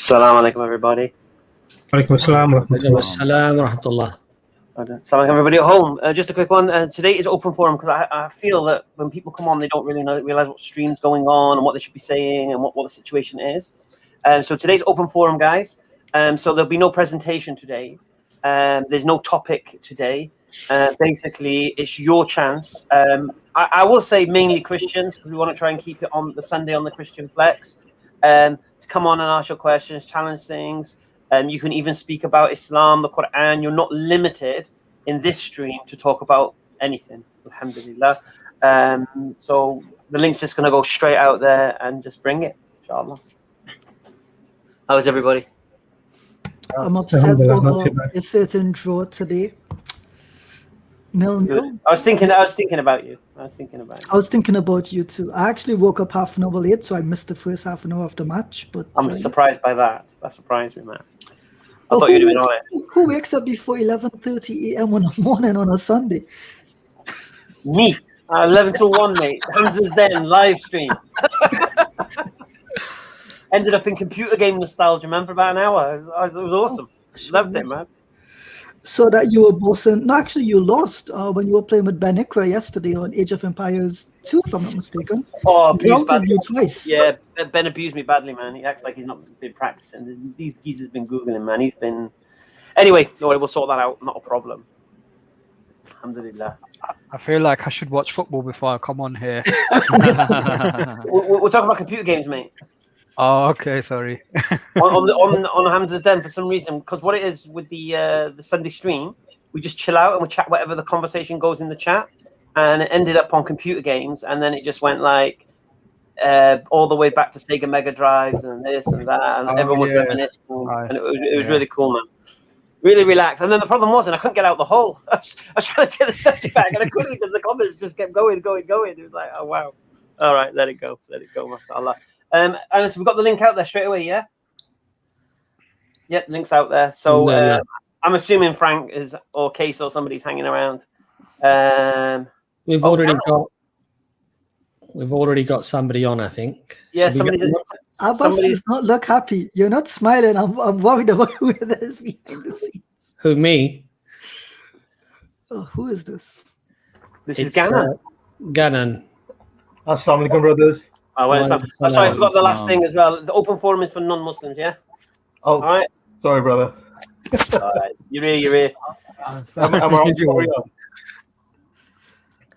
Assalamu alaikum, everybody. Alaikum assalam wa Alaikum rahmatullah. assalam wa rahmatullah. Assalamu alaikum, everybody at home. Just a quick one. Today is open forum because I feel that when people come on, they don't really realize what stream's going on and what they should be saying and what the situation is. So today's open forum, guys. So there'll be no presentation today. There's no topic today. Basically, it's your chance. I will say mainly Christians because we want to try and keep it on the Sunday on the Christian Flex. To come on and ask your questions, challenge things. You can even speak about Islam, the Quran. You're not limited in this stream to talk about anything. Alhamdulillah. So the link's just going to go straight out there and just bring it, inshallah. How is everybody? I'm upset Alhamdulillah, not over too bad. a certain draw today. 0-0. I was thinking about you. I was thinking about you too. I actually woke up half an hour late, so I missed the first half an hour of the match. But I'm surprised by that. That surprised me, man. I Oh, thought you'd have been on it. who wakes up before 11:30 a.m. in the morning on a Sunday? Me. 11 till 1, mate. Hamza's Den live stream. Ended up in computer game nostalgia, man, for about an hour. It was awesome. Loved it, man. So that you were bossing. No, actually, you lost when you were playing with Ben Ikra yesterday on Age of Empires 2, if I'm not mistaken. Oh, He routed you twice. Yeah, Ben abused me badly, man. He acts like he's not been practicing. These geezers been Googling, man. He's been... Anyway, no worry, we'll sort that out. Not a problem. Alhamdulillah. I feel like I should watch football before I come on here. We'll talk about computer games, mate. Oh, okay, sorry. on Hamza's Den for some reason, because what it is with the Sunday stream, we just chill out and we chat whatever the conversation goes in the chat, and it ended up on computer games, and then it just went like all the way back to Sega Mega Drives and this and that, and everyone was reminiscing, and it was really cool, man. Really relaxed. And then the problem was, and I couldn't get out the hole. I was trying to take the subject back, and I couldn't because the comments just kept going. It was like, oh wow. All right, let it go, mashallah. And so we've got the link out there straight away, yeah? Yep, link's out there. So I'm assuming Frank is or Case or somebody's hanging around. We've already got somebody on, I think. Yeah, somebody's. Abbas does not look happy. You're not smiling. I'm worried about who that is behind the scenes. Who, me? Oh, who is this? This is Gannon. Gannon. Assalamu alaikum, brothers. Oh, well, sorry, I forgot the last thing as well. The open forum is for non-Muslims, yeah? Oh, all right. Sorry, brother. All right, you're here.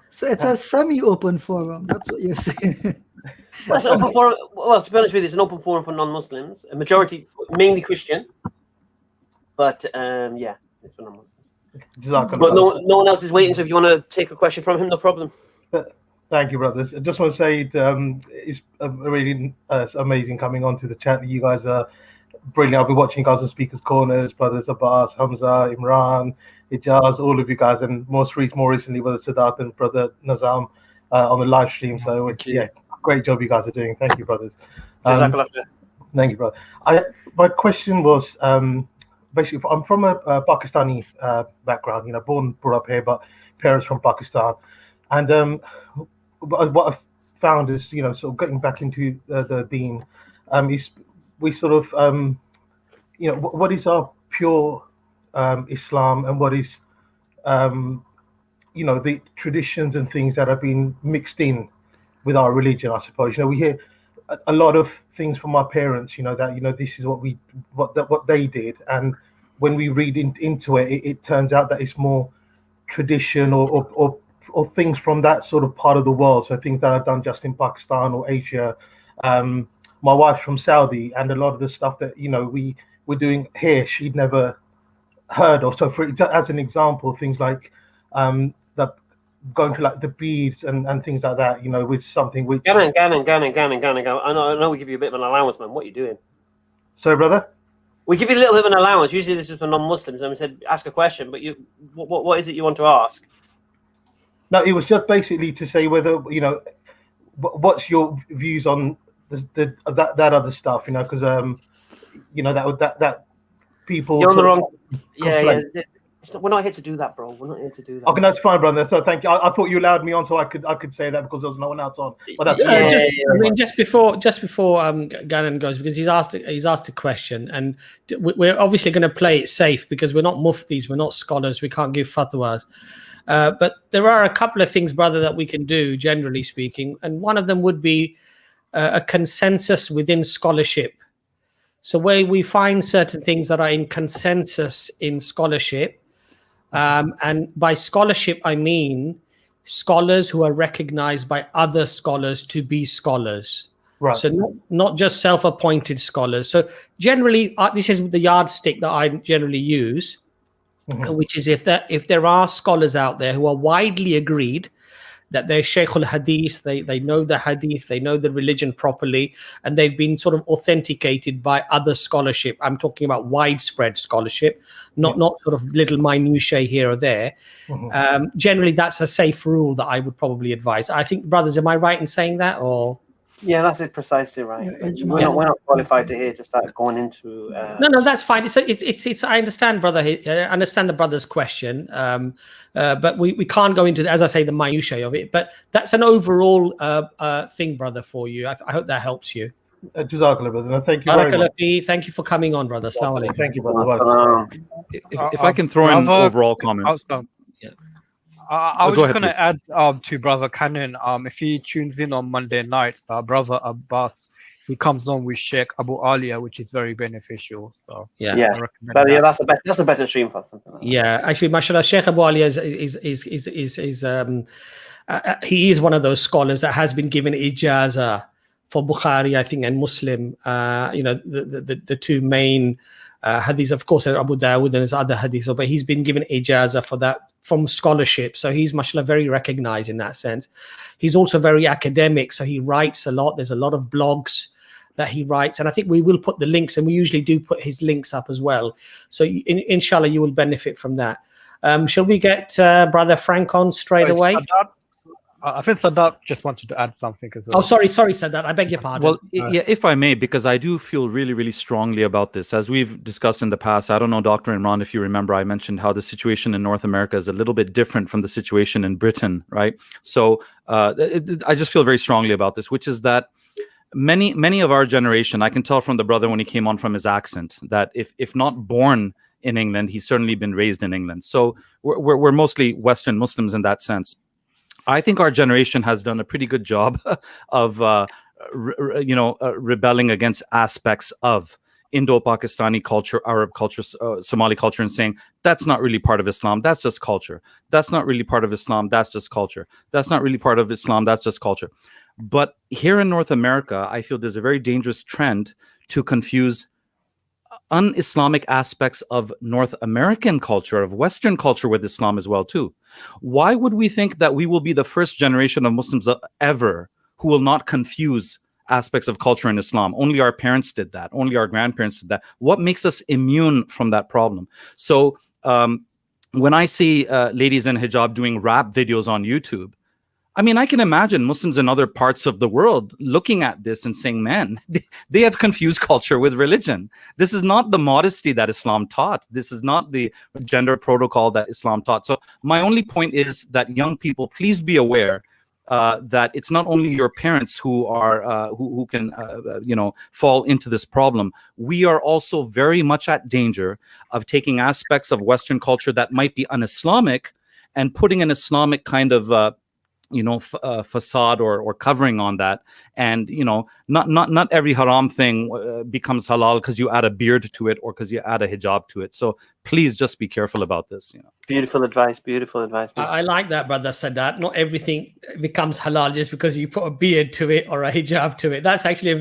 So it's a semi-open forum. That's what you're saying. That's open forum. Well, to be honest with you, it's an open forum for non-Muslims. A majority, mainly Christian, but yeah, it's for non-Muslims. But no one else is waiting. So if you want to take a question from him, no problem. Thank you, brothers. I just want to say it's really amazing coming on to the chat. You guys are brilliant. I'll be watching you guys on Speakers Corners, brothers Abbas, Hamza, Imran, Ijaz, all of you guys, and more recently, brother Sadat and brother Nazam on the live stream. So yeah, great job you guys are doing. Thank you, brothers. Thank you, brother. My question was basically, I'm from a Pakistani background. Born, brought up here, but parents from Pakistan, and what I've found is, sort of getting back into the deen, is we sort of, what is our pure Islam and what is, the traditions and things that have been mixed in with our religion, I suppose. We hear a lot of things from our parents, that, this is what they did. And when we read into it, it turns out that it's more tradition or things from that sort of part of the world. So things that are done just in Pakistan or Asia. My wife's from Saudi, and a lot of the stuff that we're doing here, she'd never heard of. So as an example, things like going to like the beads and things like that, with something which Gannon. I know we give you a bit of an allowance, man. What are you doing? Sorry, brother? We give you a little bit of an allowance. Usually this is for non-Muslims, and we said ask a question, but what is it you want to ask? No, it was just basically to say whether, what's your views on that other stuff, because that people. You're on the wrong. Yeah. we're not here to do that, bro. We're not here to do that. Okay, that's fine, brother. So thank you. I thought you allowed me on so I could say that because there was no one else on. But that's just before Gannon goes, because he's asked a question, and we're obviously going to play it safe because we're not muftis, we're not scholars, we can't give fatwas. But there are a couple of things, brother, that we can do, generally speaking, and one of them would be a consensus within scholarship. So where we find certain things that are in consensus in scholarship, and by scholarship I mean scholars who are recognized by other scholars to be scholars. right. So not just self-appointed scholars. So generally, this is the yardstick that I generally use, which is if there are scholars out there who are widely agreed that they're Shaykh al-Hadith, they know the Hadith, they know the religion properly, and they've been sort of authenticated by other scholarship. I'm talking about widespread scholarship, not sort of little minutiae here or there. Generally, that's a safe rule that I would probably advise. I think, brothers, am I right in saying that? Or Yeah, that's it, precisely right. Yeah, We're not qualified to here to start going into. No, that's fine. It's. I understand, brother. I understand the brother's question, but we can't go into, as I say, the minutiae of it. But that's an overall thing, brother, for you. I hope that helps you. Jazakallah, brother. Thank you very much. Barakallah. Thank you for coming on, brother. Assalamu alaikum. Thank you, brother. If I can throw in an overall comment. I was go just ahead, going to add to Brother Cannon. If he tunes in on Monday night, Brother Abbas, he comes on with Sheikh Abu Alia, which is very beneficial. So Yeah. Yeah, I recommend that. that's a better stream for something like that. Yeah, actually, mashallah, Sheikh Abu Ali he is one of those scholars that has been given ijaza for Bukhari, I think, and Muslim. The two main hadiths, of course, are Abu Dawud and his other hadiths, but he's been given ijaza for that from scholarship. So he's, mashallah, very recognized in that sense. He's also very academic, so he writes a lot. There's a lot of blogs that he writes, and I think we will put the links, and we usually do put his links up as well. So inshallah, you will benefit from that. Shall we get Brother Frank on straight away? I think Sadat just wanted to add something as well. Oh, sorry, Sadat. I beg your pardon. Well, yeah, if I may, because I do feel really, really strongly about this. As we've discussed in the past, I don't know, Dr. Imran, if you remember, I mentioned how the situation in North America is a little bit different from the situation in Britain, right? So I just feel very strongly about this, which is that many of our generation, I can tell from the brother when he came on from his accent, that if not born in England, he's certainly been raised in England. So we're mostly Western Muslims in that sense. I think our generation has done a pretty good job of, rebelling against aspects of Indo-Pakistani culture, Arab culture, Somali culture, and saying that's not really part of Islam. That's just culture. That's not really part of Islam. That's just culture. That's not really part of Islam. That's just culture. But here in North America, I feel there's a very dangerous trend to confuse un-Islamic aspects of North American culture, of Western culture, with Islam as well too. Why would we think that we will be the first generation of Muslims ever who will not confuse aspects of culture in Islam? Only our parents did that. Only our grandparents did that. What makes us immune from that problem? So when I see ladies in hijab doing rap videos on YouTube, I mean, I can imagine Muslims in other parts of the world looking at this and saying, man, they have confused culture with religion. This is not the modesty that Islam taught. This is not the gender protocol that Islam taught. So my only point is that young people, please be aware that it's not only your parents who are who can fall into this problem. We are also very much at danger of taking aspects of Western culture that might be un-Islamic and putting an Islamic kind of facade or covering on that. And not every haram thing becomes halal because you add a beard to it or because you add a hijab to it. So please just be careful about this. Beautiful advice. I like that, brother Sadat. Not everything becomes halal just because you put a beard to it or a hijab to it. That's actually a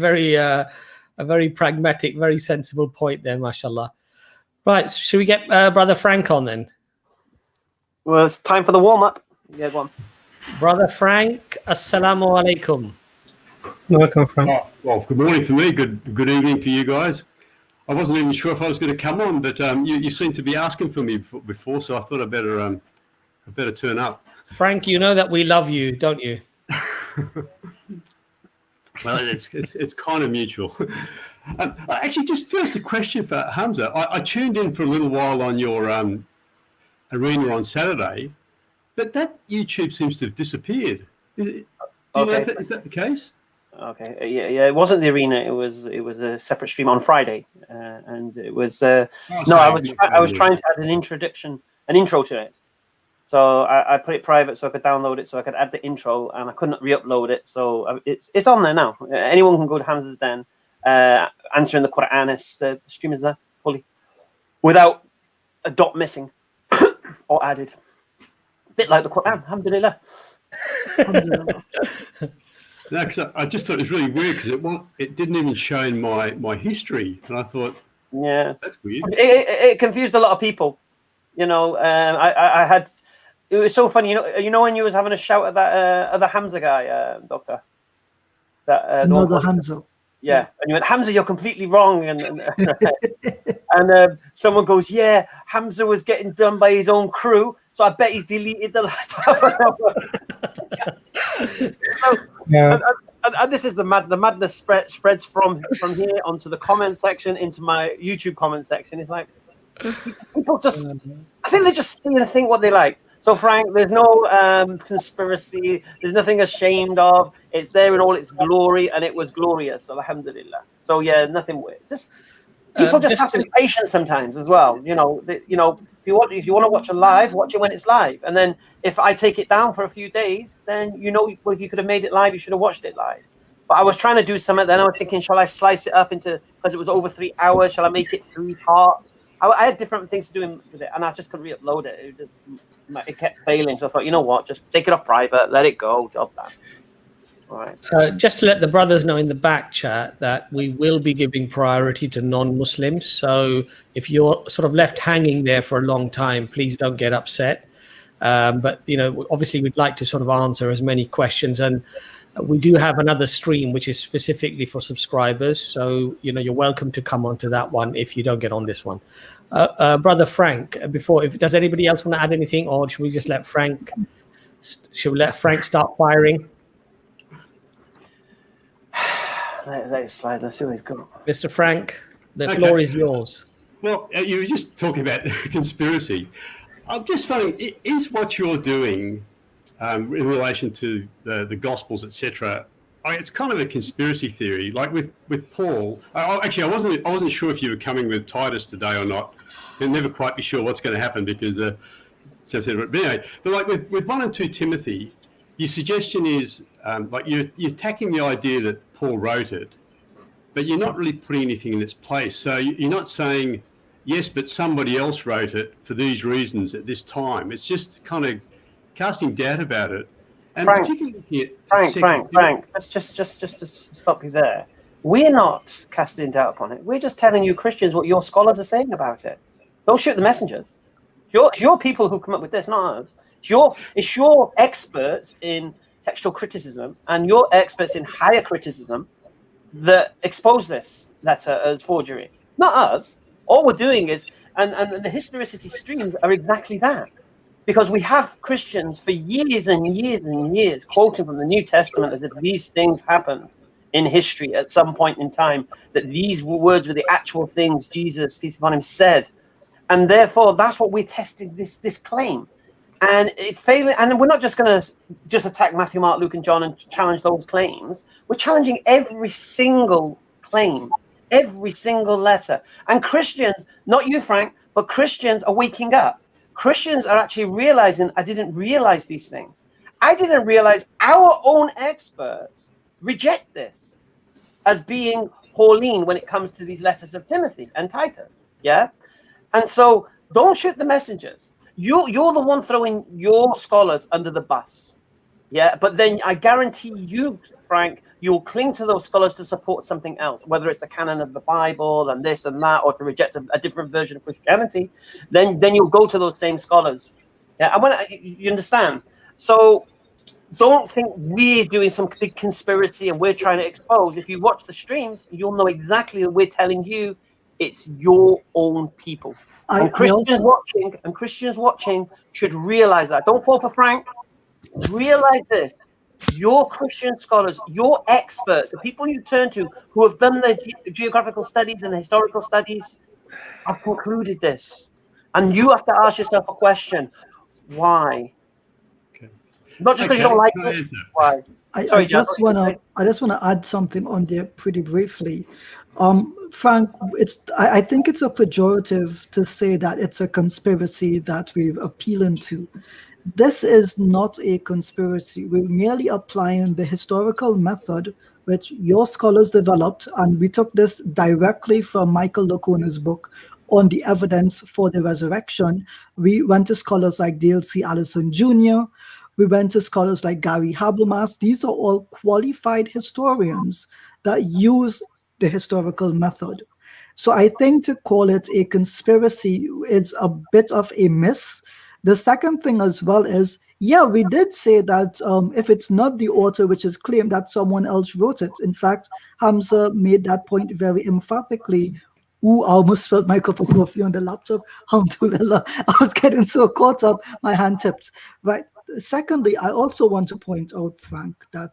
very pragmatic, very sensible point there, mashallah. Right, should we get Brother Frank on then? Well, it's time for the warm-up. Yeah, go on. Brother Frank, assalamu alaikum. Welcome, Frank. Well, good morning for me. Good evening for you guys. I wasn't even sure if I was going to come on, but you seem to be asking for me before, so I thought I better turn up. Frank, you know that we love you, don't you? Well, it's kind of mutual. Actually, just first a question for Hamza. I tuned in for a little while on your arena on Saturday, but that YouTube seems to have disappeared. Do you know is that the case? Okay, yeah, it wasn't the arena. It was a separate stream on Friday, and it was I was trying to add an intro to it. So I put it private so I could download it, so I could add the intro, and I couldn't re-upload it. So it's on there now. Anyone can go to Hamza's Den, answering the Quran. The stream is there fully, without a dot missing or added. A bit like the Quran, alhamdulillah. No, because I just thought it was really weird because it didn't even show in my history, and I thought, yeah, that's weird. It confused a lot of people. You know, I had. It was so funny. You know when you was having a shout at that other Hamza guy, Doctor. That another Hamza. Yeah, and you went, Hamza, you're completely wrong, and someone goes, yeah, Hamza was getting done by his own crew, so I bet he's deleted the last half an hour. Yeah. And this is the madness spreads from here onto the comment section into my YouTube comment section. It's like people just, I think they just see and think what they like. So Frank, there's no conspiracy. There's nothing ashamed of. It's there in all its glory, and it was glorious. Alhamdulillah. So yeah, nothing weird. Just people just have to be patient sometimes as well. You know, if you want to watch a live, watch it when it's live. And then if I take it down for a few days, then if you could have made it live, you should have watched it live. But I was trying to do something. Then I was thinking, shall I slice it up into, because it was over 3 hours? Shall I make it 3 parts? I had different things to do with it, and I just couldn't re-upload it. It kept failing. So I thought, you know what? Just take it off private, let it go, job done. All right. Just to let the brothers know in the back chat that we will be giving priority to non-Muslims. So if you're sort of left hanging there for a long time, please don't get upset. But obviously we'd like to sort of answer as many questions, and we do have another stream which is specifically for subscribers. So you're welcome to come onto that one if you don't get on this one. Brother Frank, does anybody else want to add anything, or should we just let Frank? Should we let Frank start firing? Let it slide. Let's see where he's going. Mr. Frank, the floor is yours. Well, you were just talking about conspiracy. I'm just wondering, is what you're doing in relation to the Gospels, etc., it's kind of a conspiracy theory. Like with Paul, actually, I wasn't sure if you were coming with Titus today or not. I'm never quite be sure what's going to happen because, but anyway, but like with 1 and 2 Timothy, your suggestion is like you're attacking the idea that Paul wrote it, but you're not really putting anything in its place. So you're not saying yes, but somebody else wrote it for these reasons at this time. It's just kind of casting doubt about it. And Frank, particularly Frank, let's just stop you there. We're not casting doubt upon it. We're just telling you Christians what your scholars are saying about it. Don't shoot the messengers. It's your people who come up with this, not us. It's your experts in textual criticism and your experts in higher criticism that expose this letter as forgery, not us. All we're doing is, and the historicity streams are exactly that. Because we have Christians for years and years and years quoting from the New Testament as if these things happened in history at some point in time, that these words were the actual things Jesus, peace be upon him, said. And therefore, that's what we're testing this claim. And it's failing. And we're not just going to just attack Matthew, Mark, Luke, and John and challenge those claims. We're challenging every single claim, every single letter. And Christians, not you, Frank, but Christians are waking up. Christians are actually realizing, I didn't realize these things. I didn't realize our own experts reject this as being Pauline when it comes to these letters of Timothy and Titus. Yeah. And so don't shoot the messengers. You're the one throwing your scholars under the bus. Yeah. But then I guarantee you, Frank, you'll cling to those scholars to support something else, whether it's the canon of the Bible and this and that, or to reject a different version of Christianity. Then you'll go to those same scholars. Yeah, and you understand. So don't think we're doing some big conspiracy and we're trying to expose. If you watch the streams, you'll know exactly that we're telling you it's your own people. And Christians watching should realize that. Don't fall for Frank. Realize this. Your Christian scholars, your experts, the people you turn to who have done the geographical studies and the historical studies have concluded this. And you have to ask yourself a question: why? Okay. Not just because you don't like it. Why? I Sorry, Jan, just what wanna did you say? add something on there pretty briefly. Frank, I think it's a pejorative to say that it's a conspiracy that we're appealing to. This is not a conspiracy. We're merely applying the historical method which your scholars developed, and we took this directly from Michael Locona's book on the evidence for the resurrection. We went to scholars like Dale C. Allison Jr., we went to scholars like Gary Habermas. These are all qualified historians that use the historical method. So I think to call it a conspiracy is a bit of a miss. The second thing as well is, yeah, we did say that if it's not the author which is claimed, that someone else wrote it. In fact, Hamza made that point very emphatically. Ooh, I almost spilled my cup of coffee on the laptop. Alhamdulillah. I was getting so caught up, my hand tipped. Right. Secondly, I also want to point out, Frank, that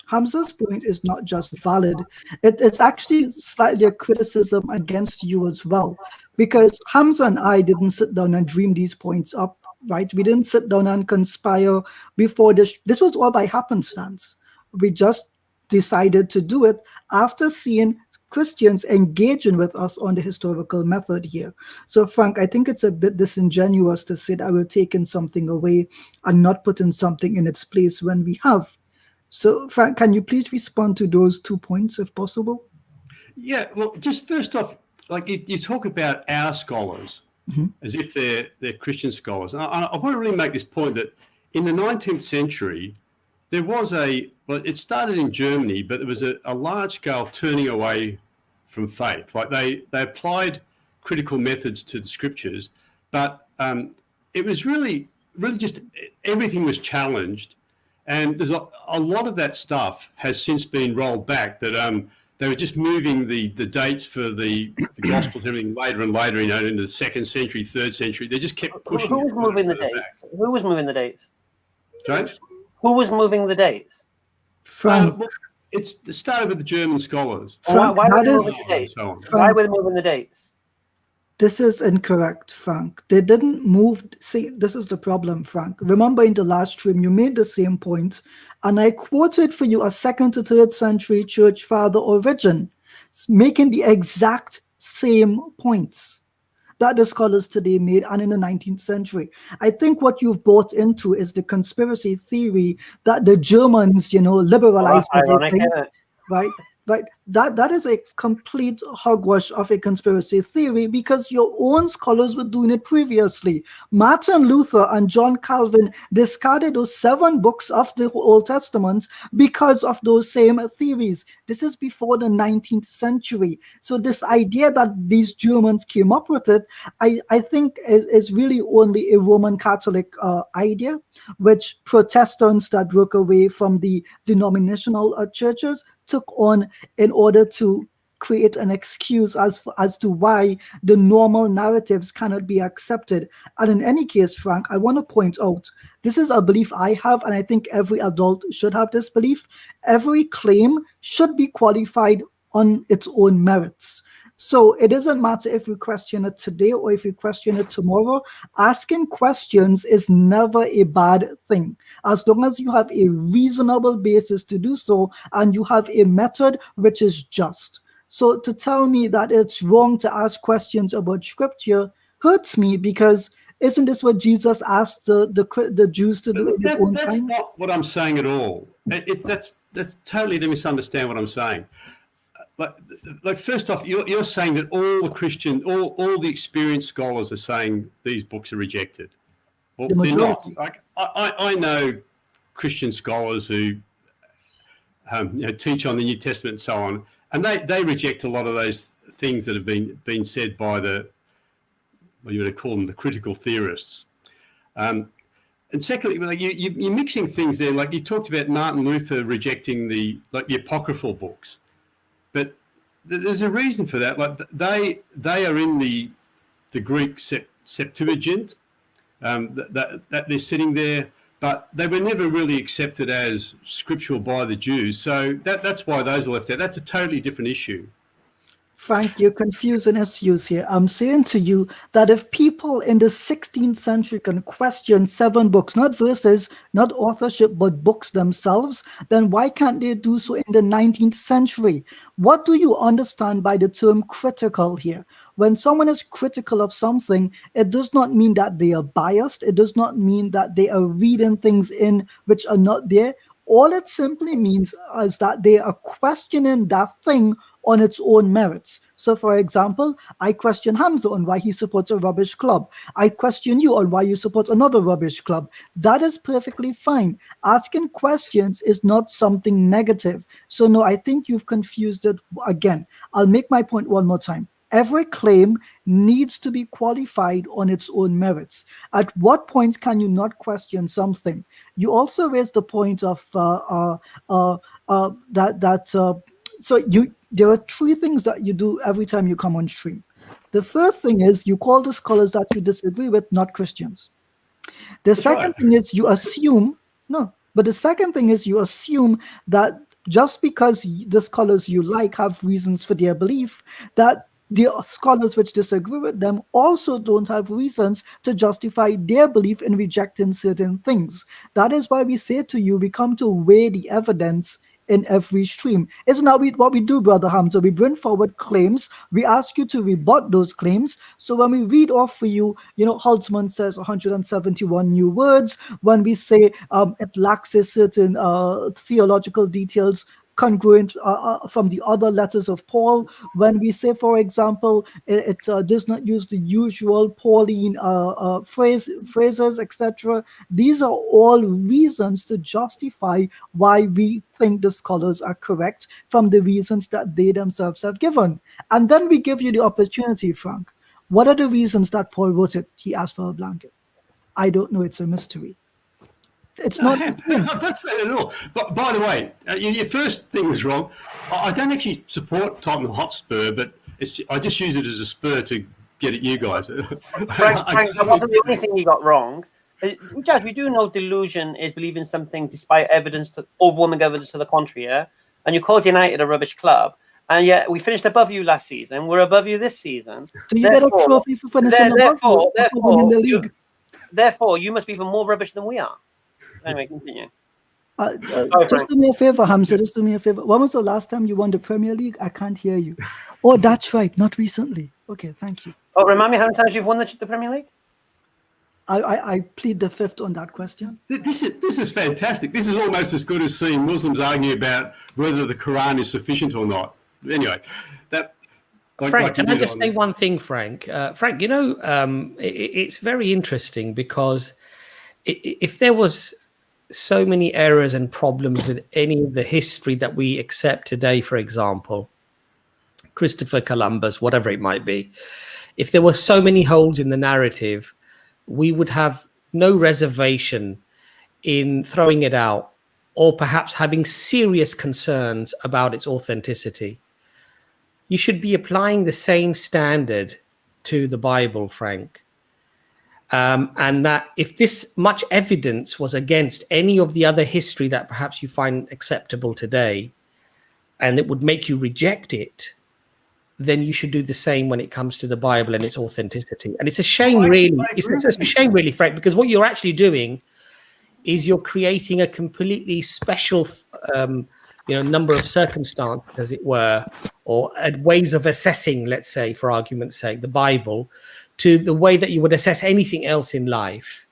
Hamza's point is not just valid. It's actually slightly a criticism against you as well, because Hamza and I didn't sit down and dream these points up, right? We didn't sit down and conspire before this. This was all by happenstance. We just decided to do it after seeing Christians engaging with us on the historical method here. So, Frank, I think it's a bit disingenuous to say that we're taking something away and not putting something in its place when we have. So, Frank, can you please respond to those 2 points if possible? Yeah, well, just first off, like you talk about our scholars as if they're Christian scholars. And I want to really make this point that in the 19th century, there was it started in Germany, but there was a large-scale turning away from faith. Like they applied critical methods to the scriptures, but it was really just everything was challenged. And there's a lot of that stuff has since been rolled back, that they were just moving the dates for the Gospels and everything later and later, into the 2nd century, 3rd century. They just kept pushing. Who was moving the dates? Who was moving the dates? James? Who was moving the dates? Frank, It started with the German scholars. Frank, Why were that they is- moving the dates? So on. Why were they moving the dates? this is incorrect, Frank. They didn't move. See, this is the problem, Frank. Remember in the last stream, you made the same point, and I quoted for you a 2nd to 3rd century church father Origen, making the exact same points that the scholars today made and in the 19th century. I think what you've bought into is the conspiracy theory that the Germans, liberalized That's ironic, everything, isn't it? right? Right. That is a complete hogwash of a conspiracy theory, because your own scholars were doing it previously. Martin Luther and John Calvin discarded those 7 books of the Old Testament because of those same theories. This is before the 19th century. So this idea that these Germans came up with it, I think is really only a Roman Catholic idea, which Protestants that broke away from the denominational churches took on in order to create an excuse as to why the normal narratives cannot be accepted. And in any case, Frank, I want to point out, this is a belief I have, and I think every adult should have this belief. Every claim should be qualified on its own merits. So it doesn't matter if we question it today or if we question it tomorrow. Asking questions is never a bad thing, as long as you have a reasonable basis to do so and you have a method which is just. So to tell me that it's wrong to ask questions about scripture hurts me, because isn't this what Jesus asked the Jews to do in his own That's time? not what I'm saying at all. That's totally to misunderstand what I'm saying. Like first off, you're saying that all the Christian, all the experienced scholars are saying these books are rejected. Well, The they're not. majority. Like I know Christian scholars who teach on the New Testament and so on, and they reject a lot of those things that have been said by what you would call them, the critical theorists. And secondly, like you're mixing things there. Like you talked about Martin Luther rejecting the apocryphal books. But there's a reason for that. Like they are in the Greek Septuagint, that they're sitting there, but they were never really accepted as scriptural by the Jews. So that's why those are left out. That's a totally different issue. Frank, you're confusing issues here. I'm saying to you that if people in the 16th century can question 7 books, not verses, not authorship, but books themselves, then why can't they do so in the 19th century? What do you understand by the term critical here? When someone is critical of something, it does not mean that they are biased. It does not mean that they are reading things in which are not there. All it simply means is that they are questioning that thing on its own merits. So, for example, I question Hamza on why he supports a rubbish club. I question you on why you support another rubbish club. That is perfectly fine. Asking questions is not something negative. So, no, I think you've confused it again. I'll make my point one more time. Every claim needs to be qualified on its own merits. At what point can you not question something? You also raised the point of there are 3 things that you do every time you come on stream. The first thing is you call the scholars that you disagree with not Christians. The second thing is you assume that just because the scholars you like have reasons for their belief, that the scholars which disagree with them also don't have reasons to justify their belief in rejecting certain things. That is why we say to you, we come to weigh the evidence in every stream. Isn't that what we do, Brother Hamza? We bring forward claims. We ask you to rebut those claims. So when we read off for you, Holtzman says 171 new words. When we say it lacks a certain theological details congruent from the other letters of Paul, when we say, for example, it does not use the usual Pauline phrases, etc. These are all reasons to justify why we think the scholars are correct from the reasons that they themselves have given. And then we give you the opportunity, Frank. What are the reasons that Paul wrote it? He asked for a blanket. I don't know. It's a mystery. It's not the same. I'm not saying at all. But by the way, your first thing was wrong. I don't actually support Tottenham Hotspur, but I just use it as a spur to get at you guys. Frank, that wasn't the only thing you got wrong. Jazz, we do know delusion is believing something despite overwhelming evidence to the contrary, yeah? And you called United a rubbish club. And yet we finished above you last season. We're above you this season. So you get a trophy for finishing above in the league. Therefore, you must be even more rubbish than we are. Anyway, continue. Just do me a favor, Hamza. Just do me a favor. When was the last time you won the Premier League? I can't hear you. Oh, that's right. Not recently. Okay, thank you. Oh, remind me how many times you've won the Premier League? I plead the 5th on that question. This is fantastic. This is almost as good as seeing Muslims argue about whether the Quran is sufficient or not. Anyway, Frank, can I just say one thing, Frank? Frank, it's very interesting because if there was so many errors and problems with any of the history that we accept today, for example, Christopher Columbus, whatever it might be, if there were so many holes in the narrative, we would have no reservation in throwing it out or perhaps having serious concerns about its authenticity. You should be applying the same standard to the Bible, Frank. And that if this much evidence was against any of the other history that perhaps you find acceptable today, and it would make you reject it, then you should do the same when it comes to the Bible and its authenticity. And it's a shame, really. It's a shame, really, Frank, because what you're actually doing is you're creating a completely special, number of circumstances, as it were, or ways of assessing, let's say, for argument's sake, the Bible, to the way that you would assess anything else in life.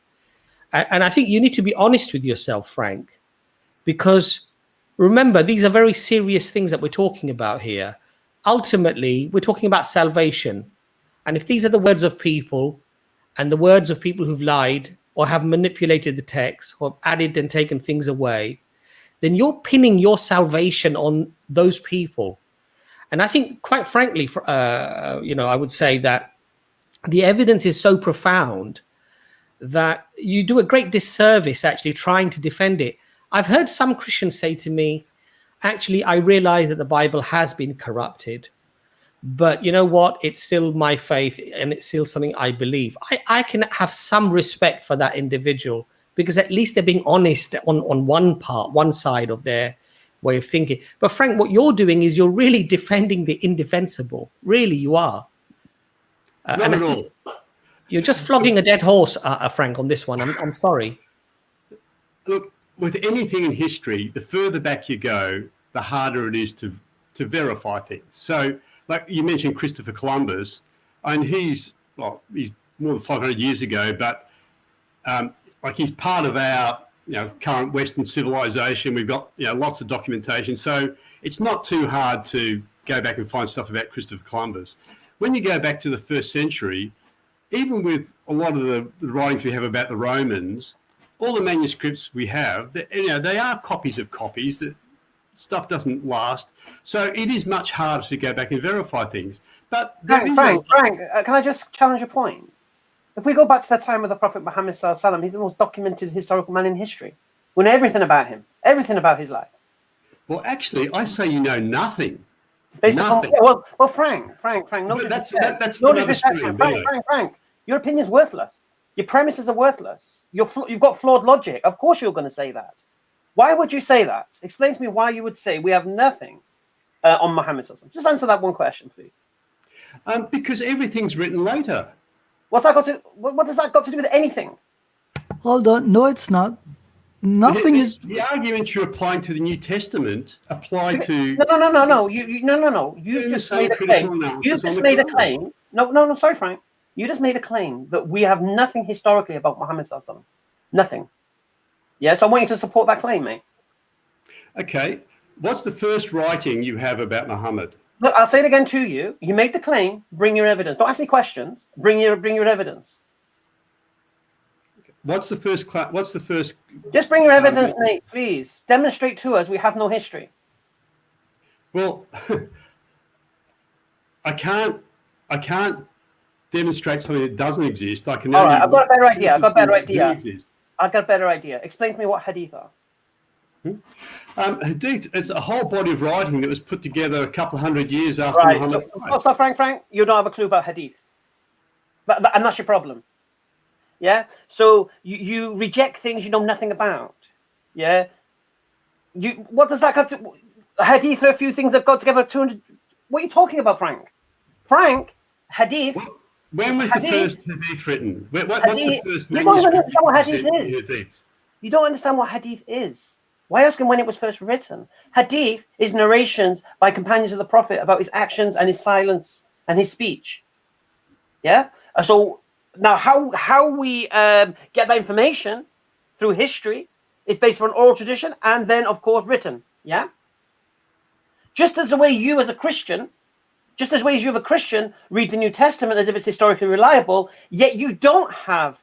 And I think you need to be honest with yourself, Frank, because remember, these are very serious things that we're talking about here. Ultimately, we're talking about salvation. And if these are the words of people and the words of people who've lied or have manipulated the text or have added and taken things away, then you're pinning your salvation on those people. And I think, quite frankly, I would say that the evidence is so profound that you do a great disservice actually trying to defend it. I've heard some Christians say to me, actually, I realize that the Bible has been corrupted, but you know what? It's still my faith and it's still something I believe. I can have some respect for that individual because at least they're being honest on one side of their way of thinking. But Frank, what you're doing is you're really defending the indefensible. Really, you are. Not And at all. you're just flogging a dead horse, Frank, on this one. I'm sorry. Look, with anything in history, the further back you go, the harder it is to verify things. So, like you mentioned Christopher Columbus, and he's more than 500 years ago, but like he's part of our current Western civilization. We've got lots of documentation, so it's not too hard to go back and find stuff about Christopher Columbus. When you go back to the 1st century, even with a lot of the writings we have about the Romans, all the manuscripts we have, they are copies of copies. That stuff doesn't last, so it is much harder to go back and verify things. But Frank, can I just challenge your point? If we go back to the time of the Prophet Muhammad sallallahu alaihi wasallam, he's the most documented historical man in history. We know everything about him, everything about his life. Well, actually, I say you know nothing. Based Nothing. upon, well, Frank. No But that's disrespect. for No another disrespect, stream, Frank. anyway. Frank. Your opinion's worthless. Your premises are worthless. You've got flawed logic. Of course, you're going to say that. Why would you say that? Explain to me why you would say we have nothing on Muhammad sallallahu alaihi wasallam. Just answer that one question, please. Because everything's written later. What does that got to do with anything? Hold on. No, it's not. Nothing is. The argument you're applying to the New Testament apply to. No. You just made a claim. You just made a claim. No. Sorry, Frank. You just made a claim that we have nothing historically about Muhammad sallallahu alaihi wasallam. Nothing. Yeah, so I want you to support that claim, mate. Okay. What's the first writing you have about Muhammad? Look, I'll say it again to you. You made the claim. Bring your evidence. Don't ask me questions. Bring your evidence. What's the first? Just bring your evidence, mate, please. Demonstrate to us we have no history. Well, I can't demonstrate something that doesn't exist. I can. All right, I've got a better idea. I've got a better idea. Explain to me what hadith are. Hadith, it's a whole body of writing that was put together a couple of hundred years after Right. Muhammad. So Frank, you don't have a clue about hadith. And that's your problem. Yeah? So you reject things you know nothing about. Yeah? What does that got to... Hadith are a few things that got together 200... What are you talking about, Frank? Frank, hadith... When was the first hadith written? What's the first you don't even understand what hadith manuscript? is. You don't understand what hadith is. Why ask him when it was first written? Hadith is narrations by companions of the Prophet about his actions and his silence and his speech. Yeah? So now how we get that information through history is based on oral tradition and then, of course, written. Yeah? Just as the way you as a Christian read the New Testament as if it's historically reliable, yet you don't have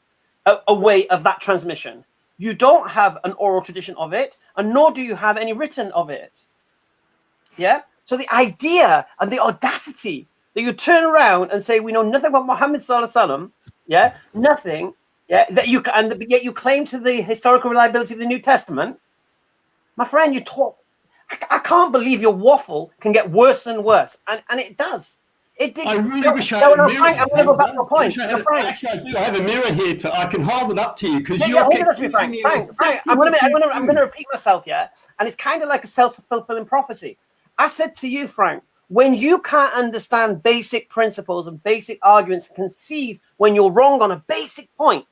a way of that transmission. You don't have an oral tradition of it, and nor do you have any written of it. Yeah? So the idea and the audacity that you turn around and say, we know nothing about Muhammad sallallahu alaihi wasallam, yeah, nothing, yeah, yet you claim to the historical reliability of the New Testament, my friend, you talk. I can't believe your waffle can get worse and worse, and it does. It did. I really wish I had a mirror. I'm going to go back to a point. Actually, I do. I have a mirror here. I can hold it up to you because hold it up to me, Frank. I'm going to repeat myself, yeah, and it's kind of like a self-fulfilling prophecy. I said to you, Frank, when you can't understand basic principles and basic arguments and concede when you're wrong on a basic point,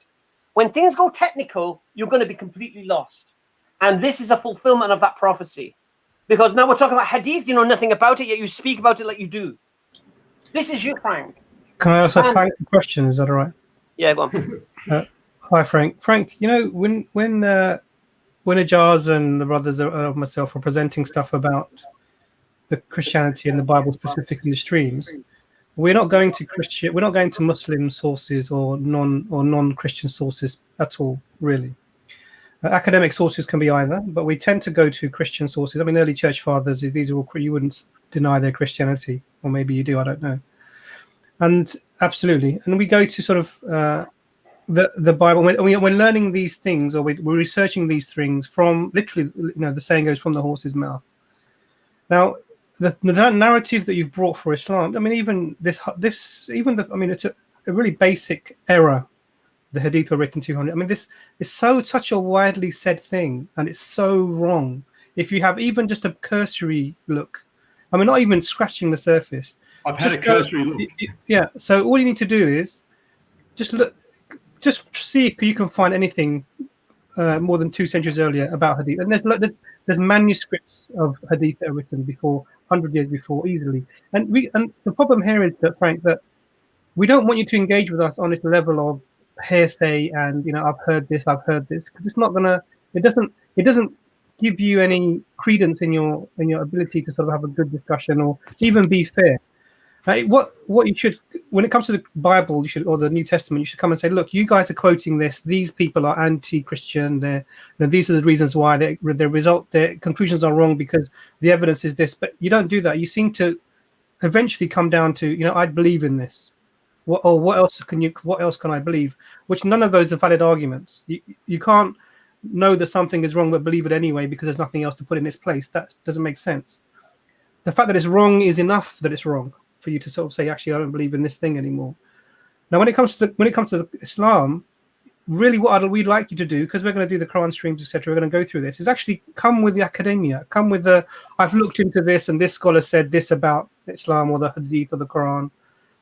when things go technical, you're going to be completely lost. And this is a fulfillment of that prophecy. Because now we're talking about hadith, you know nothing about it, yet you speak about it like you do. This is you, Frank. Can I also Frank a question? Is that all right? Yeah, go on. Hi, Frank. Frank, you know, when Ajaz and the brothers of myself are presenting stuff about the Christianity and the Bible specifically, the streams, we're not going to Muslim sources or non-Christian sources at all, really. Academic sources can be either, but we tend to go to Christian sources. I mean, early church fathers, these are all, you wouldn't deny their Christianity, or maybe you do, I don't know. And absolutely. And we go to sort of the Bible. When we're learning these things, or we're researching these things from literally, the saying goes, from the horse's mouth. Now, the narrative that you've brought for Islam, I mean, even it's a really basic error. The hadith were written 200. I mean, this is such a widely said thing, and it's so wrong. if you have even just a cursory look, I mean, not even scratching the surface. I've had Just a cursory look. Yeah. So all you need to do is just look, just see if you can find anything more than 2 centuries earlier about hadith. And there's manuscripts of hadith that are written before, 100 years before, easily. And the problem here is that, Frank, that we don't want you to engage with us on this level of hearsay and, you know, I've heard this, because it's not gonna. It doesn't give you any credence in your ability to sort of have a good discussion or even be fair. What you should, when it comes to the Bible, you should, or the New Testament, you should come and say, look, you guys are quoting this. These people are anti-Christian. These are the reasons why their conclusions are wrong because the evidence is this. But you don't do that. You seem to eventually come down to, you know, I believe in this. What else can I believe? Which none of those are valid arguments. You can't know that something is wrong but believe it anyway because there's nothing else to put in its place. That doesn't make sense. The fact that it's wrong is enough that it's wrong for you to sort of say, actually, I don't believe in this thing anymore. Now, when it comes to Islam, really what we'd like you to do, because we're going to do the Quran streams, etc., we're going to go through this, is actually come with the academia, come with I've looked into this and this scholar said this about Islam or the Hadith or the Quran,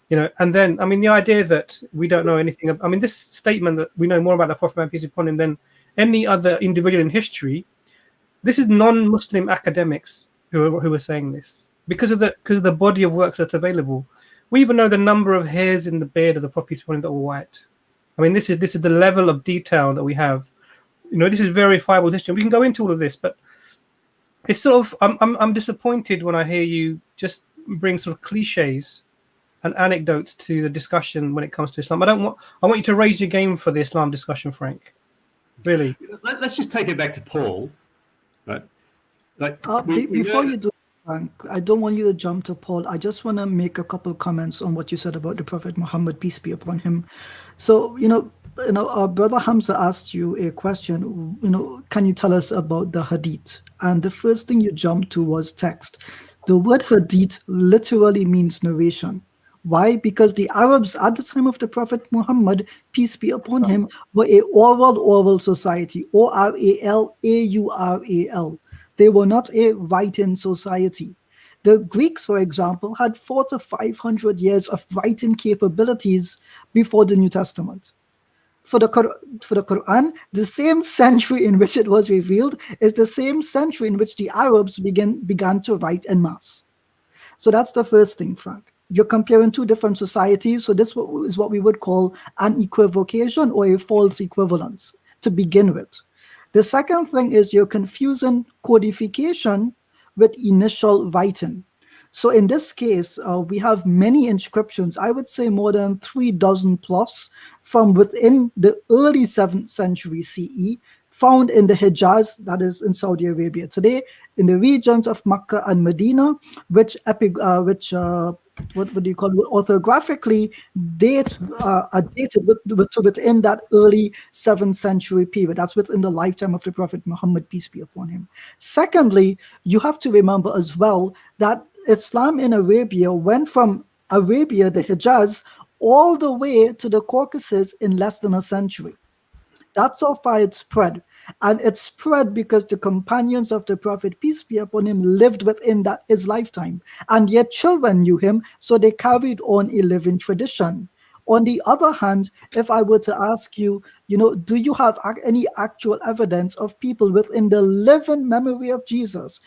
you know. And then, I mean, the idea that we don't know anything, I mean, this statement that we know more about the Prophet Muhammad, peace be upon him, than any other individual in history, this is non-Muslim academics who are saying this. Because of the body of works that's available, we even know the number of hairs in the beard of the Prophet that were white. I mean, this is the level of detail that we have. You know, this is verifiable history. We can go into all of this, but it's sort of I'm disappointed when I hear you just bring sort of cliches and anecdotes to the discussion when it comes to Islam. I want you to raise your game for the Islam discussion, Frank. Really. Let's just take it back to Paul, right? Like before you do, Frank, I don't want you to jump to Paul. I just want to make a couple comments on what you said about the Prophet Muhammad, peace be upon him. So, our brother Hamza asked you a question, can you tell us about the Hadith? And the first thing you jumped to was text. The word Hadith literally means narration. Why? Because the Arabs at the time of the Prophet Muhammad, peace be upon him, were a oral society, Oralural. They were not a writing society. The Greeks, for example, had 400 to 500 years of writing capabilities before the New Testament. For the Quran, the same century in which it was revealed is the same century in which the Arabs began to write en masse. So that's the first thing, Frank. You're comparing two different societies, so this is what we would call an equivocation or a false equivalence to begin with. The second thing is you're confusing codification with initial writing. So in this case, we have many inscriptions, I would say more than 36 plus, from within the early 7th century CE, found in the Hijaz, that is in Saudi Arabia today, in the regions of Mecca and Medina, which orthographically are dated within that early 7th century period. That's within the lifetime of the Prophet Muhammad, peace be upon him. Secondly, you have to remember as well that Islam in Arabia went from Arabia, the Hijaz, all the way to the Caucasus in less than a century. That's how far it spread. And it spread because the companions of the Prophet, peace be upon him, lived within his lifetime. And yet children knew him, so they carried on a living tradition. On the other hand, if I were to ask you, do you have any actual evidence of people within the living memory of Jesus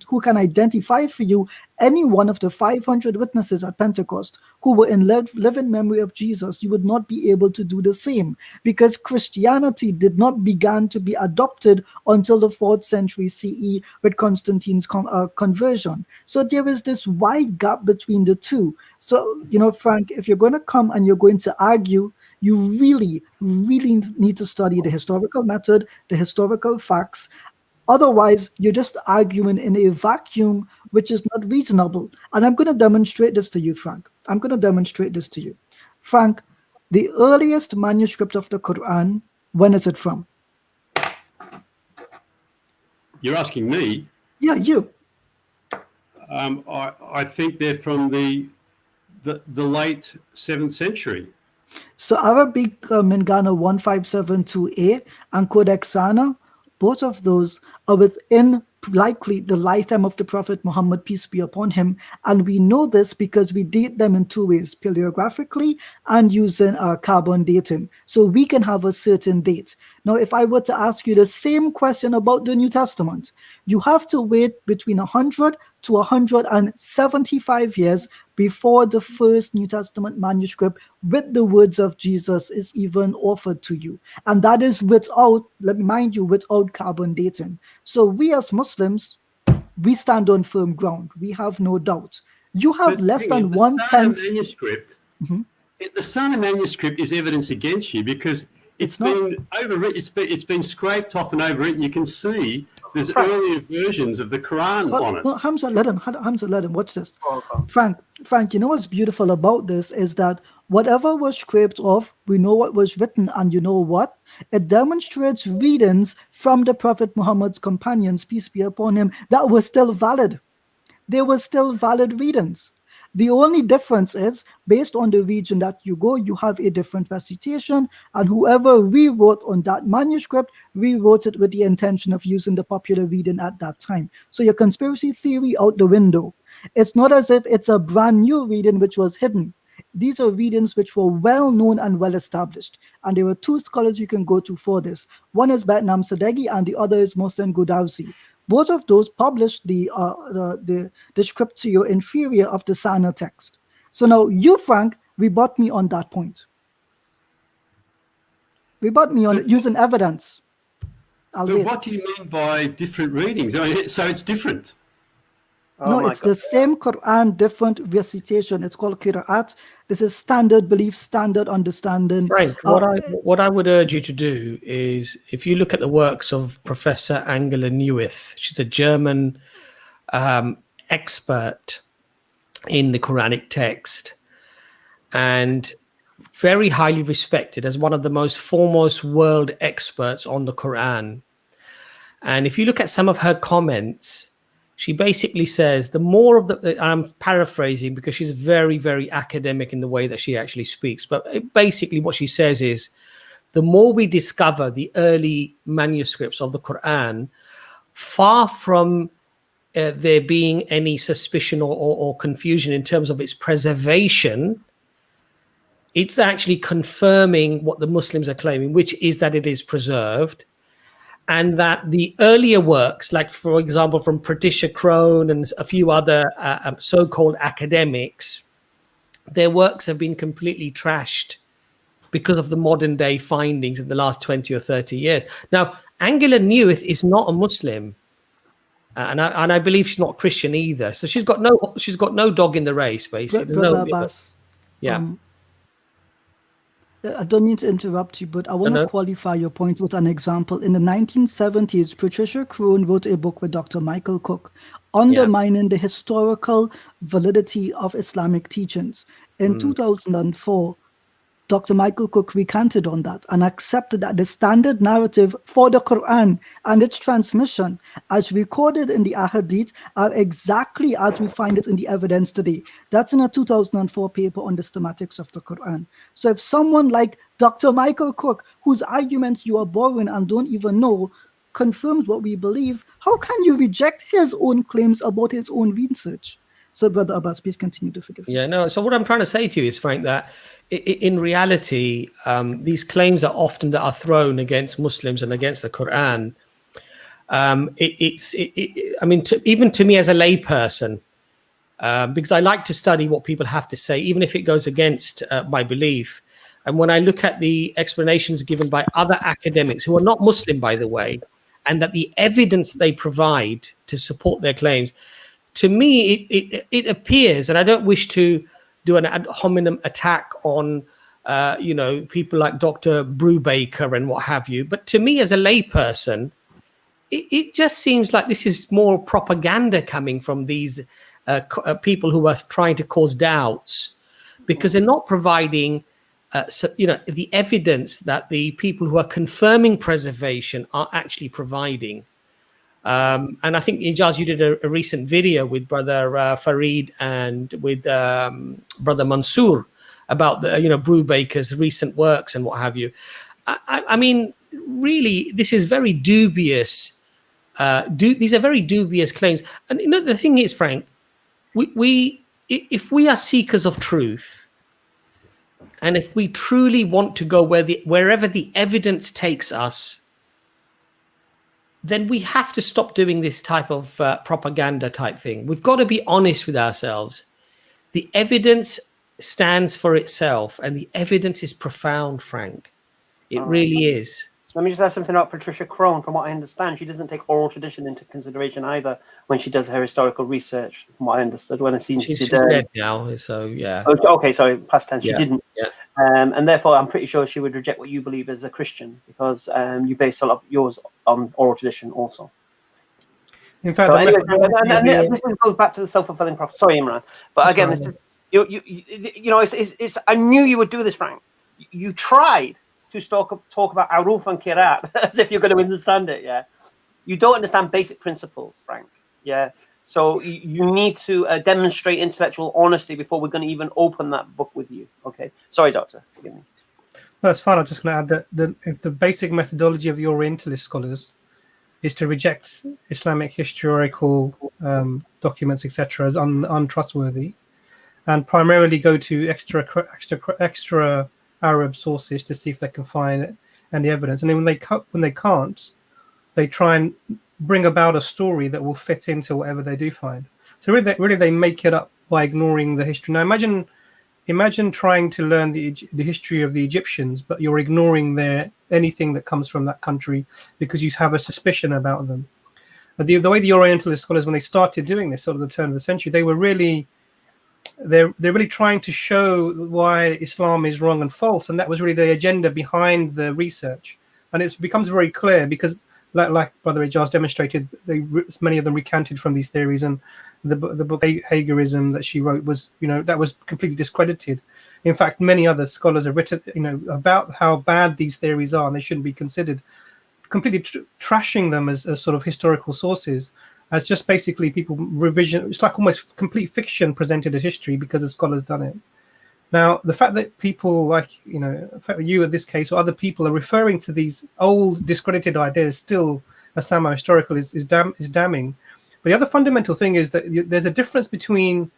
who can identify for you any one of the 500 witnesses at Pentecost who were in living memory of Jesus? You would not be able to do the same because Christianity did not begin to be adopted until the 4th century CE with Constantine's conversion. So there is this wide gap between the two. So, Frank, if you're going to come and you're going to argue, you really, really need to study the historical method, the historical facts. Otherwise, you're just arguing in a vacuum, which is not reasonable. And I'm going to demonstrate this to you, Frank. Frank, the earliest manuscript of the Quran, when is it from? You're asking me? Yeah, you. I think they're from the late 7th century. So Arabic Mingana 1572A and Codex Sana, both of those are within likely the lifetime of the Prophet Muhammad, peace be upon him. And we know this because we date them in two ways, paleographically and using carbon dating. So we can have a certain date. Now, if I were to ask you the same question about the New Testament, you have to wait between 100 to 175 years before the first New Testament manuscript with the words of Jesus is even offered to you. And that is without, let me mind you, without carbon dating. So we as Muslims, we stand on firm ground. We have no doubt. You have But less the than thing is, 1/10. The manuscript, Mhm. the Sana manuscript is evidence against you because it's not. been overwritten. It's been scraped off and overwritten. You can see there's Frank. earlier versions of the Quran on it. Well, Hamza, let him. Watch this. Frank, you know what's beautiful about this is that whatever was scraped off, we know what was written, and you know what? It demonstrates readings from the Prophet Muhammad's companions, peace be upon him, that were still valid. They were still valid readings. The only difference is, based on the region that you go, you have a different recitation, and whoever rewrote on that manuscript rewrote it with the intention of using the popular reading at that time. So your conspiracy theory out the window. It's not as if it's a brand new reading which was hidden. These are readings which were well known and well established. And there were two scholars you can go to for this. One is Batnam Sadeghi and the other is Mohsen Goudarzi. Both of those published the scriptio inferior of the Sana text. So now you, Frank, rebut me on that point. Rebut me on it using evidence. But what do you mean by different readings? I mean, so it's different. No, it's the same Quran, different recitation. It's called Qira'at. This is standard belief, standard understanding. Frank, what I would urge you to do is, if you look at the works of Professor Angela Neuwirth, she's a German expert in the Quranic text and very highly respected as one of the most foremost world experts on the Quran. And if you look at some of her comments, she basically says the more of the, I'm paraphrasing because she's very, very academic in the way that she actually speaks. But basically what she says is the more we discover the early manuscripts of the Quran, far from there being any suspicion or confusion in terms of its preservation, it's actually confirming what the Muslims are claiming, which is that it is preserved. And that the earlier works, like, for example, from Patricia Crone and a few other so-called academics, their works have been completely trashed because of the modern day findings in the last 20 or 30 years. Now, Angela Neuwirth is not a Muslim. And I believe she's not Christian either. So she's got no dog in the race, basically. Brother Abbas, yeah. I don't mean to interrupt you, but I want to qualify your point with an example. In the 1970s, Patricia Crone wrote a book with Dr. Michael Cook, undermining the historical validity of Islamic teachings. In 2004, Dr. Michael Cook recanted on that and accepted that the standard narrative for the Quran and its transmission, as recorded in the Ahadith, are exactly as we find it in the evidence today. That's in a 2004 paper on the schematics of the Quran. So if someone like Dr. Michael Cook, whose arguments you are borrowing and don't even know, confirms what we believe, how can you reject his own claims about his own research? So, Brother Abbas, please continue to forgive me. Yeah, no. So what I'm trying to say to you is, Frank, that in reality, these claims that are thrown against Muslims and against the Quran, I mean, even to me as a layperson, because I like to study what people have to say, even if it goes against my belief. And when I look at the explanations given by other academics who are not Muslim, by the way, and that the evidence they provide to support their claims, to me, it appears, and I don't wish to do an ad hominem attack on, people like Dr. Brubaker and what have you. But to me, as a layperson, it just seems like this is more propaganda coming from these people who are trying to cause doubts, because they're not providing, the evidence that the people who are confirming preservation are actually providing. And I think, Ijaz, you did a recent video with Brother Farid and with Brother Mansour about the, Brubaker's recent works and what have you. I mean, really, this is very dubious These are very dubious claims. And you know, the thing is, Frank, if we are seekers of truth, and if we truly want to go wherever the evidence takes us, then we have to stop doing this type of propaganda type thing. We've got to be honest with ourselves. The evidence stands for itself, and the evidence is profound, Frank. It really is. Let me just add something about Patricia Crone. From what I understand, she doesn't take oral tradition into consideration either when she does her historical research. From what I understood, when I seen she's dead now, so yeah. Oh, okay, sorry, past tense. She didn't. Yeah. And therefore, I'm pretty sure she would reject what you believe as a Christian, because you base a lot of yours on oral tradition also. In fact, So anyway, and this goes back to the self-fulfilling prophecy. Sorry, Imran, but That's again, right. this is you know, it's. I knew you would do this, Frank. You tried to talk about Aruf and Kirat as if you're going to understand it. Yeah, you don't understand basic principles, Frank. Yeah. So you need to demonstrate intellectual honesty before we're going to even open that book with you. Okay. Sorry, Doctor. Forgive me. That's fine. I'm just going to add that if the basic methodology of the Orientalist scholars is to reject Islamic historical documents, etc., as untrustworthy, and primarily go to extra Arab sources to see if they can find any evidence, and then when they can't, they try and bring about a story that will fit into whatever they do find. So really they make it up by ignoring the history. Now imagine trying to learn the history of the Egyptians, but you're ignoring anything that comes from that country because you have a suspicion about them. The way the Orientalist scholars, when they started doing this, sort of the turn of the century, they're really trying to show why Islam is wrong and false, and that was really the agenda behind the research. And it becomes very clear because, like Brother Ijaz demonstrated, many of them recanted from these theories, and the book Hagerism that she wrote was, that was completely discredited. In fact, many other scholars have written, about how bad these theories are, and they shouldn't be considered, completely trashing them as sort of historical sources, as just basically people revision. It's like almost complete fiction presented as history because the scholars done it. Now, the fact that people the fact that you in this case or other people are referring to these old discredited ideas still as somehow historical is damning. But the other fundamental thing is that there's a difference between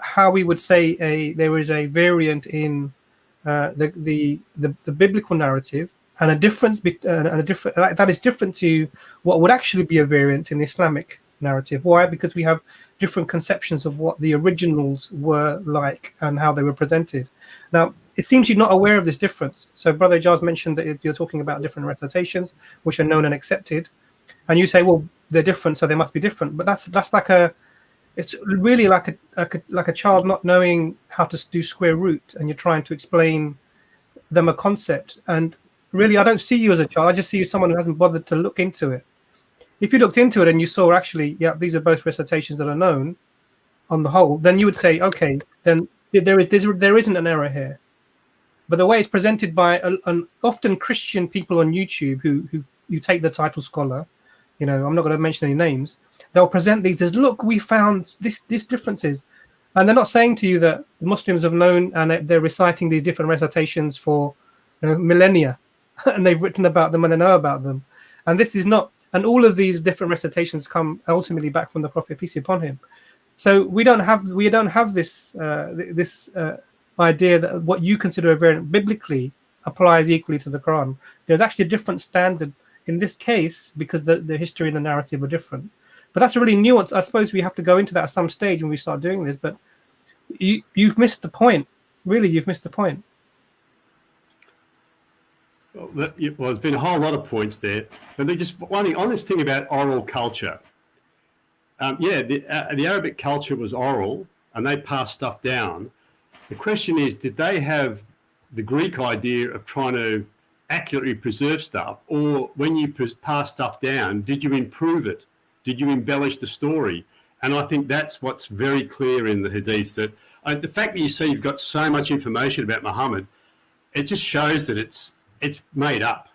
how we would say there is a variant in the biblical narrative and a difference that is different to what would actually be a variant in the Islamic narrative. Why? Because we have different conceptions of what the originals were like and how they were presented. Now, it seems you're not aware of this difference. So Brother Ijaz mentioned that you're talking about different recitations, which are known and accepted, and you say, well, they're different, so they must be different. But that's like it's really like a child not knowing how to do square root, and you're trying to explain them a concept. And really, I don't see you as a child. I just see you as someone who hasn't bothered to look into it. If you looked into it and you saw actually, yeah, these are both recitations that are known on the whole, then you would say, okay, then there isn't an error here. But the way it's presented by an often Christian people on YouTube who you take the title scholar, I'm not going to mention any names, they'll present these as, look, we found these differences. And they're not saying to you that the Muslims have known and they're reciting these different recitations for millennia, and they've written about them and they know about them. And this is not. And all of these different recitations come ultimately back from the Prophet, peace be upon him. So we don't have this idea that what you consider a variant biblically applies equally to the Quran. There's actually a different standard in this case because the history and the narrative are different. But that's a really nuanced. I suppose we have to go into that at some stage when we start doing this. But you've missed the point. Really, you've missed the point. Well, there's been a whole lot of points there, but just one thing on this thing about oral culture. The Arabic culture was oral, and they passed stuff down. The question is, did they have the Greek idea of trying to accurately preserve stuff, or when you pass stuff down, did you improve it? Did you embellish the story? And I think that's what's very clear in the Hadith, that the fact that you see you've got so much information about Muhammad, it just shows that it's made up.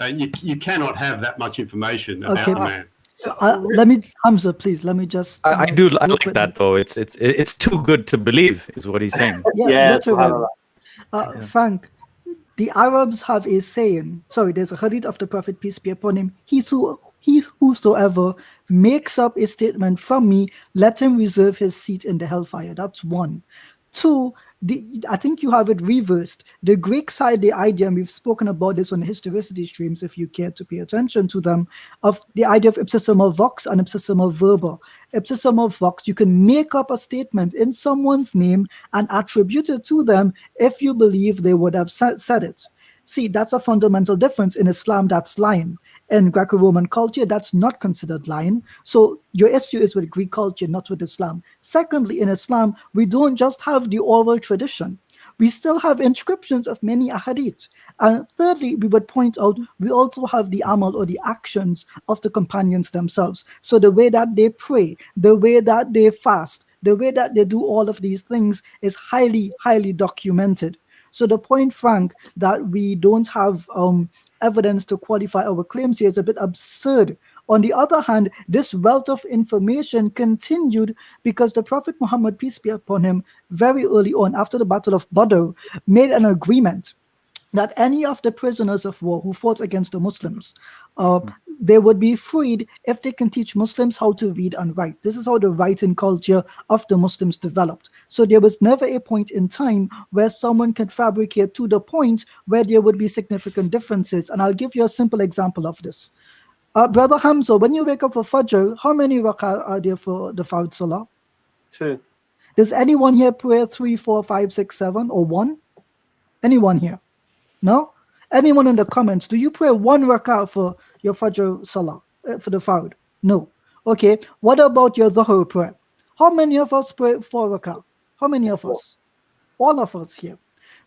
You cannot have that much information about the man. So let me, Hamza, please. Let me just. I like that though. It's too good to believe, is what he's saying. That's right. Frank, The Arabs have a saying. Sorry, there's a hadith of the Prophet, peace be upon him. He whosoever makes up a statement from me, let him reserve his seat in the hellfire. That's one. Two, I think you have it reversed. The Greeks had the idea, and we've spoken about this on the historicity streams if you care to pay attention to them, of the idea of ipsissima vox and ipsissima verba. Ipsissima vox, you can make up a statement in someone's name and attribute it to them if you believe they would have said it. See, that's a fundamental difference. In Islam, that's lying. In Greco-Roman culture, that's not considered lying. So your issue is with Greek culture, not with Islam. Secondly, in Islam, we don't just have the oral tradition. We still have inscriptions of many ahadith. And thirdly, we would point out, we also have the amal or the actions of the companions themselves. So the way that they pray, the way that they fast, the way that they do all of these things is highly, highly documented. So the point, Frank, that we don't have evidence to qualify our claims here is a bit absurd. On the other hand, this wealth of information continued because the Prophet Muhammad, peace be upon him, very early on after the Battle of Badr, made an agreement that any of the prisoners of war who fought against the Muslims, they would be freed if they can teach Muslims how to read and write. This is how the writing culture of the Muslims developed. So there was never a point in time where someone could fabricate to the point where there would be significant differences. And I'll give you a simple example of this. Brother Hamza, when you wake up for Fajr, how many rak'ah are there for the Fard Salah? 2. Does anyone here pray 3, 4, 5, 6, 7, or 1? Anyone here? No? Anyone in the comments, do you pray 1 rak'ah for your Fajr Salah, for the Fard? No. Okay, what about your Dhuhr prayer? How many of us pray 4 rak'ah? How many of us? All of us here.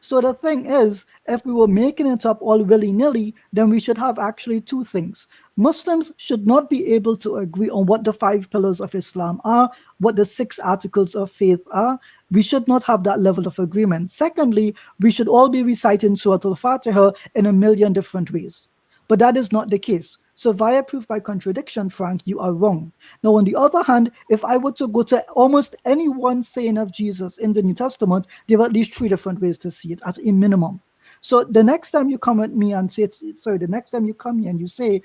So the thing is, if we were making it up all willy-nilly, then we should have actually 2 things. Muslims should not be able to agree on what the 5 pillars of Islam are, what the 6 articles of faith are. We should not have that level of agreement. Secondly, we should all be reciting Surah Al-Fatiha in a million different ways. But that is not the case. So via proof by contradiction, Frank, you are wrong. Now, on the other hand, if I were to go to almost any one saying of Jesus in the New Testament, there are at least 3 different ways to see it at a minimum. So the next time you come at me and say, the next time you come here and you say,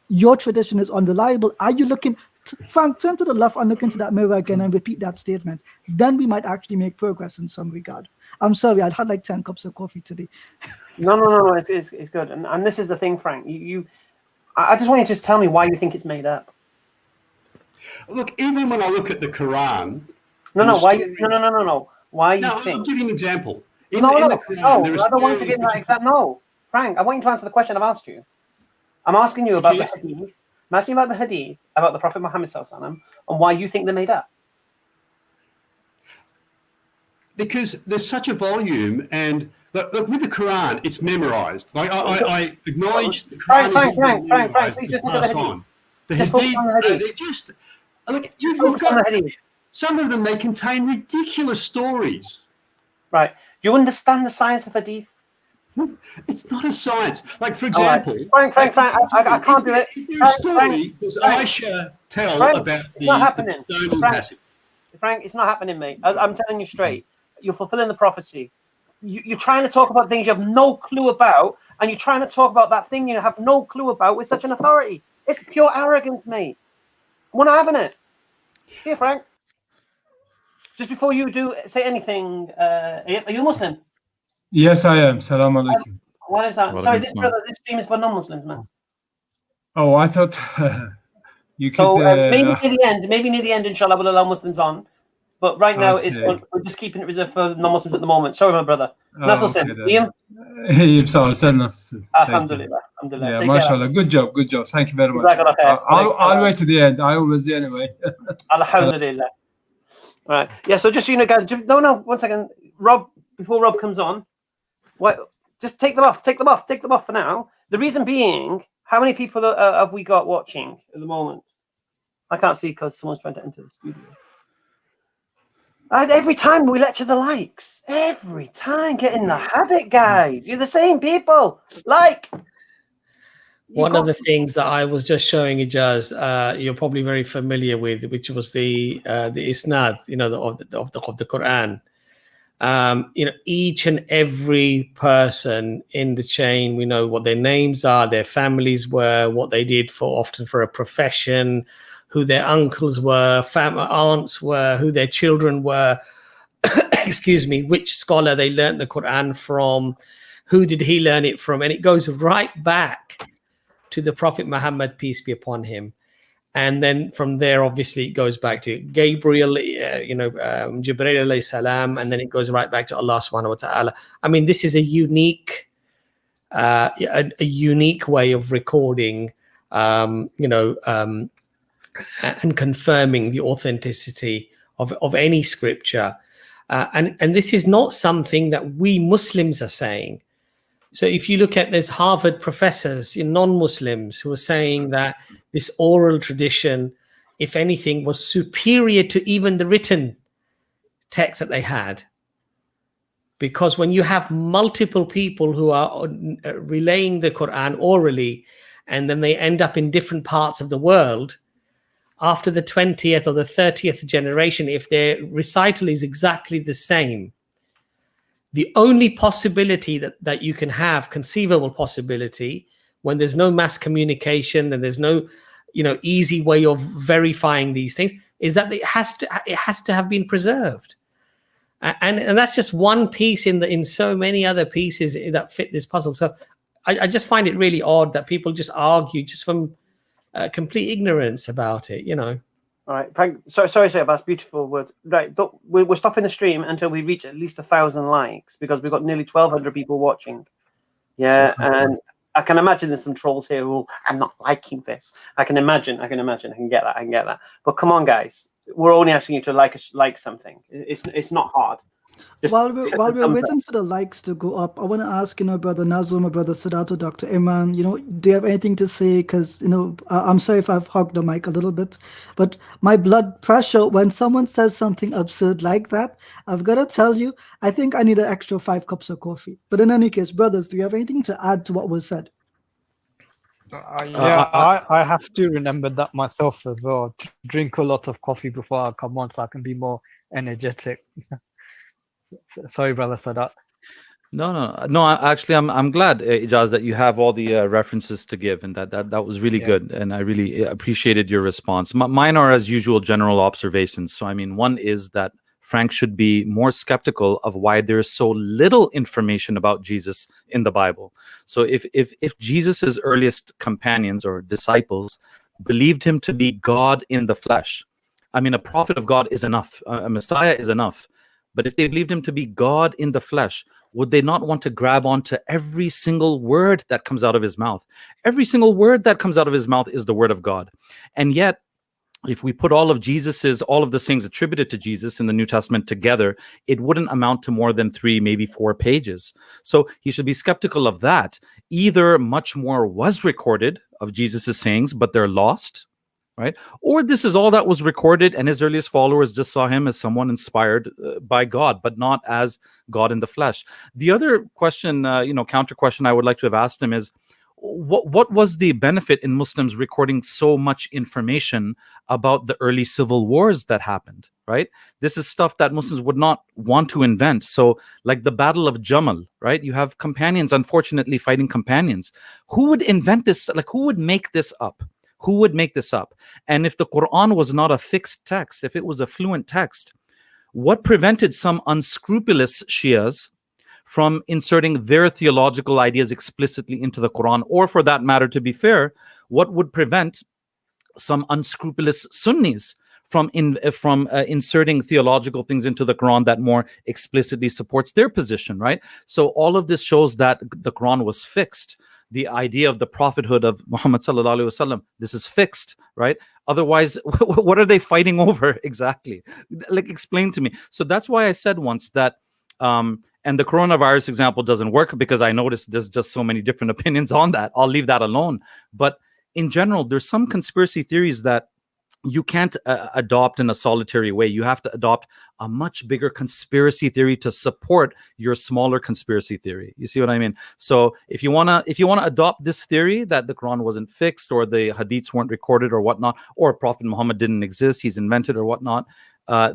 your tradition is unreliable, are you looking, Frank, turn to the left and look into that mirror again and repeat that statement. Then we might actually make progress in some regard. I'm sorry, I'd had like 10 cups of coffee today. No, it's good. And this is the thing, Frank. I just want you to just tell me why you think it's made up. Look, even when I look at the Quran. No. Why you think? Why you think? I'll give you an example. I don't want to give that example. No, Frank, I want you to answer the question I've asked you. I'm asking you about the hadith. I'm asking you about the hadith, about the Prophet Muhammad sallallahu alaihi wasallam, and why you think they're made up. Because there's such a volume, and look, with the Quran, it's memorized. Like I acknowledge the Quran Frank, please just look at the hadith. The hadiths, they're just look. You've got some of them. They contain ridiculous stories. Right. Do you understand the science of hadith? It's not a science. Like, for example, Frank, I can't do it. Is there a story does Aisha tell about the stoning passage? Frank, it's not happening, mate. I'm telling you straight. You're fulfilling the prophecy. You're trying to talk about things you have no clue about, and you're trying to talk about that thing you have no clue about with such an authority. It's pure arrogance, mate. We're not having it. Here, Frank. Just before you do say anything, are you a Muslim? Yes, I am. Salam alaikum. Sorry, this stream is for non-Muslims, man. Oh, I thought you could. So maybe near the end, inshallah, we'll allow Muslims on. But right now, we're just keeping it reserved for non-Muslims at the moment. Sorry, my brother. Liam? Alhamdulillah. Yeah, mashallah. Good job. Thank you very much. I'll wait to the end. I always do anyway. Alhamdulillah. All right. Yeah, so just so you know, guys, no, 1 second. Rob, before Rob comes on, just take them off for now. The reason being, how many people have we got watching at the moment? I can't see because someone's trying to enter the studio. Every time we lecture the likes. Every time. Get in the habit, guys. You're the same people. One of the things that I was just showing Ijaz, you're probably very familiar with, which was the isnad, of the Quran. each and every person in the chain, we know what their names are, their families were, what they did often for a profession, who their uncles were, aunts were, who their children were, excuse me, which scholar they learnt the Quran from, who did he learn it from, and it goes right back to the Prophet Muhammad, peace be upon him. And then from there, obviously, it goes back to Gabriel, Jibreel alayhi salam, and then it goes right back to Allah subhanahu wa ta'ala. I mean, this is a unique way of recording, and confirming the authenticity of any scripture. And this is not something that we Muslims are saying. So if you look at, there's Harvard professors, non-Muslims, who are saying that this oral tradition, if anything, was superior to even the written text that they had. Because when you have multiple people who are relaying the Quran orally, and then they end up in different parts of the world, after the 20th or the 30th generation, if their recital is exactly the same, the only possibility that you can have, conceivable possibility, when there's no mass communication and there's no, easy way of verifying these things, is that it has to have been preserved. And that's just one piece in so many other pieces that fit this puzzle. So I just find it really odd that people just argue just from complete ignorance about it, All right, Frank. Sorry, Abbas. Beautiful words. Right, we're stopping the stream until we reach at least 1,000 likes, because we've got nearly 1,200 people watching. Yeah, and I can imagine there's some trolls here who, I'm not liking this. I can imagine. I can get that. But come on, guys. We're only asking you to like something. It's not hard. While we're waiting for the likes to go up, I want to ask, Brother Nazum, my brother Sadato, Dr. Iman, do you have anything to say? Because, I'm sorry if I've hogged the mic a little bit, but my blood pressure, when someone says something absurd like that, I've got to tell you, I think I need an extra 5 cups of coffee. But in any case, brothers, do you have anything to add to what was said? I have to remember that myself as well, to drink a lot of coffee before I come on so I can be more energetic. Sorry, brother Sadat. No. Actually, I'm glad, Ijaz, that you have all the references to give, and that was really good, and I really appreciated your response. Mine are, as usual, general observations. So, one is that Frank should be more skeptical of why there is so little information about Jesus in the Bible. So, if Jesus's earliest companions or disciples believed him to be God in the flesh, a prophet of God is enough. A Messiah is enough. But if they believed him to be God in the flesh, would they not want to grab onto every single word that comes out of his mouth? Every single word that comes out of his mouth is the word of God. And yet, if we put all of the things attributed to Jesus in the New Testament together, it wouldn't amount to more than 3, maybe 4 pages. So he should be skeptical of that. Either much more was recorded of Jesus's sayings, but they're lost, right? Or this is all that was recorded, and his earliest followers just saw him as someone inspired by God, but not as God in the flesh. The other question, counter question I would like to have asked him is, what was the benefit in Muslims recording so much information about the early civil wars that happened, right? This is stuff that Muslims would not want to invent. So like the Battle of Jamal, right? You have companions, unfortunately, fighting companions. Who would invent this? Like, who would make this up? Who would make this up? And if the Quran was not a fixed text, if it was a fluent text, what prevented some unscrupulous Shias from inserting their theological ideas explicitly into the Quran? Or for that matter, to be fair, what would prevent some unscrupulous Sunnis from inserting theological things into the Quran that more explicitly supports their position, right? So all of this shows that the Quran was fixed. The idea of the prophethood of Muhammad sallallahu alaihi wasallam, this is fixed, right? Otherwise, what are they fighting over exactly? Like, explain to me. So that's why I said once that, and the coronavirus example doesn't work because I noticed there's just so many different opinions on that. I'll leave that alone. But in general, there's some conspiracy theories that you can't adopt in a solitary way. You have to adopt a much bigger conspiracy theory to support your smaller conspiracy theory. You see what I mean? So if you wanna adopt this theory that the Quran wasn't fixed, or the hadiths weren't recorded, or whatnot, or Prophet Muhammad didn't exist, he's invented or whatnot,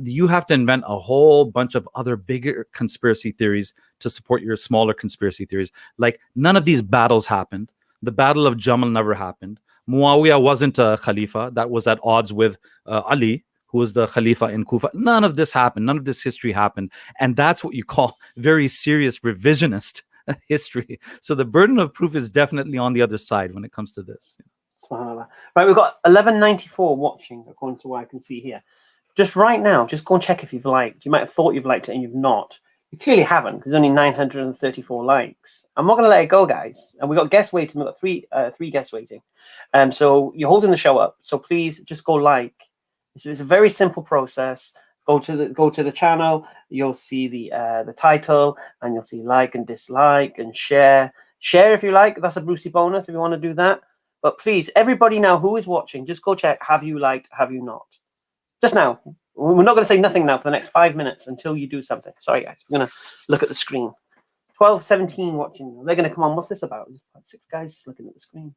you have to invent a whole bunch of other bigger conspiracy theories to support your smaller conspiracy theories. Like, none of these battles happened. The Battle of Jamal never happened. Muawiyah wasn't a Khalifa. That was at odds with Ali, who was the Khalifa in Kufa. None of this happened. None of this history happened. And that's what you call very serious revisionist history. So the burden of proof is definitely on the other side when it comes to this. Right, we've got 1194 watching, according to what I can see here. Just right now, just go and check if you've liked. You might have thought you've liked it and you've not. You clearly haven't, because there's only 934 likes. I'm not going to let it go, guys. And we've got guests waiting. We've got three guests waiting. So you're holding the show up. So please just go like. It's a very simple process. Go to the channel. You'll see the title, and you'll see like and dislike and share. Share if you like. That's a Brucey bonus if you want to do that. But please, everybody now who is watching, just go check. Have you liked? Have you not? Just now. We're not going to say nothing now for the next 5 minutes until you do something. Sorry, guys. We're going to look at the screen. 1217 watching. They're going to come on. What's this about? 6 guys just looking at the screen.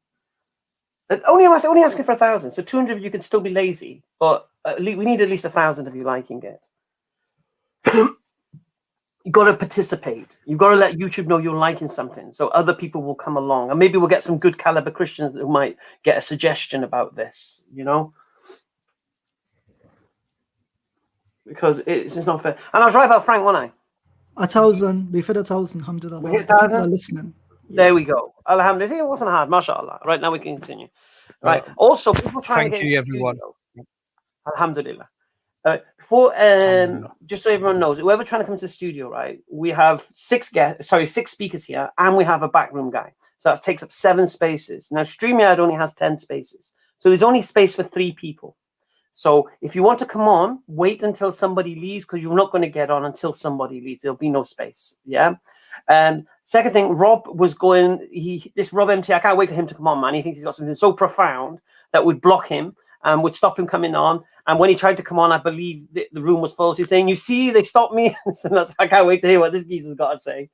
Only asking for 1,000. So 200 of you can still be lazy, but we need at least 1,000 of you liking it. You've got to participate. You've got to let YouTube know you're liking something, so other people will come along, and maybe we'll get some good caliber Christians who might get a suggestion about this. You know. Because it's just not fair. And I was right about Frank, wasn't I? 1,000. We hit 1,000. Alhamdulillah. We hit People 1,000? are listening. There we go. Alhamdulillah. It wasn't hard. MashaAllah. Right, now we can continue. Right. Also, people trying to get Thank you, everyone. Alhamdulillah. Just so everyone knows, whoever trying to come to the studio, right? We have 6 speakers here, and we have a backroom guy. So that takes up 7 spaces. Now, StreamYard only has 10 spaces. So there's only space for 3 people. So if you want to come on, wait until somebody leaves, because you're not going to get on until somebody leaves. There'll be no space. Yeah. And second thing, Rob was going. This Rob MT, I can't wait for him to come on, man. He thinks he's got something so profound that would block him and would stop him coming on. And when he tried to come on, I believe the room was full. So he's saying, "You see, they stopped me." I can't wait to hear what this geezer's got to say.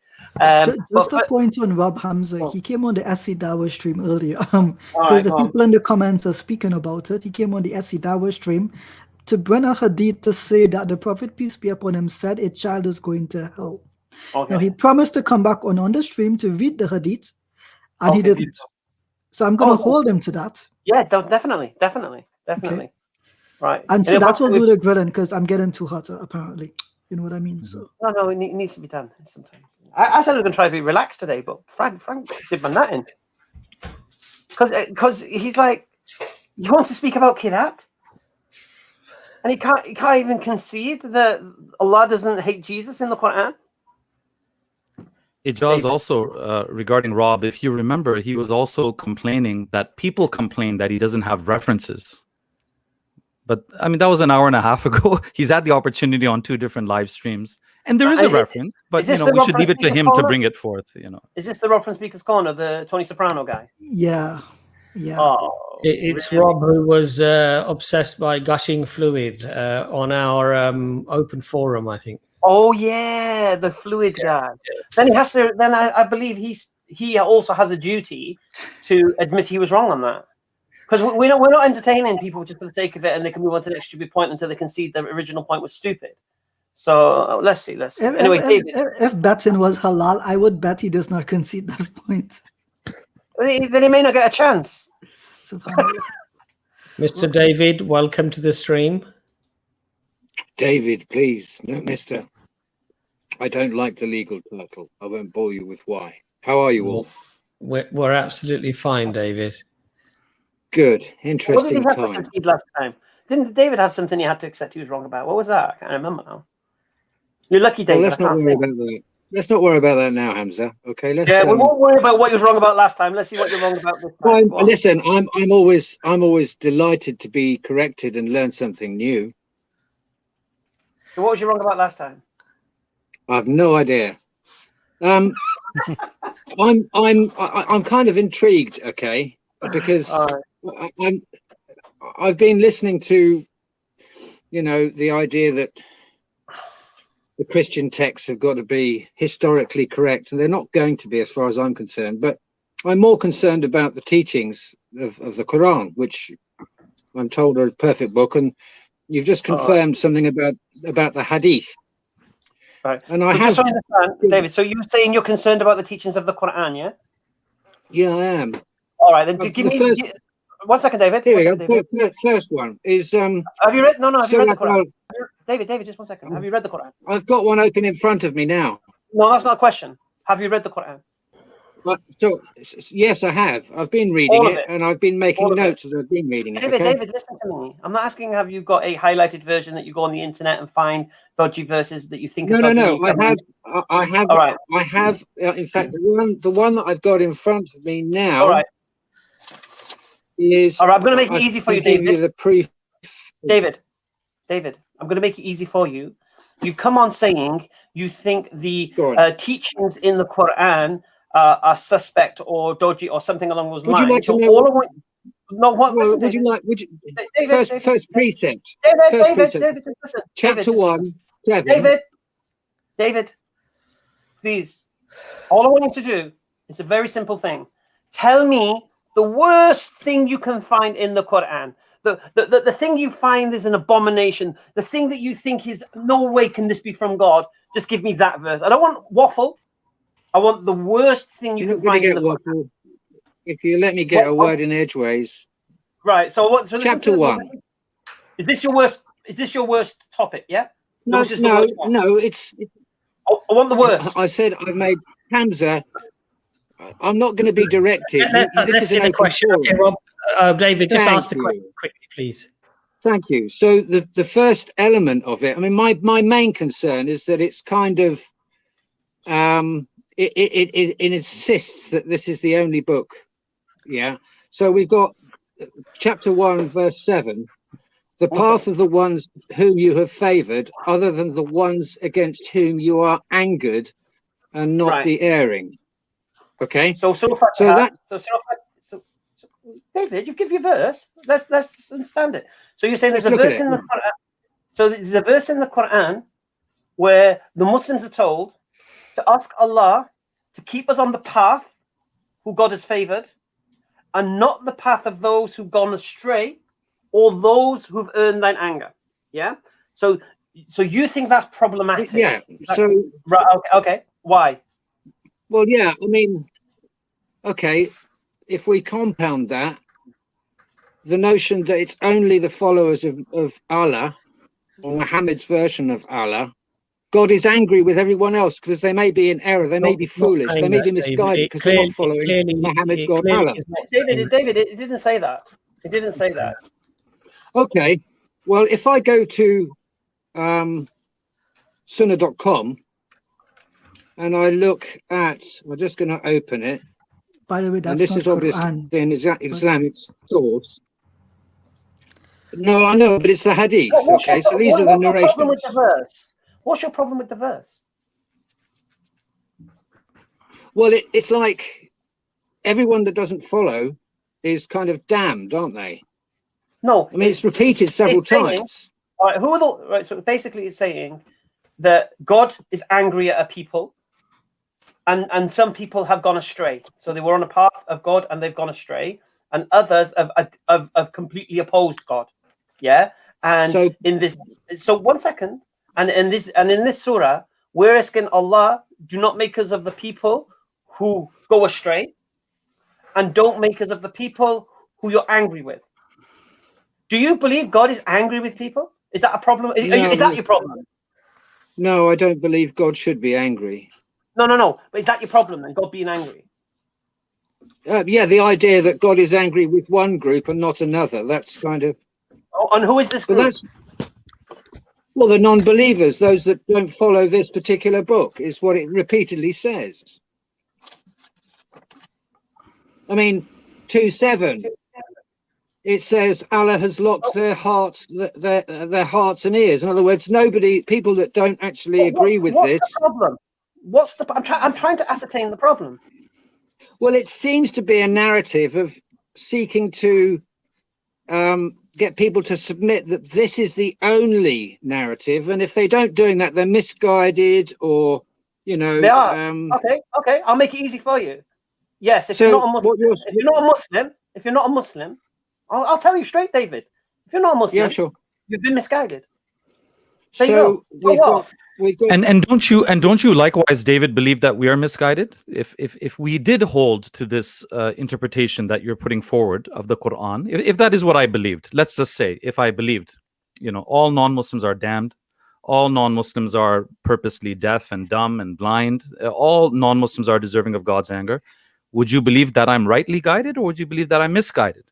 Just a point on Rob Hamza. He came on the SC Dawah stream earlier. Because the people in the comments are speaking about it. He came on the SC Dawah stream to bring a hadith to say that the Prophet, peace be upon him, said a child is going to hell. Okay. Now he promised to come back on the stream to read the hadith, and he didn't. So I'm going to hold him to that. Yeah, definitely. Okay. Right. And so that will do the grilling, because I'm getting too hot, apparently. You know what I mean? So no, it needs to be done sometimes. I said I was going to try to be relaxed today, but Frank did my nut in. Because he's like, he wants to speak about Kirat, and he can't even concede that Allah doesn't hate Jesus in the Quran. Ijaz also, regarding Rob, if you remember, he was also complaining that people complain that he doesn't have references. But I mean, that was an hour and a half ago. He's had the opportunity on 2 different live streams, and there is a reference. But we should leave it to him to bring it forth. Is this the Rob from Speaker's Corner, the Tony Soprano guy? Yeah. Oh, it's really? Rob, who was obsessed by gushing fluid on our open forum, I think. Oh yeah, the fluid guy. Then he has to. Then I believe he also has a duty to admit he was wrong on that. Because we're not entertaining people just for the sake of it, and they can move on to the next stupid point until they concede the original point was stupid. So let's see. Anyway, David. If betting was halal, I would bet he does not concede that point. Then he may not get a chance. Mr. David, welcome to the stream. David, please, no, Mister. I don't like the legal title. I won't bore you with why. How are you all? We're absolutely fine, David. Good. Interesting what did he have time. to concede last time? Didn't David have something he had to accept he was wrong about? What was that? I can't remember now. You're lucky, David. Well, let's not worry about that. Let's not worry about that now, Hamza. Okay, let's. Yeah, we won't worry about what you was wrong about last time. Let's see what you're wrong about this time. Listen, I'm always delighted to be corrected and learn something new. So what was you wrong about last time? I have no idea. I'm kind of intrigued, okay, because I've been listening to, the idea that the Christian texts have got to be historically correct, and they're not going to be, as far as I'm concerned. But I'm more concerned about the teachings of the Quran, which I'm told are a perfect book, and You've just confirmed something about the hadith. Right. And I But have. just so I understand, David, so you're saying you're concerned about the teachings of the Quran, yeah? Yeah, I am. All right, then The give me first- 1 second, David. Here One we second, go. David. First one is Have you read? No, have you read the Surah Quran? Al- David, just 1 second. Have you read the Quran? I've got one open in front of me now. No, that's not a question. Have you read the Quran? So yes, I have. I've been reading All of it, it. and I've been making All of it. notes as I've been reading it. David, Okay? David, listen to me. I'm not asking have you got a highlighted version that you go on the internet and find dodgy verses that you think No, are no, dodgy. no. I have. All right. I have. In fact, the one that I've got in front of me now. All right. Is All right. I'm going to make it I easy for you, can give David. the proof. David, I'm going to make it easy for you. You've come on saying you think the Go on. teachings in the Quran are suspect or dodgy or something along those Would lines. you like to So know all I want, no, what? Well, Listen, would you David. like? Would you? David, First precept. David, First precept. David, listen. Chapter David, 1, 7. David, please. All I want you to do is a very simple thing. Tell me the worst thing you can find in the Quran. The thing you find is an abomination. The thing that you think is no way can this be from God. Just give me that verse. I don't want waffle. I want the worst thing you You're can not going find to in get the Quran. waffle if you let me get a word in edgeways. Right. So what? So listen Chapter to- 1. Is this your worst? Is this your worst topic? Yeah. No, Which is the worst one? no. It's. I want the worst. I said I've made Hamza. I'm not going to be directed. Let's This is see an the open question. forum. Okay, Rob, David, just Thank ask the you. question quickly, please. Thank you. So the first element of it, I mean, my main concern is that it's kind of it insists that this is the only book. Yeah. So we've got chapter 1, verse 7. The path of the ones whom you have favored, other than the ones against whom you are angered, and not Right. the erring. Okay. So that David, you give your verse. Let's understand it. So you're saying there's a Let's look at verse it. in the Quran. So there's a verse in the Quran where the Muslims are told to ask Allah to keep us on the path who God has favored, and not the path of those who've gone astray, or those who've earned thine anger. Yeah. So you think that's problematic? Yeah. So Right. Okay. Why? well, yeah. I mean, okay. If we compound that, the notion that it's only the followers of Allah, or Muhammad's version of Allah, God is angry with everyone else because they may be in error, they may be foolish, they may be misguided because they're not following Muhammad's God, Allah. David, it didn't say that. It didn't say that. Okay, well, if I go to sunnah.com and I look at, I'm just going to open it, By the way, and that's this not is obviously Quran. an Islamic source. No, I know, but it's the hadith. Okay, so these are the What's your problem with narrations. the verse? What's your problem with the verse? Well, it's like everyone that doesn't follow is kind of damned, aren't they? No, I mean, it's repeated several it's saying- times. All right, who are the right? So basically, it's saying that God is angry at a people, and some people have gone astray. So they were on a path of God and they've gone astray, and others have completely opposed God. Yeah, and So- in this, so 1 second, and in this surah, we're asking Allah, do not make us of the people who go astray, and don't make us of the people who you're angry with. Do you believe God is angry with people? Is that a problem? Is that your problem? No, I don't believe God should be angry. No. But is that your problem then, God being angry? Yeah, the idea that God is angry with one group and not another, that's kind of... Oh, and who is this But group? that's... Well, the non-believers, those that don't follow this particular book, is what it repeatedly says. I mean, 2:7. It says Allah has locked their hearts, their hearts and ears. In other words, people that don't actually agree with what's this. the problem? I'm trying to ascertain the problem. Well, it seems to be a narrative of seeking to get people to submit that this is the only narrative, and if they don't doing that, they're misguided, or They are. Okay. I'll make it easy for you. Yes, if you're not a Muslim, I'll tell you straight, David. If you're not a Muslim, Yeah, sure. You've been misguided. So we've got And don't you likewise, David, believe that we are misguided? If we did hold to this interpretation that you're putting forward of the Quran, if that is what I believed, let's just say if I believed, all non-Muslims are damned, all non-Muslims are purposely deaf and dumb and blind, all non-Muslims are deserving of God's anger, would you believe that I'm rightly guided, or would you believe that I'm misguided?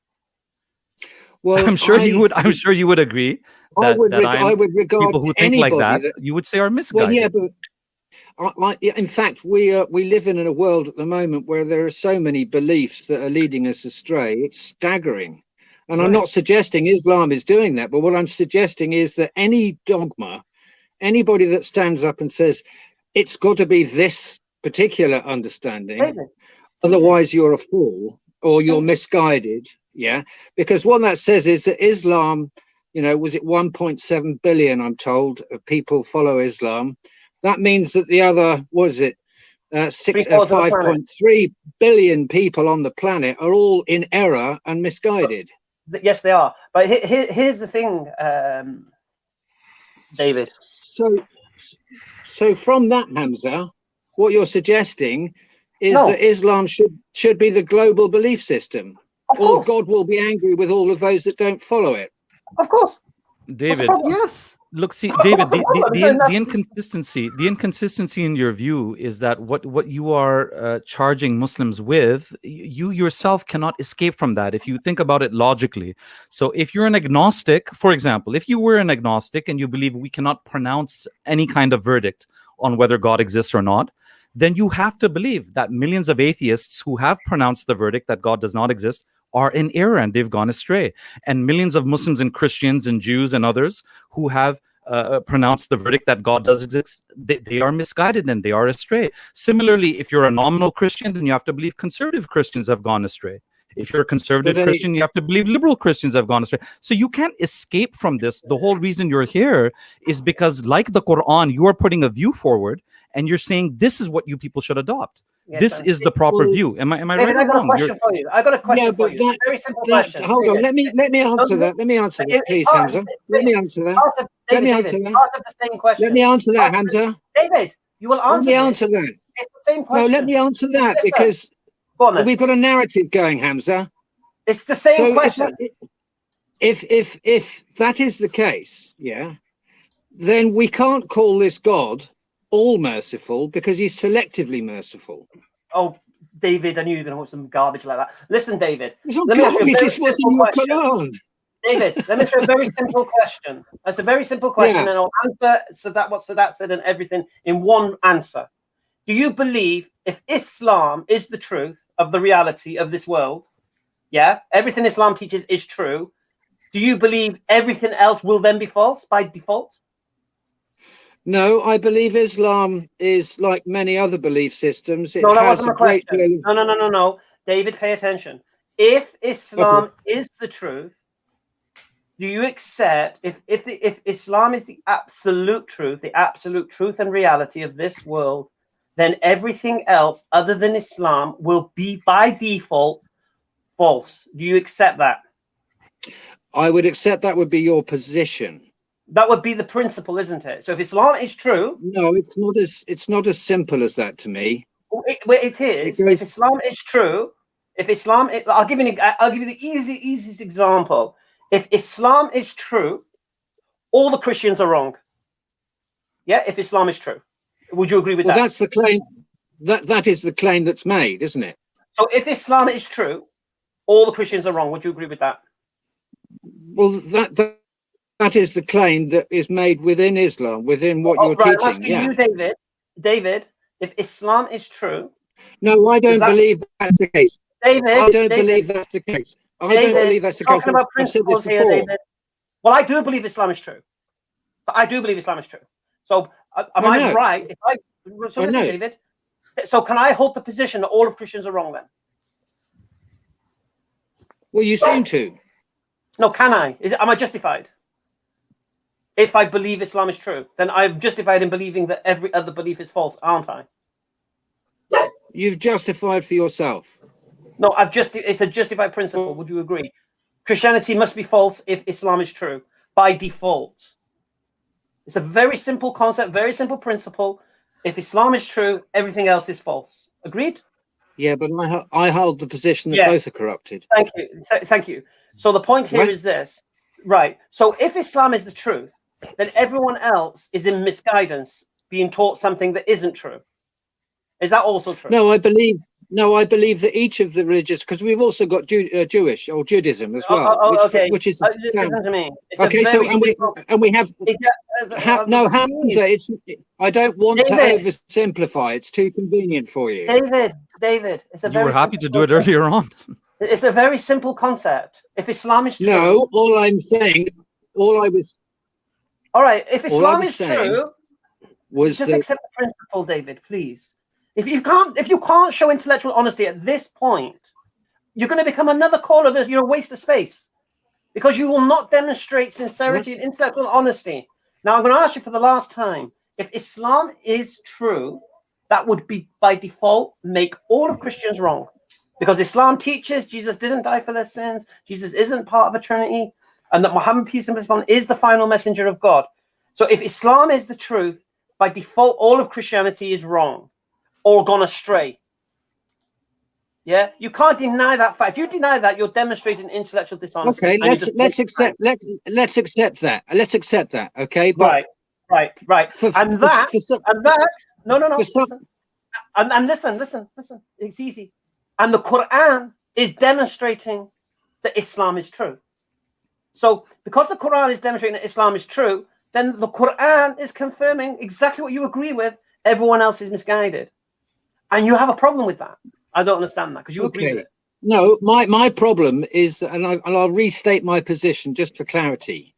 Well, I'm sure you would. I'm sure you would agree. I would regard people who think like that, you would say are misguided. Well, yeah, but in fact, we live in a world at the moment where there are so many beliefs that are leading us astray. It's staggering. And I'm not suggesting Islam is doing that, but what I'm suggesting is that any dogma, anybody that stands up and says it's got to be this particular understanding, otherwise you're a fool or you're misguided. Yeah, because what that says is that Islam, was it 1.7 billion, I'm told, of people follow Islam. That means that the other, 5.3 billion people on the planet are all in error and misguided. Yes, they are. But here's the thing, David. So from that, Hamza, what you're suggesting is that Islam should be the global belief system. Or God will be angry with all of those that don't follow it. Of course. David, yes. Look, see, David, the inconsistency in your view is that what you are charging Muslims with, you yourself cannot escape from that if you think about it logically. So if you're an agnostic, for example, if you were an agnostic and you believe we cannot pronounce any kind of verdict on whether God exists or not, then you have to believe that millions of atheists who have pronounced the verdict that God does not exist are in error and they've gone astray. And millions of Muslims and Christians and Jews and others who have pronounced the verdict that God does exist, they are misguided and they are astray. Similarly, if you're a nominal Christian, then you have to believe conservative Christians have gone astray. If you're a conservative Christian, you have to believe liberal Christians have gone astray. So you can't escape from this. The whole reason you're here is because, like the Quran, you are putting a view forward and you're saying this is what you people should adopt. Yes, this is the proper view. Am I David, right or wrong? I got a question for you. Very simple question. Hold on. Let me answer that. Let me answer that, please, Hamza. Let me answer that. Let me answer that. Part of the same question. Let me answer that, Hamza. David, you will answer. Let me answer that. It's the same question. No, let me answer that because we've got a narrative going, Hamza. It's the same question. If that is the case, then we can't call this God all merciful because he's selectively merciful. Oh, David, I knew you were going to want some garbage like that. Listen, David. Let me ask you a very simple question. David, let me ask you a very simple question. That's a very simple question, and I'll answer what Sadat said and everything in one answer. Do you believe if Islam is the truth of the reality of this world, everything Islam teaches is true, do you believe everything else will then be false by default? No, I believe Islam is like many other belief systems. No, that wasn't my question. No. David, pay attention. If Islam is the truth, do you accept if Islam is the absolute truth and reality of this world, then everything else other than Islam will be by default false? Do you accept that? I would accept that would be your position. That would be the principle, isn't it? So if Islam is true, no, it's not as simple as that to me. It is. If Islam is true, I'll give you the easiest example. If Islam is true, all the Christians are wrong. Yeah, if Islam is true, would you agree with that? That's the claim. That is the claim that's made, isn't it? So if Islam is true, all the Christians are wrong. Would you agree with that? Well, that is the claim that is made within Islam, within what you're teaching. You, David, if Islam is true. No, I don't believe that's the case. David, I don't believe that's the case. I don't believe that's the case. Talking about principles here, David. Well, I do believe Islam is true. So am I right? Listen, David. So can I hold the position that all of Christians are wrong then? Well, you seem to. No, can I? Am I justified? If I believe Islam is true, then I'm justified in believing that every other belief is false, aren't I? You've justified for yourself. No, it's a justified principle. Would you agree? Christianity must be false if Islam is true. by default. It's a very simple concept, very simple principle. If Islam is true, everything else is false. Agreed? Yeah, but I hold the position that both are corrupted. Thank you. Thank you. So the point here is this, right? So if Islam is the truth, then everyone else is in misguidance, being taught something that isn't true. Is that also true? No, I believe that each of the religious, because we've also got Jewish or Judaism as well, which is listen to me. Okay, so we have no Hamza. I don't want to oversimplify. It's too convenient for you, David. It's a you were happy to do it earlier on. It's a very simple concept. If Islam is true, all I'm saying, all right. If Islam is true, just accept the principle, David, please. If you can't show intellectual honesty at this point, you're going to become another caller. You're a waste of space because you will not demonstrate sincerity and intellectual honesty. Now, I'm going to ask you for the last time. If Islam is true, that would be by default make all of Christians wrong, because Islam teaches Jesus didn't die for their sins. Jesus isn't part of a Trinity, and that Muhammad, peace and blessings upon him, is the final messenger of God. So if Islam is the truth, by default, all of Christianity is wrong or gone astray. Yeah, you can't deny that fact. If you deny that, you're demonstrating intellectual dishonesty. Okay, let's accept that. Let's accept that. Okay, but right. And that. Listen. It's easy. And the Quran is demonstrating that Islam is true. So because the Quran is demonstrating that Islam is true, then the Quran is confirming exactly what you agree with. Everyone else is misguided. And you have a problem with that. I don't understand that because you agree with it. No, my problem is, and I'll restate my position just for clarity.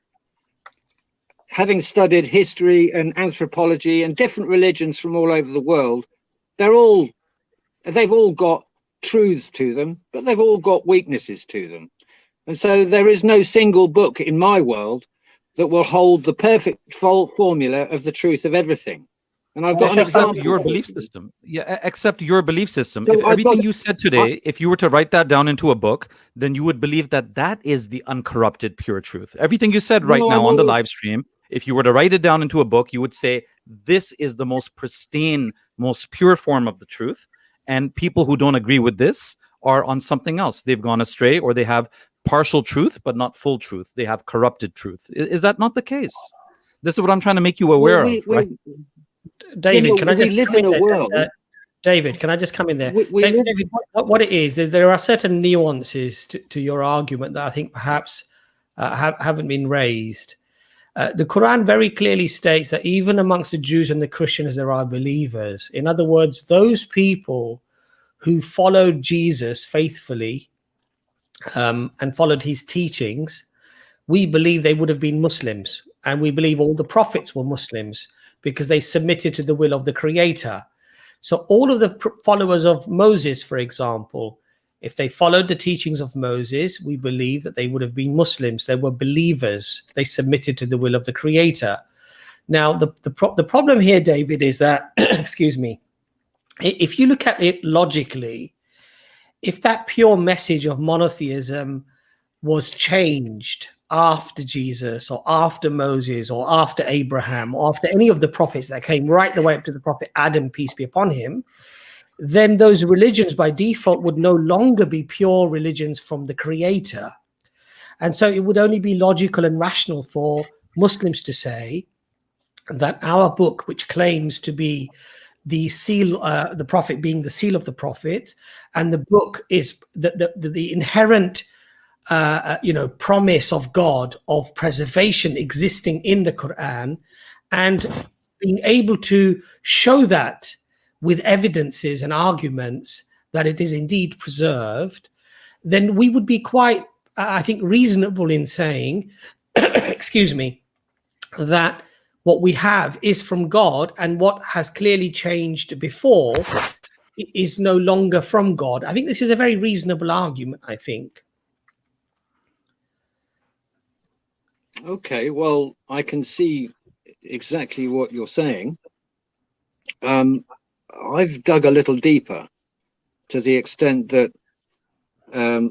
Having studied history and anthropology and different religions from all over the world, they've all got truths to them, but they've all got weaknesses to them. And so there is no single book in my world that will hold the perfect formula of the truth of everything. And I've got an example. Accept your belief system. Yeah, accept your belief system. So if everything you said today, if you were to write that down into a book, then you would believe that that is the uncorrupted, pure truth. Everything you said right now on the live stream, if you were to write it down into a book, you would say, this is the most pristine, most pure form of the truth. And people who don't agree with this are on something else. They've gone astray, or they have partial truth, but not full truth. They have corrupted truth. Is that not the case? This is what I'm trying to make you aware of, right? David, can I just live in a world? David, can I just come in there? David, what it is, there are certain nuances to your argument that I think perhaps haven't been raised. The Quran very clearly states that even amongst the Jews and the Christians, there are believers. In other words, those people who followed Jesus faithfully and followed his teachings, we believe they would have been Muslims. And we believe all the prophets were Muslims because they submitted to the will of the Creator. So all of the followers of Moses, for example, if they followed the teachings of Moses, we believe that they would have been Muslims. They were believers. They submitted to the will of the Creator. Now, the problem here, David, is that, excuse me, if you look at it logically, if that pure message of monotheism was changed after Jesus or after Moses or after Abraham or after any of the prophets that came right the way up to the prophet Adam, peace be upon him, then those religions by default would no longer be pure religions from the Creator. And so it would only be logical and rational for Muslims to say that our book, which claims to be the seal, the prophet being the seal of the prophet, and the book is the inherent promise of God of preservation existing in the Quran, and being able to show that with evidences and arguments that it is indeed preserved, then we would be quite, I think, reasonable in saying, excuse me, that what we have is from God, and what has clearly changed before is no longer from God. I think this is a very reasonable argument, I think. Okay, well, I can see exactly what you're saying. I've dug a little deeper to the extent that,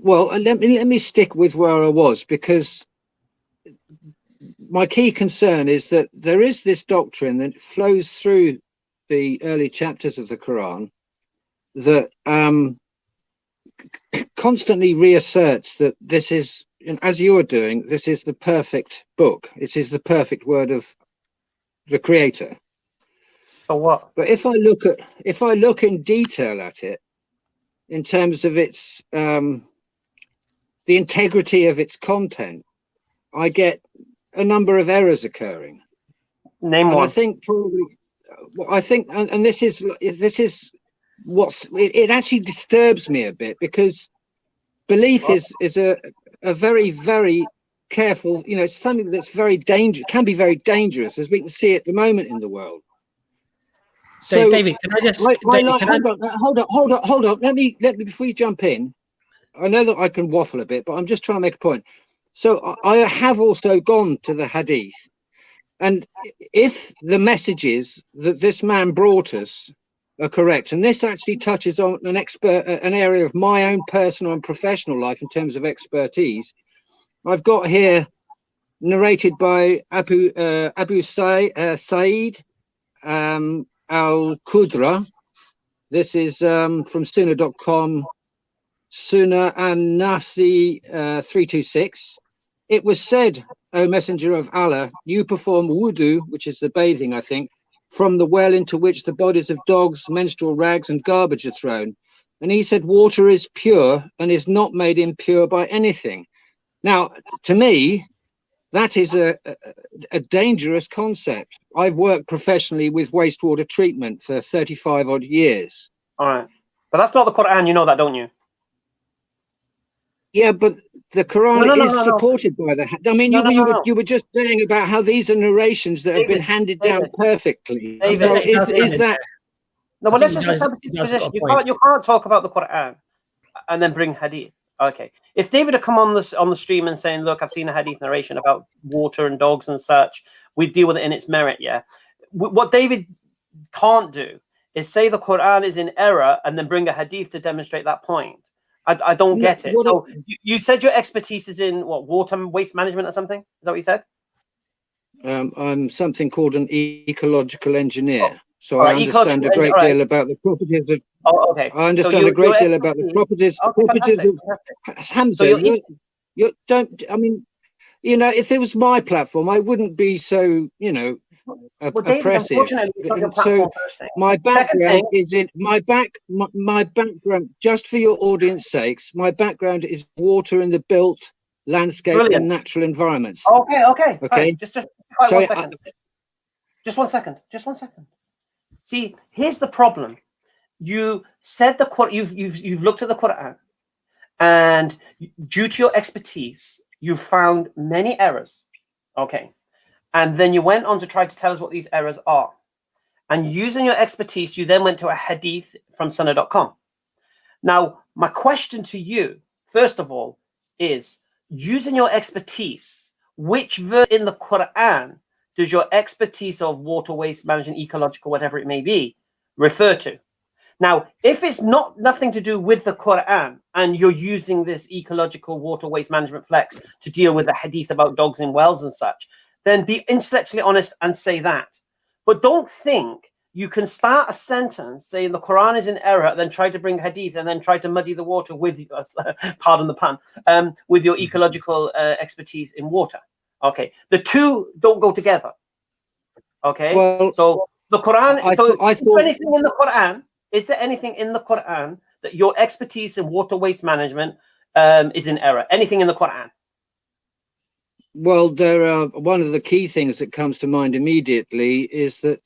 well, let me stick with where I was, because my key concern is that there is this doctrine that flows through the early chapters of the Quran that constantly reasserts that this is, as you're doing, this is the perfect book. It is the perfect word of the Creator. So what? But if I look in detail at it, in terms of its the integrity of its content, I get a number of errors occurring. Name one. I think probably, and this is it actually disturbs me a bit, because belief is a very, very careful, it's something that's very dangerous, can be very dangerous, as we can see at the moment in the world. So David, can I just hold on. Let me before you jump in. I know that I can waffle a bit, but I'm just trying to make a point. So I have also gone to the Hadith, and if the messages that this man brought us are correct, and this actually touches on an area of my own personal and professional life in terms of expertise, I've got here narrated by Abu Sa'id Al-Qudra. This is from Sunnah.com, Sunnah and Nasi 326. It was said, O Messenger of Allah, you perform wudu, which is the bathing, I think, from the well into which the bodies of dogs, menstrual rags, and garbage are thrown. And he said, water is pure and is not made impure by anything. Now, to me, that is a dangerous concept. I've worked professionally with wastewater treatment for 35 odd years. All right. But that's not the Quran, you know that, don't you? Yeah, but the Quran is supported by the... I mean, you were just saying about how these are narrations that have been handed down perfectly. So is that... No, but let's just establish this position. You can't talk about the Quran and then bring hadith. Okay. If David had come on the stream and saying, look, I've seen a hadith narration about water and dogs and such, we deal with it in its merit, yeah? What David can't do is say the Quran is in error and then bring a hadith to demonstrate that point. I don't get it. So you said your expertise is in what, water and waste management or something? Is that what you said? I'm something called an ecological engineer. So I understand a great deal about the properties of... Oh, okay. I understand a great deal about the properties of Hamza. You don't... I mean, if it was my platform, I wouldn't be so, oppressive. So my background is in my background, just for your audience sakes, my background is water in the built landscape and natural environments. Okay. Right. Just one second. See, here's the problem. You said the Quran, you've looked at the Quran, and due to your expertise, you found many errors. Okay. And then you went on to try to tell us what these errors are. And using your expertise, you then went to a hadith from Sunnah.com. Now, my question to you, first of all, is using your expertise, which verse in the Quran does your expertise of water, waste management, ecological, whatever it may be, refer to? Now, if it's nothing to do with the Quran and you're using this ecological water, waste management flex to deal with the hadith about dogs in wells and such, then be intellectually honest and say that. But don't think you can start a sentence saying the Quran is in error, then try to bring hadith and then try to muddy the water with, pardon the pun, with your ecological expertise in water. Okay, the two don't go together. Okay, well, so the Quran. Is there anything in the Quran that your expertise in water waste management is in error? Anything in the Quran? Well, there are one of the key things that comes to mind immediately is that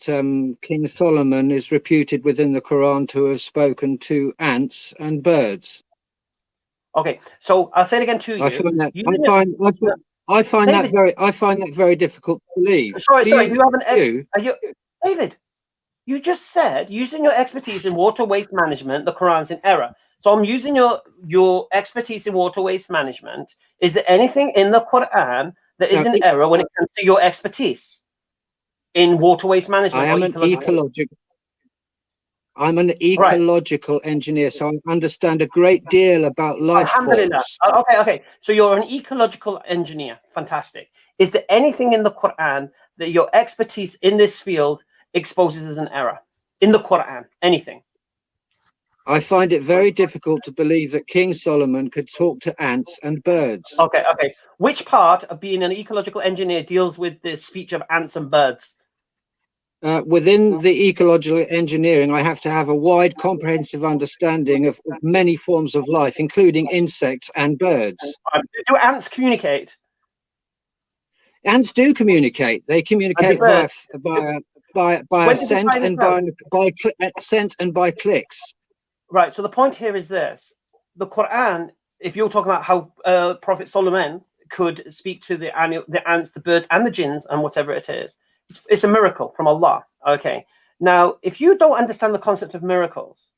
King Solomon is reputed within the Quran to have spoken to ants and birds. Okay, so I'll say it again to you. I find that very difficult to believe. Sorry, you have David, you just said using your expertise in water waste management, the Quran's in error. So I'm using your expertise in water waste management. Is there anything in the Quran that is in error when it comes to your expertise in water waste management? I am an ecological. I'm an ecological engineer, so I understand a great deal about life forms. Okay. So you're an ecological engineer. Fantastic. Is there anything in the Quran that your expertise in this field exposes as an error? In the Quran, anything? I find it very difficult to believe that King Solomon could talk to ants and birds. Okay. Which part of being an ecological engineer deals with the speech of ants and birds? Within the ecological engineering, I have to have a wide, comprehensive understanding of many forms of life, including insects and birds. Do ants communicate? Ants do communicate. They communicate by scent and by clicks. Right. So the point here is this: the Quran. If you're talking about how Prophet Solomon could speak to the ants, the birds, and the jinns, and whatever it is, it's a miracle from Allah. Okay. Now, if you don't understand the concept of miracles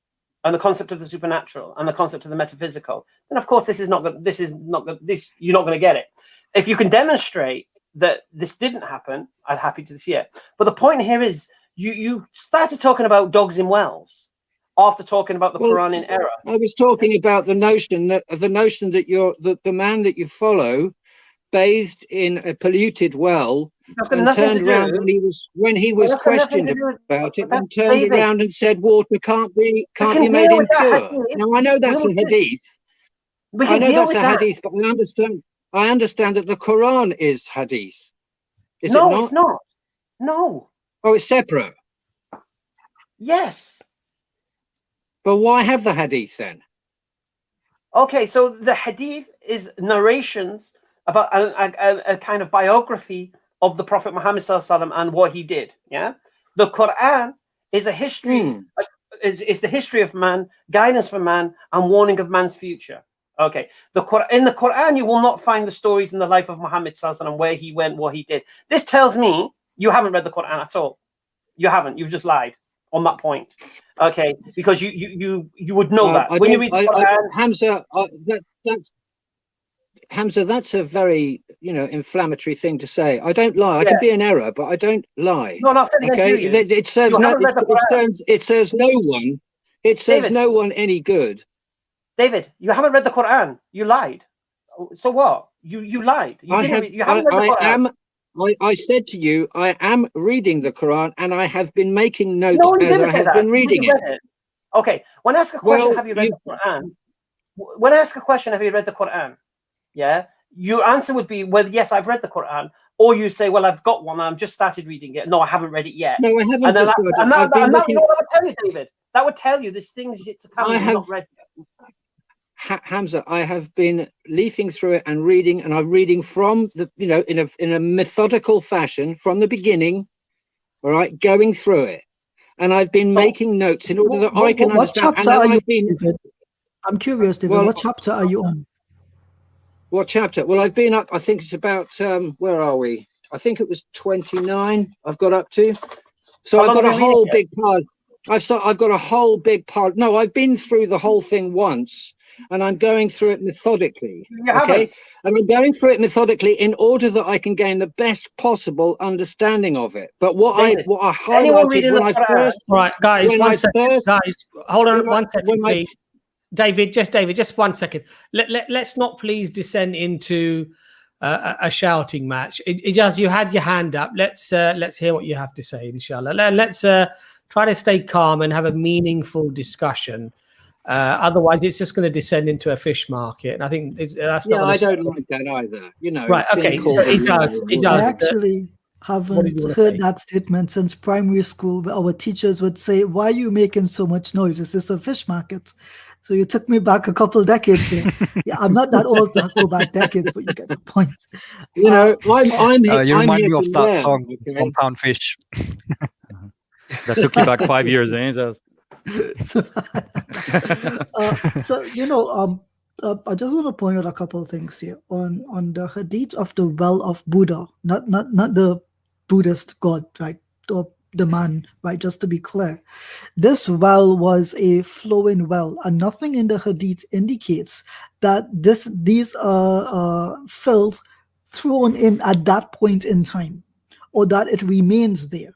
and the concept of the supernatural and the concept of the metaphysical, then of course you're not going to get it. If you can demonstrate that this didn't happen, I'm happy to see it. But the point here is you started talking about dogs in wells after talking about the Quran in error. I was talking about the notion that the man that you follow bathed in a polluted well and turned around when he was questioned about it, and turned around and said water can't be made impure. Now I know that's a hadith. I know that's a hadith, but I understand that the Quran is hadith. No, it's not. No. Oh, it's separate. Yes. But why have the hadith then? Okay, so the hadith is narrations about a kind of biography of the Prophet Muhammad ﷺ and what he did. Yeah, the Quran is a history. It's the history of man, guidance for man, and warning of man's future. Okay, in the Quran you will not find the stories in the life of Muhammad ﷺ and where he went, what he did. This tells me you haven't read the Quran at all. You haven't. You've just lied on that point. Okay, because you would know that when you read the Quran. Hamza, that's a very inflammatory thing to say. I don't lie. I can be in error, but I don't lie. No, not okay. It serves no. It serves no one. It serves no one any good. David, you haven't read the Quran. You lied. So what? You lied. You haven't read the Quran. I said to you, I am reading the Quran, and I have been making notes as I have been reading it. Okay. When I ask a question, have you read the Quran? When I ask a question, have you read the Quran? Yeah, your answer would be, well, yes, I've read the Quran. Or you say, well, I've got one. I've just started reading it. No, I haven't read it yet. No, I haven't. You know what that would tell you, David? That would tell you this thing to come. You've not read yet. Hamza, I have been leafing through it and reading, and I'm reading from the, in a methodical fashion from the beginning. All right, going through it, and I've been making notes in order that I can understand. What chapter are you in? I'm curious, David. What chapter are you on? What chapter? Well, I've been up. I think it's about. Where are we? I think it was 29. I've got up to. So I've got a whole big part. I've got a whole big part. No, I've been through the whole thing once, and I'm going through it methodically. Okay, and I'm going through it methodically in order that I can gain the best possible understanding of it. But what I highlighted when I first. Right, guys, one second. Guys, hold on 1 second, please. David, just 1 second. Let's not please descend into a shouting match. Ijaz, you had your hand up. Let's hear what you have to say, inshallah. Let's try to stay calm and have a meaningful discussion. Otherwise, it's just going to descend into a fish market. And I think that's not. Yeah, I don't like that either. Right? Okay. So Ijaz, I actually haven't heard that statement since primary school, where our teachers would say, "Why are you making so much noise? Is this a fish market?" So you took me back a couple decades here. Yeah, I'm not that old to go back decades, but you get the point. You remind me of that song, Compound Fish. That took you back 5 years, eh? So I just want to point out a couple of things here on the hadith of the well of Buddha, not the Buddhist god, right? Or the man, right? Just to be clear, this well was a flowing well, and nothing in the hadith indicates that these are filth thrown in at that point in time, or that it remains there.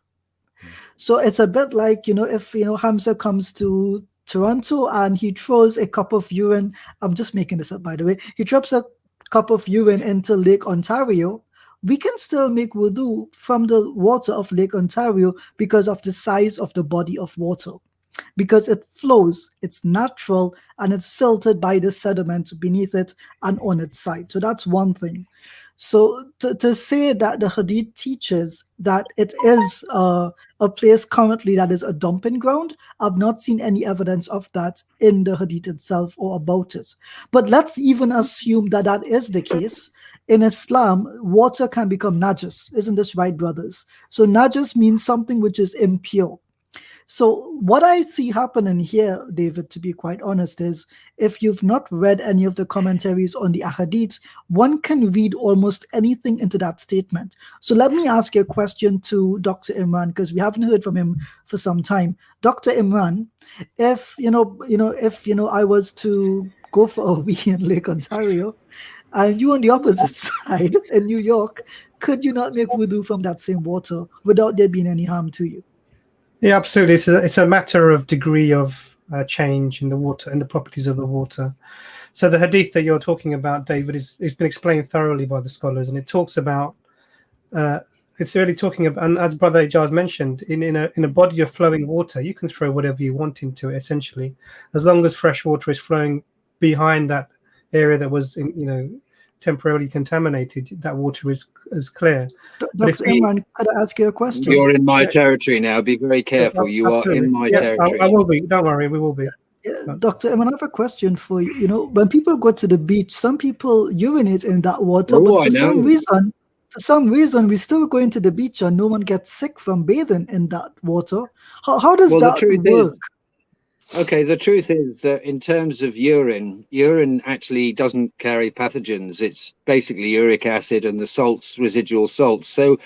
So it's a bit like, if, Hamza comes to Toronto and he throws a cup of urine. I'm just making this up, by the way. He drops a cup of urine into Lake Ontario. We can still make wudu from the water of Lake Ontario because of the size of the body of water. Because it flows, it's natural, and it's filtered by the sediment beneath it and on its side. So that's one thing. So to say that the Hadith teaches that it is a place currently that is a dumping ground, I've not seen any evidence of that in the Hadith itself or about it. But let's even assume that that is the case. In Islam, water can become najis. Isn't this right, brothers? So najis means something which is impure. So what I see happening here, David, to be quite honest, is if you've not read any of the commentaries on the ahadith, one can read almost anything into that statement. So let me ask you a question to Dr. Imran, because we haven't heard from him for some time. Dr. Imran, if I was to go for a wee in Lake Ontario, and you on the opposite side in New York, could you not make wudu from that same water without there being any harm to you? Yeah, absolutely. It's a matter of degree of change in the water and the properties of the water. So the hadith that you're talking about, David, is been explained thoroughly by the scholars, and it talks about it's really talking about, and as Brother Ijaz mentioned, in a body of flowing water, you can throw whatever you want into it, essentially, as long as fresh water is flowing behind that area that was temporarily contaminated. That water is clear. Dr. Imran, could I ask you a question? You're in my territory now. Be very careful. You absolutely. are in my territory. I will be. Don't worry, we will be. Dr. Imran, I have a question for you. When people go to the beach, some people urinate in that water, but for some reason, we're still going to the beach and no one gets sick from bathing in that water. How does that work? Okay, the truth is that in terms of urine actually doesn't carry pathogens. It's basically uric acid and the salts, residual salts. So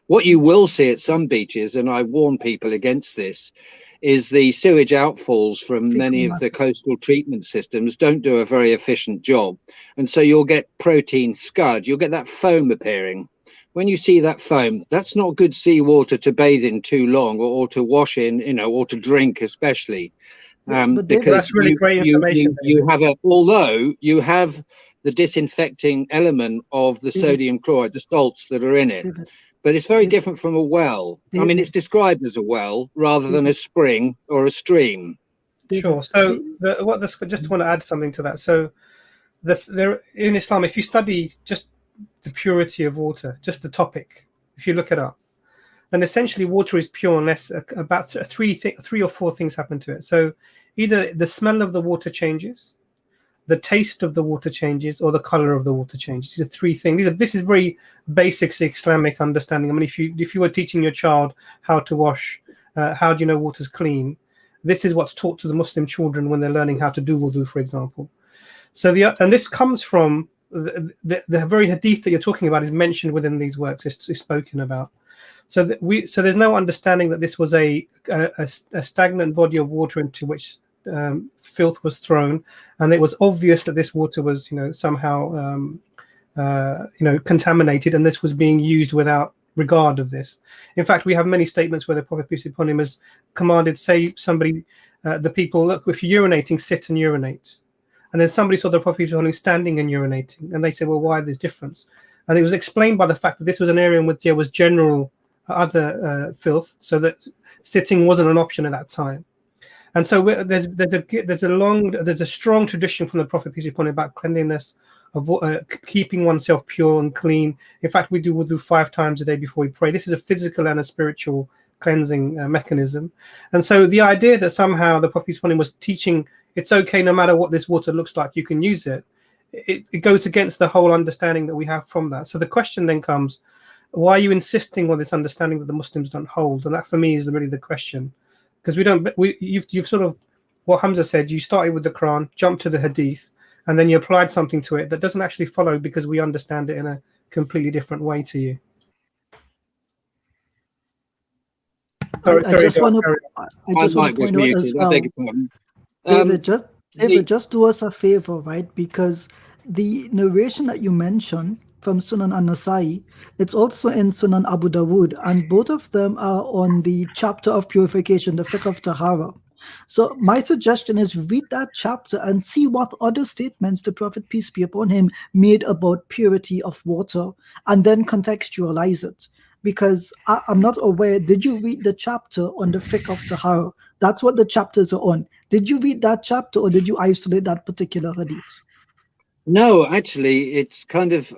what you will see at some beaches, and I warn people against this, is the sewage outfalls from many of the coastal treatment systems don't do a very efficient job. And so you'll get protein scud, you'll get that foam appearing. When you see that foam, that's not good seawater to bathe in too long or to wash in, or to drink especially. Because that's really great information. Although you have the disinfecting element of the sodium chloride, the salts that are in it, but it's very different from a well. I mean, it's described as a well rather than a spring or a stream. Sure. So just want to add something to that. So there in Islam, if you study just the purity of water, just the topic, if you look it up, then essentially water is pure unless about three or four things happen to it. So either the smell of the water changes, the taste of the water changes, or the color of the water changes. These are three things. This is very basic Islamic understanding. I mean, if you were teaching your child how to wash, how do you know water's clean? This is what's taught to the Muslim children when they're learning how to do wudu, for example. So and this comes from the very hadith that you're talking about is mentioned within these works. Is spoken about. So there's no understanding that this was a stagnant body of water into which filth was thrown, and it was obvious that this water was somehow contaminated, and this was being used without regard of this. In fact, we have many statements where the Prophet peace be upon him has commanded, say somebody, the people, look, if you're urinating, sit and urinate. And then somebody saw the Prophet peace be upon him standing and urinating, and they said, well, why this difference? And it was explained by the fact that this was an area in which there was general other filth, so that sitting wasn't an option at that time. And so there's a strong tradition from the Prophet peace be upon him about cleanliness, of keeping oneself pure and clean. In fact, we'll do 5 times a day before we pray. This is a physical and a spiritual cleansing mechanism. And so the idea that somehow the Prophet peace be upon him was teaching it's okay no matter what this water looks like, you can use it. It goes against the whole understanding that we have from that. So the question then comes, why are you insisting on this understanding that the Muslims don't hold? And that for me is really the question, because you've sort of, what Hamza said, you started with the Quran, jumped to the Hadith, and then you applied something to it that doesn't actually follow because we understand it in a completely different way to you. I just want to point out as well, David, just do us a favor, right? Because the narration that you mentioned from Sunan An-Nasai. It's also in Sunan Abu Dawud, and both of them are on the chapter of purification, the fiqh of Tahara. So my suggestion is read that chapter and see what other statements the Prophet, peace be upon him, made about purity of water, and then contextualize it. Because I'm not aware, did you read the chapter on the fiqh of Tahara? That's what the chapters are on. Did you read that chapter, or did you isolate that particular hadith? No, actually, it's kind of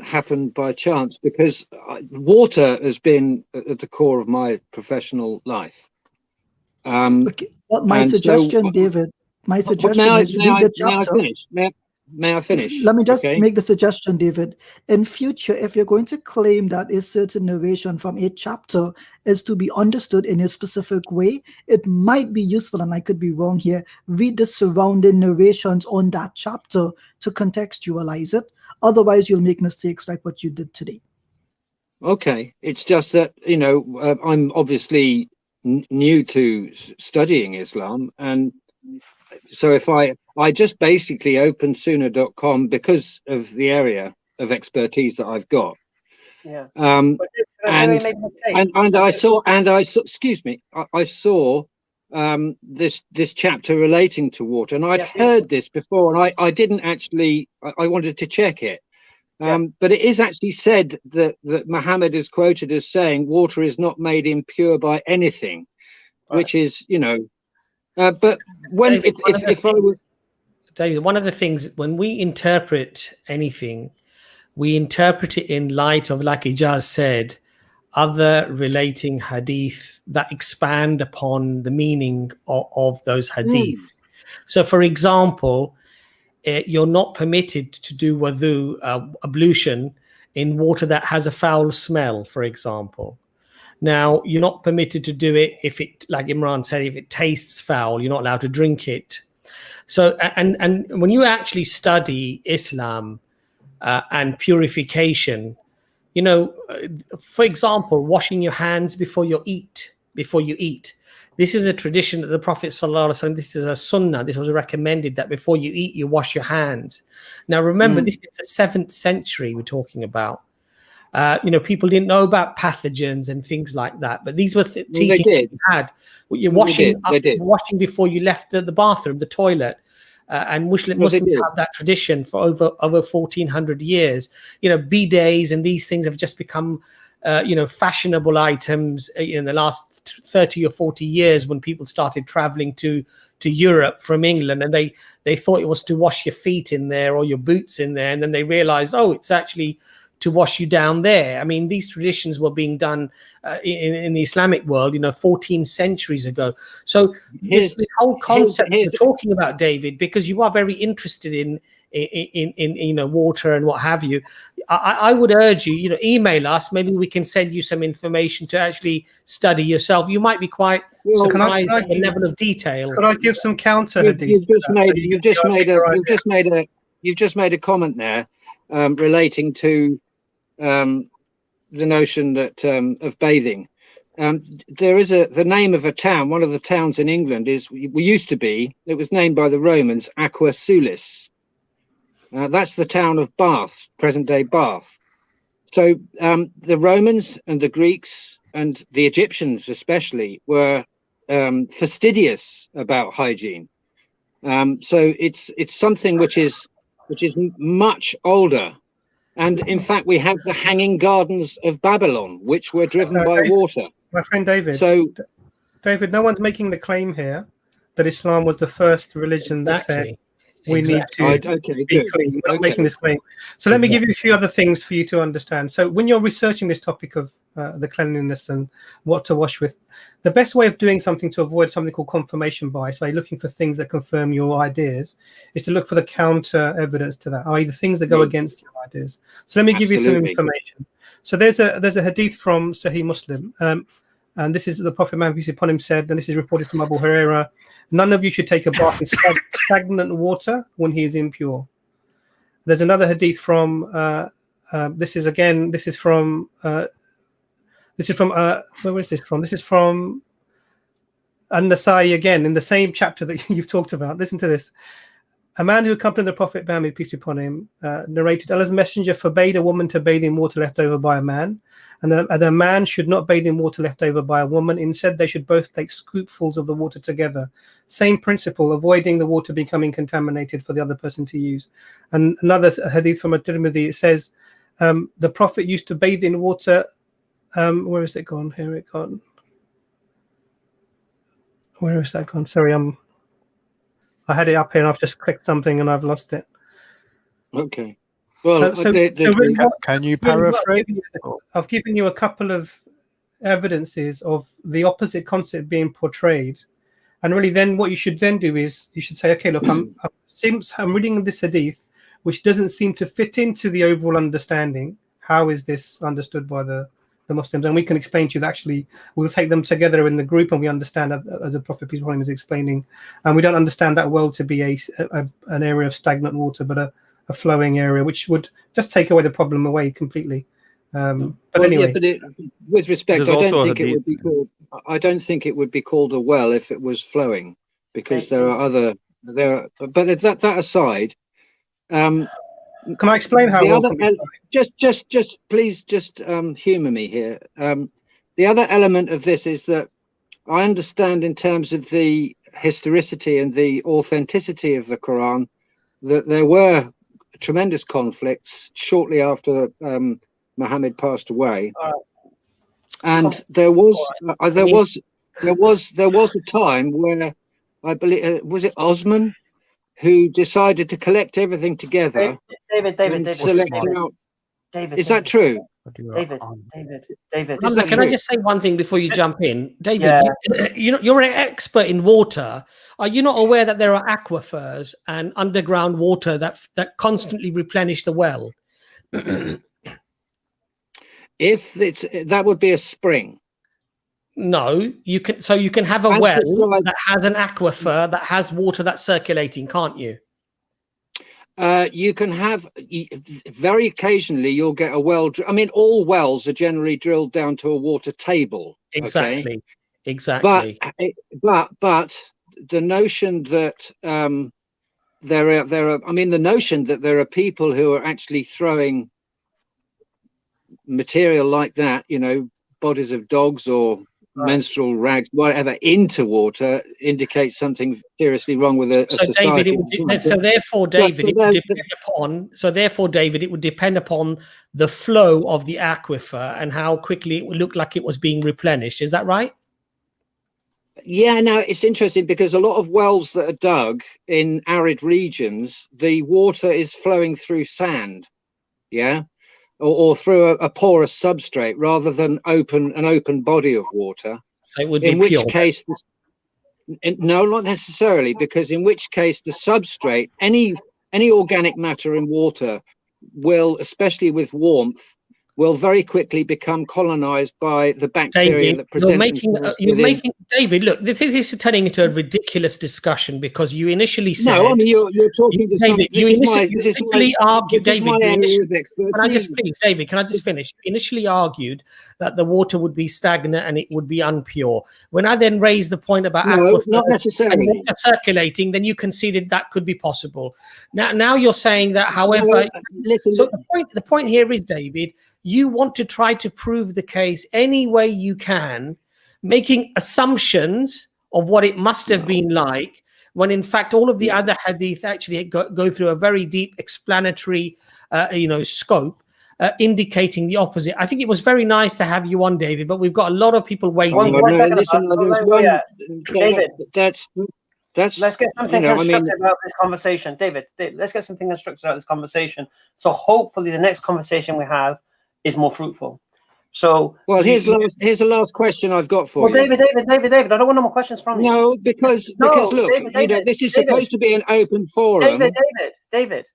happened by chance, because water has been at the core of my professional life. Okay. Well, my suggestion, David, my suggestion is read the chapter. May I finish? Let me just make the suggestion, David. In future, if you're going to claim that a certain narration from a chapter is to be understood in a specific way, it might be useful, and I could be wrong here, read the surrounding narrations on that chapter to contextualize it. Otherwise, you'll make mistakes like what you did today. Okay. It's just that, you know, I'm obviously new to studying Islam, and so if I just basically opened Sunnah.com because of the area of expertise that I've got. Yeah. And I saw excuse me, I saw this chapter relating to water, and I'd heard this before, and I didn't actually, I wanted to check it. But it is actually said that Muhammad is quoted as saying water is not made impure by anything, which is, you know, but when David, if I was David, one of the things when we interpret anything, we interpret it in light of, like Ijaz said, other relating hadith that expand upon the meaning of those hadith. So, for example, you're not permitted to do wudu, ablution, in water that has a foul smell, for example. Now, you're not permitted to do it if it, like Imran said, if it tastes foul, you're not allowed to drink it. So, and when you actually study Islam and purification, you know, for example, washing your hands before you eat. This is a tradition that the Prophet ﷺ, this is a sunnah, this was recommended that before you eat, you wash your hands. Now, remember, this is the 7th century we're talking about. You know, people didn't know about pathogens and things like that, but these were teachings you had. You're washing, washing before you left the bathroom, the toilet. And Muslims have that tradition for over 1400 years. You know, bidets and these things have just become, you know, fashionable items in the last 30 or 40 years when people started traveling to Europe from England, and they thought it was to wash your feet in there or your boots in there, and then they realized, oh, it's actually to wash you down there. I mean, these traditions were being done in the Islamic world, you know, 14 centuries ago. So this whole concept we're talking about, David, because you are very interested in you know, water and what have you, I would urge you, you know, email us. Maybe we can send you some information to actually study yourself. You might be quite surprised at the level of detail. Could I give some counter? You've just made a comment there relating to the notion that of bathing. There is the name of a town, one of the towns in England it was named by the Romans Aqua Sulis. That's the town of Bath, present day Bath. So the Romans and the Greeks and the Egyptians especially were fastidious about hygiene. So it's something which is much older. And in fact, we have the Hanging Gardens of Babylon, which were driven by water. My friend David. So, David, no one's making the claim here that Islam was the first religion that said we need to be clean. We're not making this claim. So let me give you a few other things for you to understand. So when you're researching this topic of the cleanliness and what to wash with, the best way of doing something to avoid something called confirmation bias, like looking for things that confirm your ideas, is to look for the counter evidence to that, i.e. the things that go against your ideas. So let me give you some information. So there's a hadith from Sahih Muslim, and this is the Prophet Muhammad, peace be upon him, said, and this is reported from Abu Huraira: none of you should take a bath in stagnant water when he is impure. There's another hadith from this is from where is this from? This is from An-Nasai again, in the same chapter that you've talked about. Listen to this. a man who accompanied the Prophet Muhammad, peace be upon him, narrated, Allah's messenger forbade a woman to bathe in water left over by a man, and the man should not bathe in water left over by a woman. Instead, they should both take scoopfuls of the water together. Same principle, avoiding the water becoming contaminated for the other person to use. And another hadith from At-Tirmidhi, it says, the Prophet used to bathe in water. Where is it gone? Here it gone. Where is that gone? Sorry, I had it up here and I've just clicked something and I've lost it. Okay. Well, can you paraphrase? I've given you a couple of evidences of the opposite concept being portrayed. And really then what you should then do is you should say, okay, look, I'm reading this hadith, which doesn't seem to fit into the overall understanding. How is this understood by the Muslims? And we can explain to you that actually we'll take them together in the group and we understand, as the Prophet peace be upon him is explaining, and we don't understand that well to be an area of stagnant water, but a flowing area, which would just take away the problem away completely. But anyway, with respect, I don't think it would be called a well if it was flowing, because there are. But that aside, can I explain how? Please humour me here. The other element of this is that I understand, in terms of the historicity and the authenticity of the Quran, that there were tremendous conflicts shortly after Muhammad passed away, and there was a time where I believe was it Osman who decided to collect everything together. David. Is that true? David. Hamza, can I just say one thing before you jump in? David, you're an expert in water. Are you not aware that there are aquifers and underground water that constantly replenish the well? If that would be a spring. No, you can have a well that has an aquifer that has water that's circulating, can't you? You can have, very occasionally you'll get a well. I mean, all wells are generally drilled down to a water table. Exactly. Okay? Exactly. But the notion that the notion that there are people who are actually throwing material like that, bodies of dogs or menstrual rags, whatever, into water indicates something seriously wrong with a society. Therefore, David, it would depend upon the flow of the aquifer and how quickly it would look like it was being replenished. Is that right? Yeah, no, it's interesting because a lot of wells that are dug in arid regions, the water is flowing through sand, or through a porous substrate rather than an open body of water. It would be in which pure. Case, no, not necessarily, because in which case the substrate, any organic matter in water will, especially with warmth, will very quickly become colonized by the bacteria that present themselves within. David, look, this is turning into a ridiculous discussion because you initially said... No, I mean, you're talking to David, you initially argued... David, can I just finish? You initially argued that the water would be stagnant and it would be impure. When I then raised the point about not necessarily. And water circulating, then you conceded that could be possible. Now you're saying that, however... listen. So the point here is, David, you want to try to prove the case any way you can, making assumptions of what it must have been like, when in fact all of the other hadith actually go through a very deep explanatory scope, indicating the opposite. I think it was very nice to have you on, David, but we've got a lot of people waiting. David, let's get something constructed about this conversation. David, let's get something constructed out of this conversation. So hopefully the next conversation we have is more fruitful. So, well, here's the last question I've got for you. David, I don't want no more questions from you. No, because look, David, this is supposed to be an open forum. David,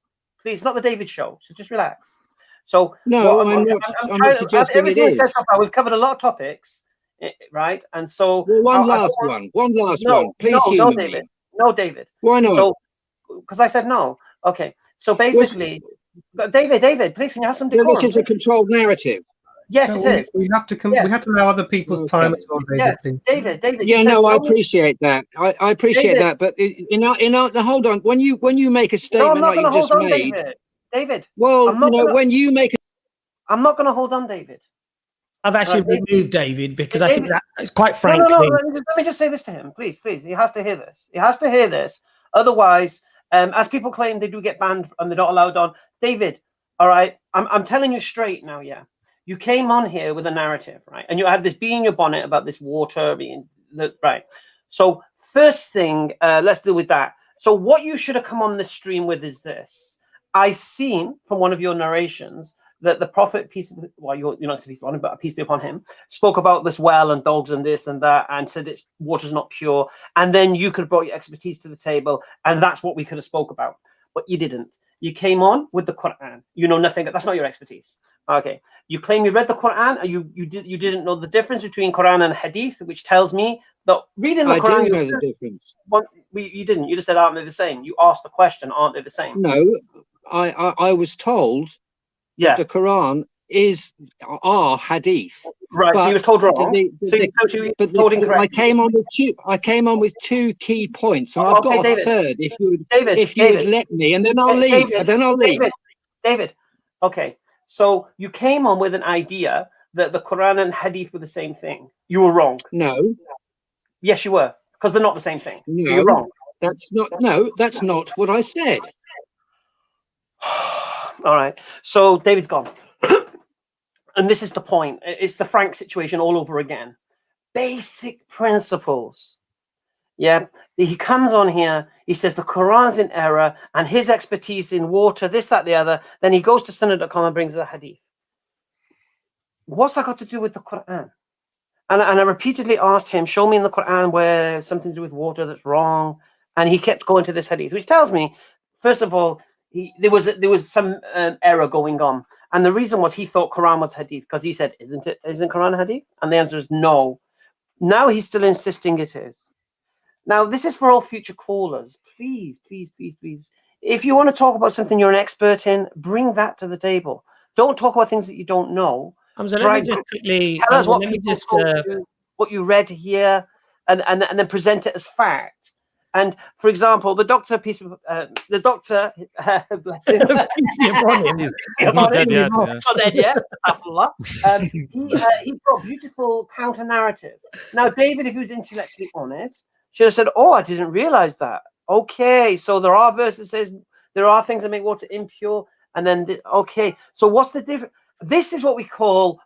please, not the David show. So just relax. So no, I'm not suggesting it is. We've covered a lot of topics, right? And so one last one. Please, no, David. Why not? So, because I said no. Okay. So basically. David, please, can you have some decorum? This is a controlled narrative. Yes, So it is. we have to Yes. we have to allow other people's time as well, David. Yes, please. David. Yeah, you no, said I someone- appreciate that. I appreciate David. that. But hold on. When you make a No, statement I'm not like you going to just hold on, made, David. well, I'm not gonna- when you make I'm not going to hold on, David. I've actually Right, removed David because I think David- that, quite No, frankly, no. Let me just say this to him, please. He has to hear this. He has to hear this. Otherwise, as people claim they do get banned and they're not allowed on. David, all right, I'm telling you straight now, yeah. You came on here with a narrative, right? And you had this bee in your bonnet about this water being right. So first thing, let's deal with that. So what you should have come on this stream with is this. I seen from one of your narrations that the prophet, you're not peace upon him, but peace be upon him, spoke about this well and dogs and this and that, and said it's water's not pure. And then you could have brought your expertise to the table, and that's what we could have spoke about. But you didn't. You came on with the Quran. You know nothing. That's not your expertise. Okay. You claim you read the Quran, and you didn't know the difference between Quran and Hadith, which tells me that reading the Quran. I do know the difference. You didn't. You just said, aren't they the same? You asked the question, aren't they the same? No, I was told that the Quran are Hadith. Right, so you was told wrong. I came on with two key points, and I've got a third. If you would let me, and then I'll leave. David. Okay, so you came on with an idea that the Quran and Hadith were the same thing. You were wrong. No. Yes, you were, because they're not the same thing. No, so you're wrong. That's not. No, that's not what I said. All right. So David's gone. And this is the point. It's the Frank situation all over again. Basic principles. Yeah. He comes on here. He says the Quran's in error and his expertise in water, this, that, the other. Then he goes to Sunnah.com and brings the hadith. What's that got to do with the Quran? And I repeatedly asked him, show me in the Quran where something to do with water that's wrong. And he kept going to this hadith, which tells me, first of all, there was some error going on. And the reason was he thought Quran was hadith because he said, isn't Quran hadith? And the answer is no. Now he's still insisting it is. Now, this is for all future callers. Please. If you want to talk about something you're an expert in, bring that to the table. Don't talk about things that you don't know. Let me just quickly tell us what you read here and then present it as fact. And for example, the doctor, bless him, he's not dead yet. Not dead yet. He brought beautiful counter narrative. Now, David, if he was intellectually honest, should have said, "Oh, I didn't realize that." Okay, so there are verses that says there are things that make water impure, and then okay. So what's the difference? This is what we call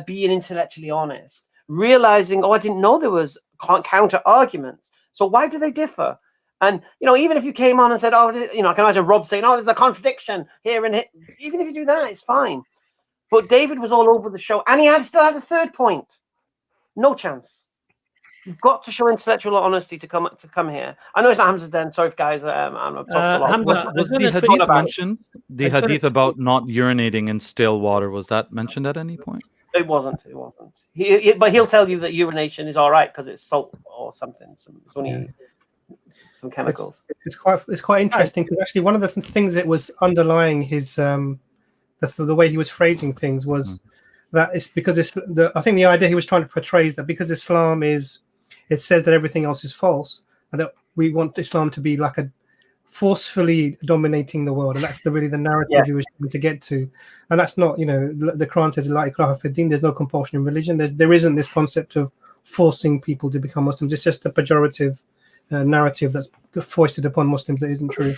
being intellectually honest, realizing, "Oh, I didn't know there was counter arguments." So why do they differ? And, even if you came on and said, I can imagine Rob saying, there's a contradiction here and here. Even if you do that, it's fine. But David was all over the show. And he still had a third point. No chance. You've got to show intellectual honesty to come here. I know it's not Hamza's den. Sorry, guys. I'm talking a lot. Was the hadith mentioned? The hadith about not urinating in still water, was that mentioned at any point? It wasn't. But he'll tell you that urination is all right because it's salt or something. Some chemicals. It's quite interesting because actually one of the things that was underlying his the way he was phrasing things was that it's because I think the idea he was trying to portray is that because Islam it says that everything else is false and that we want Islam to be like a forcefully dominating the world, and that's really the narrative he was trying to get to. And that's not, the Quran says la ikraha fi din, there's no compulsion in religion. There isn't this concept of forcing people to become Muslims. It's just a pejorative narrative that's foisted upon Muslims that isn't true.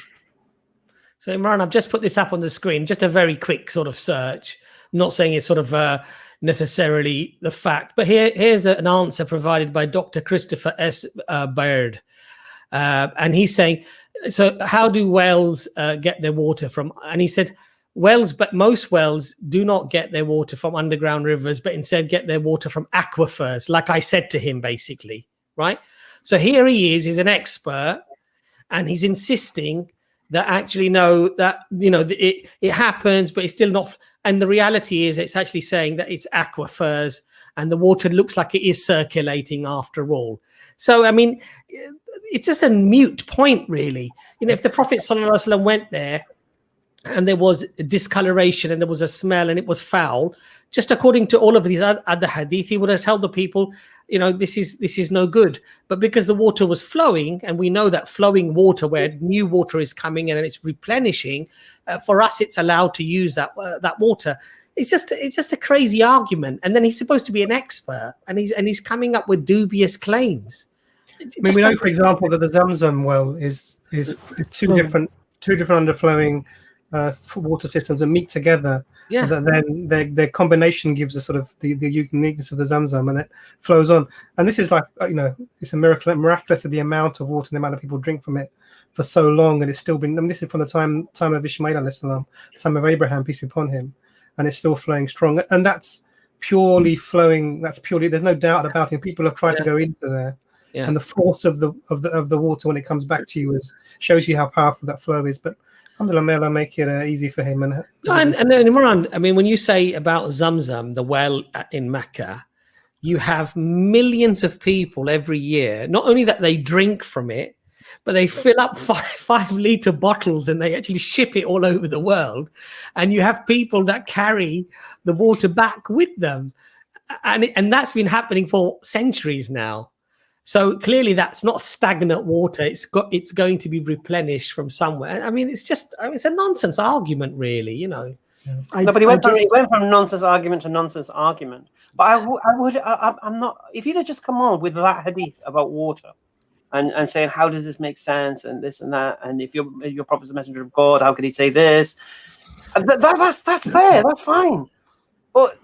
So Imran, I've just put this up on the screen, just a very quick sort of search. I'm not saying it's sort of necessarily the fact, but here's an answer provided by Dr. Christopher S. Baird. And he's saying, so how do wells get their water from? And he said, but most wells do not get their water from underground rivers, but instead get their water from aquifers, like I said to him, basically, right? So here he is, he's an expert, and he's insisting that actually, no, that, it happens, but it's still not. And the reality is it's actually saying that it's aquifers and the water looks like it is circulating after all. So, I mean, it's just a mute point, really. If the Prophet ﷺ went there, and there was discoloration and there was a smell and it was foul, just according to all of these other hadith, he would have told the people, this is no good. But because the water was flowing, and we know that flowing water, where new water is coming in and it's replenishing, for us it's allowed to use that water. It's just a crazy argument. And then he's supposed to be an expert, and he's coming up with dubious claims. I mean, we know, for example, that the Zamzam well is two different underflowing water systems that meet together. Yeah. Then their combination gives a sort of the uniqueness of the Zamzam, and it flows on. And this is like, it's a miraculous of the amount of water and the amount of people drink from it for so long, and it's still been. I mean, this is from the time of Ishmael alayhi salam, time of Abraham, peace be upon him, and it's still flowing strong. And that's purely flowing. That's purely. There's no doubt about it. People have tried to go into there. Yeah. And the force of the water when it comes back to you shows you how powerful that flow is. But alhamdulillah, may Allah make it easy for him. And Imran, I mean, when you say about Zamzam, the well in Mecca, you have millions of people every year. Not only that they drink from it, but they fill up 5-liter bottles and they actually ship it all over the world. And you have people that carry the water back with them, and that's been happening for centuries now. So clearly, that's not stagnant water. It's going to be replenished from somewhere. I mean, it's a nonsense argument, really. Yeah. But he went from nonsense argument to nonsense argument. But I'm not. If you'd have just come on with that hadith about water, and saying how does this make sense and this and that, and if your prophet's a messenger of God, how could he say this? That's fair. That's fine. But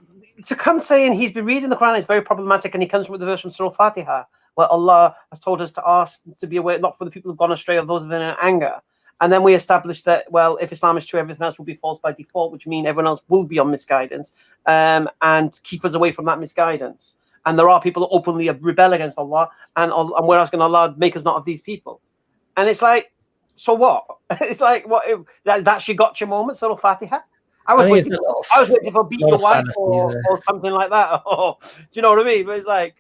to come saying he's been reading the Quran is very problematic, and he comes with the verse from Surah Fatiha, where Allah has told us to ask to be aware, not for the people who've gone astray or those who've been in anger. And then we established that, well, if Islam is true, everything else will be false by default, which means everyone else will be on misguidance, and keep us away from that misguidance. And there are people who openly rebel against Allah, and we're asking Allah, make us not of these people. And it's like, so what? It's like, what? That's your gotcha moment, Surah Fatiha? I was waiting for beat your wife or something like that. Do you know what I mean? But it's like,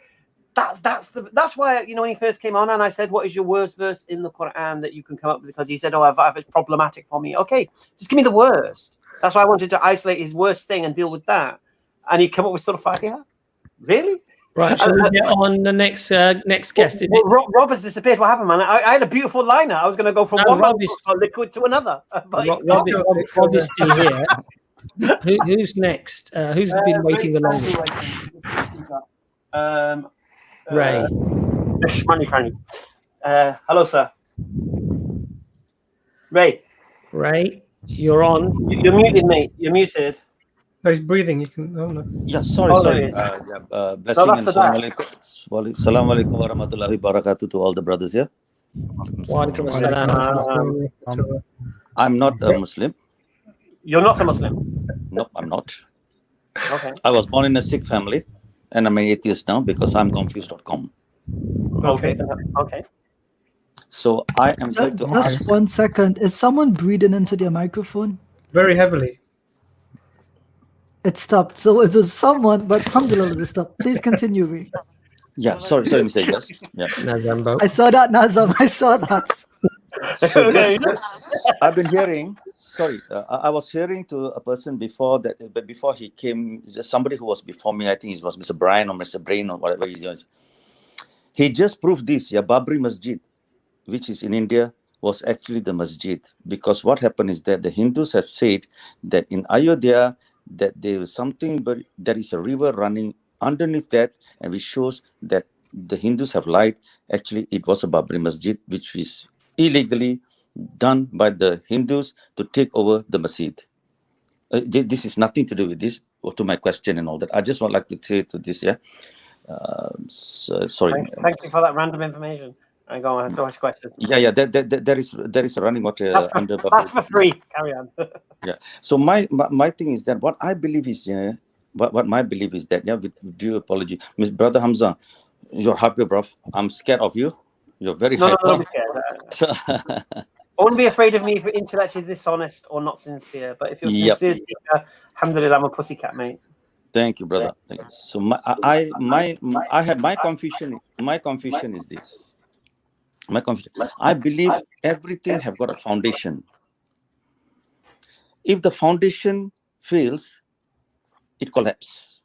that's why, when he first came on and I said, what is your worst verse in the Quran that you can come up with? Because he said, it's problematic for me. Okay, just give me the worst. That's why I wanted to isolate his worst thing and deal with that. And he came up with Surah Fatiha? Really? Right, shall we get on the next guest? Rob has disappeared. What happened, man? I had a beautiful liner. I was going to go from one liquid to another. Rob is still here. Who's next? Who's been waiting the longest? Ray. Hello, sir. Ray, you're on. You're muted, mate. You're muted. No, he's breathing. You can. Oh no. Yeah, sorry. Blessing and assalamu alaikum wa rahmatullahi wa barakatuh to all the brothers here. I'm not a Muslim. You're not a Muslim? No, I'm not. Okay. I was born in a Sikh family, and I'm an atheist now because I'm confused.com. Okay. So I am going to ask. Just 1 second. Is someone breathing into their microphone? Very heavily. It stopped. So it was someone, but alhamdulillah, it stopped. Please continue, Ray. Yeah, sorry, mistake. Yes. Yeah. I saw that, Nazam. I saw that. So I've been hearing. Sorry, I was hearing to a person before that, but before he came, just somebody who was before me. I think it was Mr. Brian or Mr. Brain or whatever he is. He just proved this. Yeah, Babri Masjid, which is in India, was actually the masjid, because what happened is that the Hindus have said that in Ayodhya that there is something, but there is a river running underneath that, and which shows that the Hindus have lied. Actually, it was a Babri Masjid, which is illegally done by the Hindus to take over the masjid. This is nothing to do with this, or to my question and all that. I just would like to say to this, yeah. Sorry. Thank you for that random information. I go on. So much questions. Yeah. There is a running water under. That's for free. Carry on. Yeah. So my thing is that what I believe is, what my belief is that, with due apology, Brother Hamza, you're happy, bro. I'm scared of you. You're very hyper. No, don't be scared. I wouldn't be afraid of me if you're intellectually dishonest or not sincere. But if you're sincere, alhamdulillah, I'm a pussycat, mate. Thank you, brother. Thank you. So my confusion is this. My confusion. I believe everything have got a foundation. If the foundation fails, it collapses.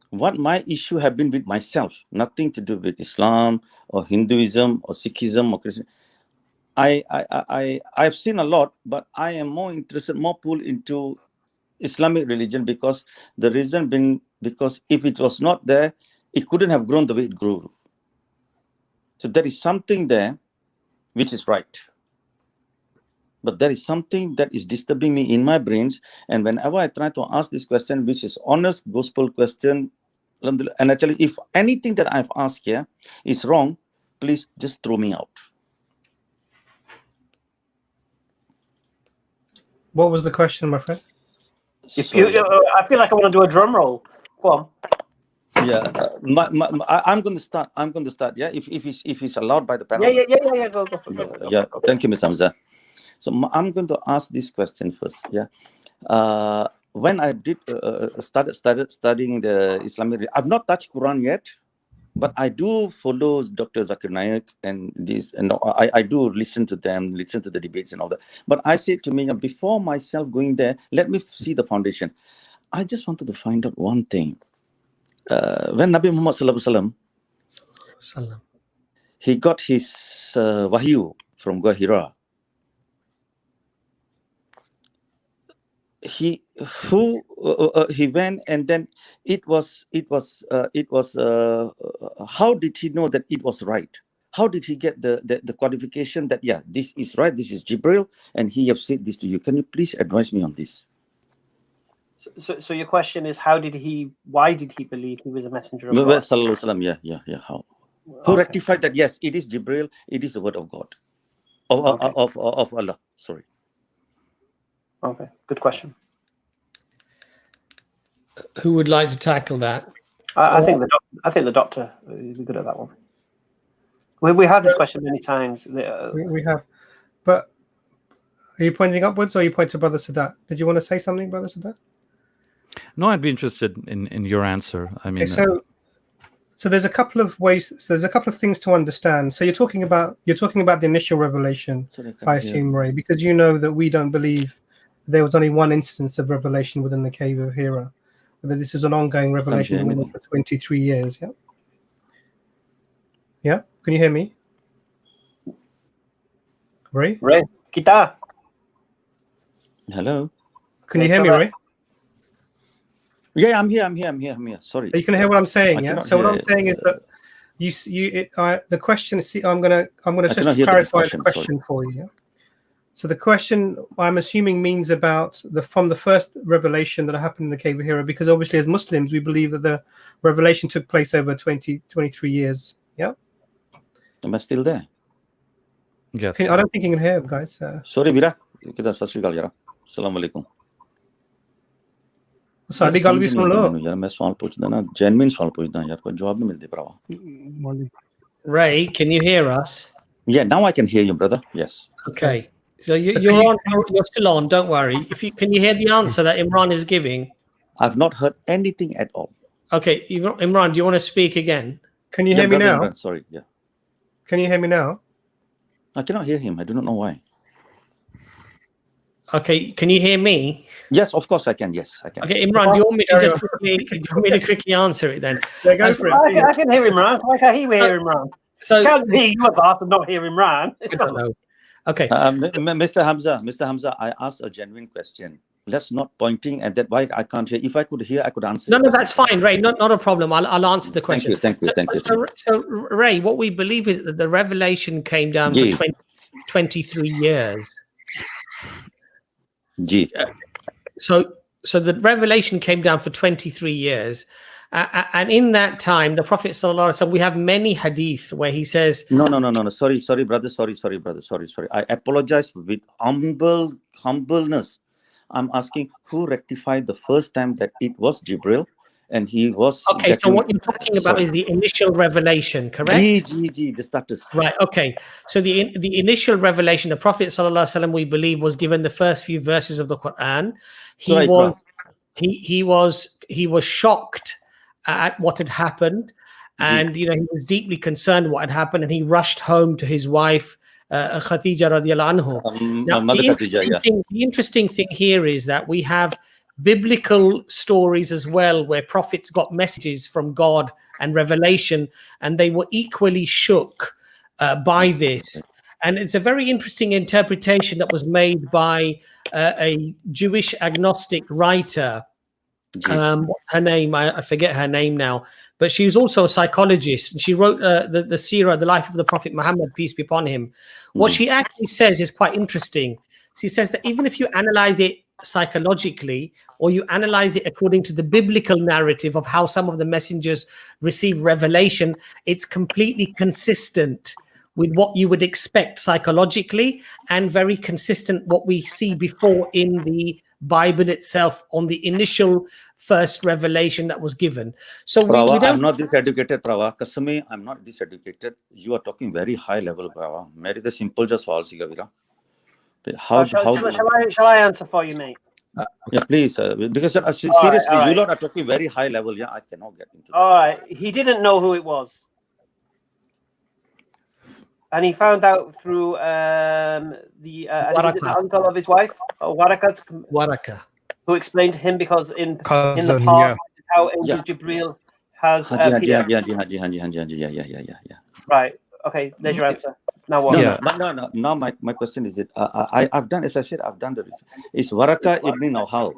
What my issue have been with myself, nothing to do with Islam or Hinduism or Sikhism or Christian. I've seen a lot, but I am more interested, more pulled into Islamic religion, because the reason being, because if it was not there, it couldn't have grown the way it grew. So there is something there which is right. But there is something that is disturbing me in my brains. And whenever I try to ask this question, which is honest gospel question, and actually, if anything that I've asked here is wrong, please just throw me out. What was the question, my friend? If you, I feel like I want to do a drum roll. Go on. Yeah, I'm going to start. Yeah, if it's allowed by the panelists. Yeah. Go. Yeah. Thank you, Ms. Hamza. So I'm going to ask this question first. Yeah. When I did started studying the Islamic, I've not touched Quran yet, but I do follow Dr. Zakir Naik and this, and I do listen to them, listen to the debates and all that. But I said to me, before myself going there, let me see the foundation. I just wanted to find out one thing. When Nabi Muhammad Sallallahu Alaihi Wasallam, he got his wahyu from Gua Hira. He went, and then it was how did he know that it was right? How did he get the qualification that, yeah, this is right, this is Jibril, and he have said this to you? Can you please advise me on this? So your question is, why did he believe he was a messenger of God? Sallallahu Alaihi Wasallam, yeah. How? Who rectified that? Yes, it is Jibril. It is the word of God, of Allah. Sorry. Okay, good question. Who would like to tackle that? I think the doctor is good at that one. We had this question many times. We have, but are you pointing upwards, or you point to Brother Sadat? Did you want to say something, Brother Sadat? No, I'd be interested in your answer. I mean, okay, so there's a couple of ways. So there's a couple of things to understand. So you're talking about the initial revelation, I assume, Ray, because you know that we don't believe there was only one instance of revelation within the cave of Hira. That this is an ongoing revelation going on for 23 years. Yeah. Yeah. Can you hear me? Ray, Kita. Hello. Can you hear me, Ray? Yeah, I'm here. Sorry. You can hear what I'm saying, yeah? So what I'm saying is that the question is, I'm gonna just clarify the question for you. Yeah? So the question, I'm assuming, means about from the first revelation that happened in the cave of Hira, because obviously as Muslims we believe that the revelation took place over 23 years. Yeah. Am I still there? Yes. I don't think you can hear him, guys. Sorry, Vira. Kita sat sri akal yaar. Assalamualaikum. साडी गल भी सुन लो यार मैं सवाल पूछदा ना genuine सवाल पूछदा यार कोई जवाब नहीं मिलदे भरावा. Ray, can you hear us? Yeah, now I can hear you, brother. Yes. Okay. So you're still on, don't worry. Can you hear the answer that Imran is giving? I've not heard anything at all. Okay, Imran, do you want to speak again? Can you hear me now? Imran, sorry, yeah. Can you hear me now? I cannot hear him. I do not know why. Okay, can you hear me? Yes, of course I can. Yes, I can. Okay, Imran, do you want me to quickly answer it then? Yeah, go for it. I can hear Imran. Why can't he hear Imran? So I can't hear you, and not hear Imran. Okay. Mr. Hamza, I asked a genuine question. Let's not pointing at that. Why I can't hear? If I could hear, I could answer. No, that's fine, Ray. Not a problem. I'll answer the question. Thank you. So, Ray, what we believe is that the revelation came down for 23 years. So the revelation came down for 23 years. And in that time, the Prophet Sallallahu Alaihi Wasallam, we have many hadith where he says, No. Sorry, brother. Sorry. I apologize with humbleness. I'm asking who rectified the first time that it was Jibril, and he was. Okay, so what you're talking about is the initial revelation, correct? The status. Right. Okay. So the initial revelation, the Prophet Sallallahu Alaihi Wasallam, we believe, was given the first few verses of the Quran. He was shocked at what had happened, and he was deeply concerned what had happened, and he rushed home to his wife Khadija radiallahu anhu. Now, Mother Khadija, yeah. the interesting thing here is that we have biblical stories as well, where prophets got messages from God and revelation, and they were equally shook by this. And it's a very interesting interpretation that was made by a Jewish agnostic writer. What's her name? I forget her name now, but she was also a psychologist, and she wrote the Seerah, the life of the Prophet Muhammad, peace be upon him. What she actually says is quite interesting. She says that even if you analyze it psychologically, or you analyze it according to the biblical narrative of how some of the messengers receive revelation, it's completely consistent with what you would expect psychologically, and very consistent what we see before in the Bible itself on the initial first revelation that was given. So Prava, we don't... I'm not this educated, Prava. Kasame, I'm not this educated. You are talking very high level, Prava. Mary the simple just false, Gavira. Shall I answer for you, mate? Yeah, please. Because seriously, right. you lot are talking very high level. Yeah, I cannot get into that. All right. He didn't know who it was. And he found out through the uncle of his wife, Waraka, who explained to him, because in the past, this is how Angel Jibreel has. Right. Okay. There's your answer. Now what? No. Now my question is that I've done, as I said, I've done the research. Is Waraka ibn Nawfal?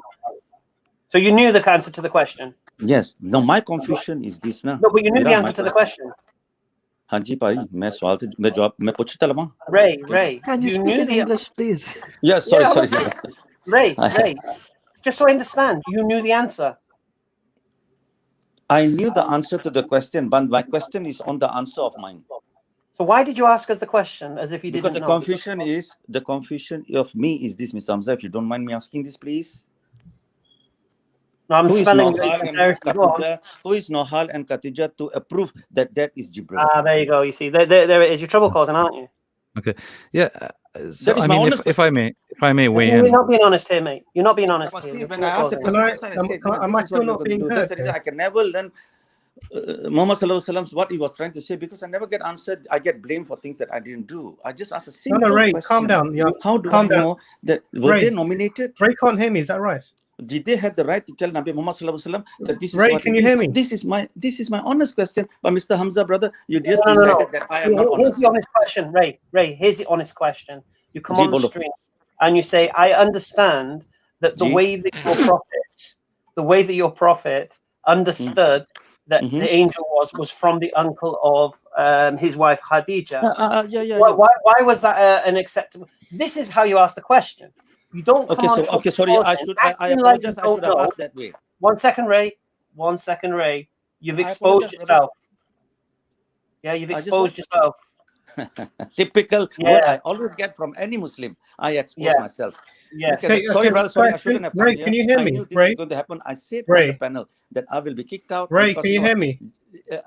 So you knew the answer to the question? Yes. No, my confusion is this now. No, but you knew the answer to the question. हाँ जी भाई मैं सवाल मैं जवाब मैं पूछता लगा Ray, can you speak in English, please? Yes, sorry. Ray, just so I understand, you knew the answer. I knew the answer to the question, but my question is on the answer of mine. So why did you ask us the question as if you didn't know? Because the confusion of me is this, Mr. Hamza, if you don't mind me asking this, please. No, I'm spelling who is Nohal and Khatija to approve that is Jibreel? There you go. You see, there it is. You're trouble causing, aren't you? Okay. Yeah. So I mean, if I may weigh in. You're not being honest here, mate. You're not being honest here. When I asked the question, am I still not being heard? I can never learn Muhammad Sallallahu Alaihi Wasallam what he was trying to say, because I never get answered. I get blamed for things that I didn't do. I just asked a simple Ray, question. calm down. Yeah. How do I know that were they nominated? Ray can't hear me. Is that right? Did they have the right to tell Nabi Muhammad Sallallahu Alaihi Wasallam that this is Ray, what can you hear me? This is my honest question. But Mr. Hamza, brother, you just decided that I am not honest. Here's the honest question, Ray. Here's the honest question. You come on the stream and you say, I understand that the way that your prophet understood that the angel was from the uncle of his wife Khadija. Why was that an acceptable? This is how you ask the question. You don't. Sorry. I apologize. I should have asked that way. 1 second, Ray. You've exposed yourself. Yeah, you've exposed yourself. Typical. What I always get from any Muslim, I expose myself. Yeah. Sorry, brother. Sorry, I shouldn't have. Ray, can you hear me? I knew this Ray, was going to happen. I said on the panel that I will be kicked out. Ray, can you hear me?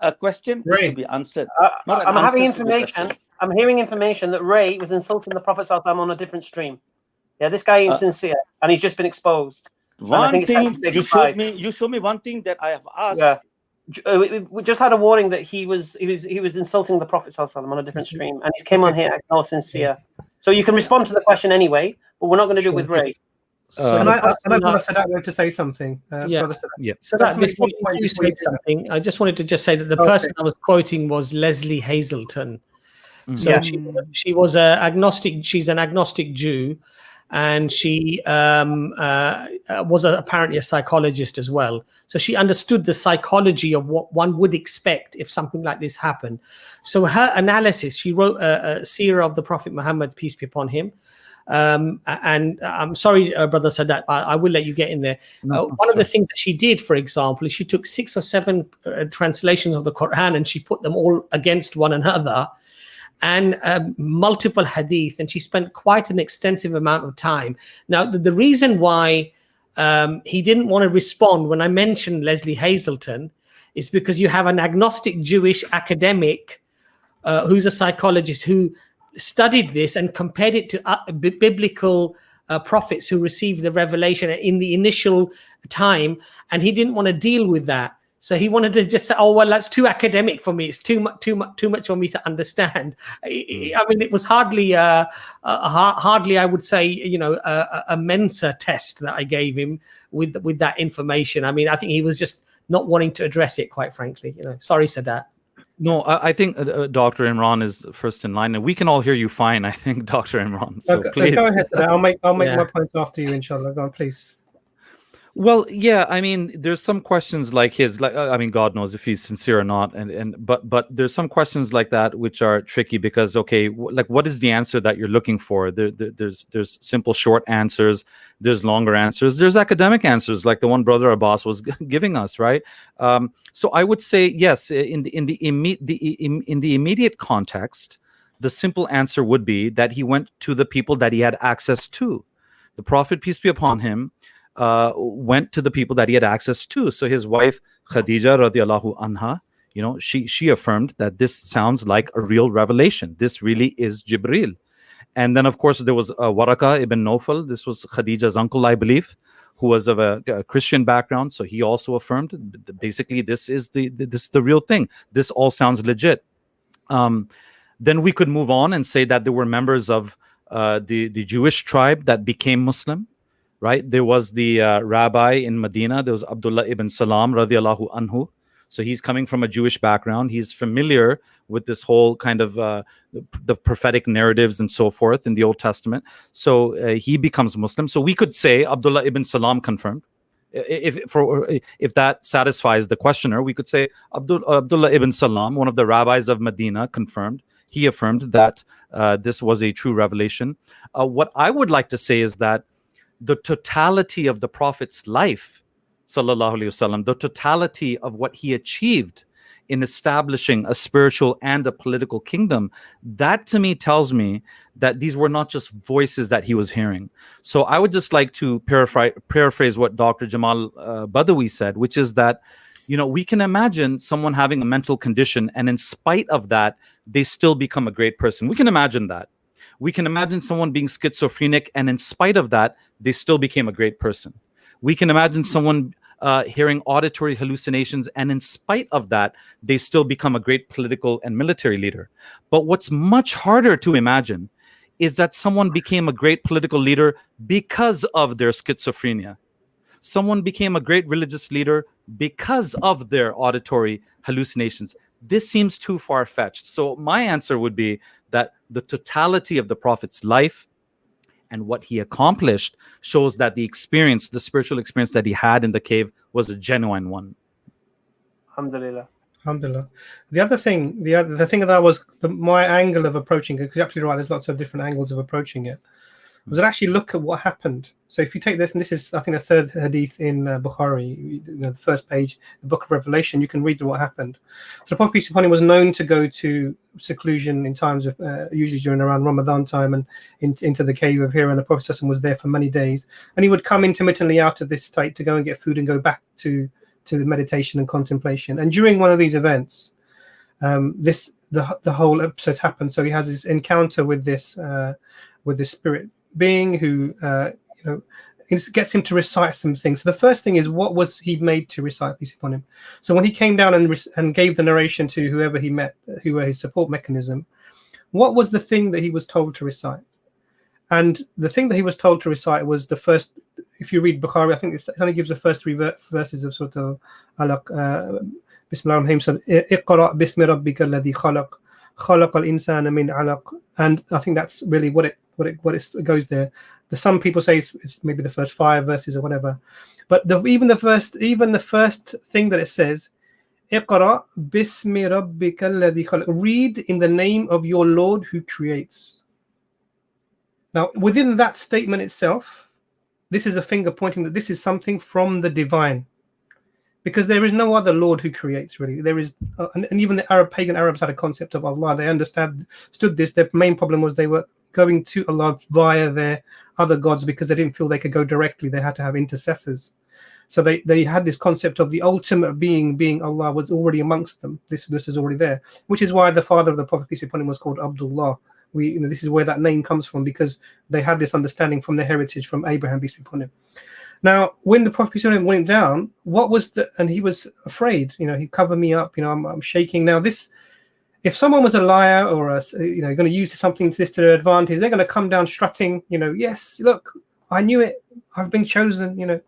A question needs to be answered. I'm having information. I'm hearing information that Ray was insulting the Prophet ﷺ on a different stream. Yeah, this guy ain't sincere, and he's just been exposed. One thing you showed me one thing that I have asked. Yeah, we just had a warning that he was insulting the Prophet ﷺ on a different stream, and he came on here acting all sincere. So you can respond to the question anyway, but we're not going to do it with Ray. Can I Brother Sadat want to say something? So that before you say something, I just wanted to just say that the person I was quoting was Leslie Hazelton. So she was an agnostic. She's an agnostic Jew, and she was apparently a psychologist as well. So she understood the psychology of what one would expect if something like this happened. So her analysis, she wrote a seerah of the Prophet Muhammad, peace be upon him. And I'm sorry, Brother Sadat, I will let you get in there. One of the things that she did, for example, is she took 6 or 7 translations of the Quran and she put them all against one another, and multiple hadith, and she spent quite an extensive amount of time. Now, the reason why he didn't want to respond when I mentioned Leslie Hazelton is because you have an agnostic Jewish academic who's a psychologist who studied this and compared it to biblical prophets who received the revelation in the initial time, and he didn't want to deal with that. So he wanted to just say, "Oh well, that's too academic for me. It's too much for me to understand." I mean, it was hardly, I would say, a Mensa test that I gave him with that information. I mean, I think he was just not wanting to address it, quite frankly. Sorry, Sadat. No, I think Dr. Imran is first in line, and we can all hear you fine. I think, Dr. Imran. So okay, please go ahead. I'll make my points after you, inshallah. Go on, please. Well, yeah, I mean, there's some questions like his, like I mean, God knows if he's sincere or not, but there's some questions like that which are tricky because, okay, like what is the answer that you're looking for? There's simple short answers, there's longer answers, there's academic answers like the one Brother Abbas was giving us, right? So I would say yes, in the immediate context, the simple answer would be that he went to the people that he had access to. The Prophet, peace be upon him, went to the people that he had access to. So his wife Khadija radiallahu anha, she affirmed that this sounds like a real revelation. This really is Jibreel. And then of course there was Waraka ibn Nawfal. This was Khadija's uncle, I believe, who was of a Christian background. So he also affirmed basically this is the real thing. This all sounds legit. Then we could move on and say that there were members of the Jewish tribe that became Muslim. Right, there was the rabbi in Medina. There was Abdullah ibn Salam radiallahu anhu. So he's coming from a Jewish background. He's familiar with this whole kind of the prophetic narratives and so forth in the Old Testament. So he becomes Muslim. So we could say Abdullah ibn Salam confirmed. If that satisfies the questioner, we could say Abdullah ibn Salam, one of the rabbis of Medina, confirmed. He affirmed that this was a true revelation. What I would like to say is that the totality of the Prophet's life, sallallahu alaihi wasallam, the totality of what he achieved in establishing a spiritual and a political kingdom, that to me tells me that these were not just voices that he was hearing. So I would just like to paraphrase what Dr. Jamal Badawi said, which is that, we can imagine someone having a mental condition and in spite of that, they still become a great person. We can imagine that. We can imagine someone being schizophrenic and in spite of that, they still became a great person. We can imagine someone hearing auditory hallucinations and in spite of that, they still become a great political and military leader. But what's much harder to imagine is that someone became a great political leader because of their schizophrenia. Someone became a great religious leader because of their auditory hallucinations. This seems too far-fetched. So my answer would be that the totality of the Prophet's life and what he accomplished shows that the spiritual experience that he had in the cave was a genuine one. Alhamdulillah. Alhamdulillah. The other thing, the thing that my angle of approaching it, because you're absolutely right, there's lots of different angles of approaching it, was to actually look at what happened. So if you take this, and this is, I think, the third hadith in Bukhari, the first page, the Book of Revelation, you can read what happened. So the Prophet peace upon him was known to go to seclusion in times of, usually during around Ramadan time, and into the cave of Hira, and the Prophet was there for many days. And he would come intermittently out of this state to go and get food and go back to the meditation and contemplation. And during one of these events, the whole episode happened. So he has this encounter with this spirit being who gets him to recite some things. So the first thing is, what was he made to recite, peace upon him? So when he came down and gave the narration to whoever he met, who were his support mechanism, what was the thing that he was told to recite? And the thing that he was told to recite was the first. If you read Bukhari, I think it only gives the first three verses of Surah Al-Alaq. Bismillah ar-Rahim. Iqra bismi rabbika alladhi khalaq, khalaqa al-insana min alaq. And I think that's really what it goes there. Some people say it's maybe the first 5 verses or whatever, but even the first thing that it says, Iqra bismi rabbika alladhi khalaq, read in the name of your Lord who creates. Now within that statement itself, this is a finger pointing that this is something from the divine, because there is no other Lord who creates, really. There is, and even the pagan Arabs had a concept of Allah. They understood this. Their main problem was they were going to Allah via their other gods because they didn't feel they could go directly. They had to have intercessors. So they had this concept of the ultimate being Allah was already amongst them. This is already there, which is why the father of the Prophet peace be upon him was called Abdullah. This is where that name comes from, because they had this understanding from their heritage from Abraham peace be upon him. Now, when the Prophet went down, what was and he was afraid. He covered me up. I'm shaking. Now, this, if someone was a liar or going to use something to their advantage, they're going to come down strutting. Yes, look, I knew it. I've been chosen.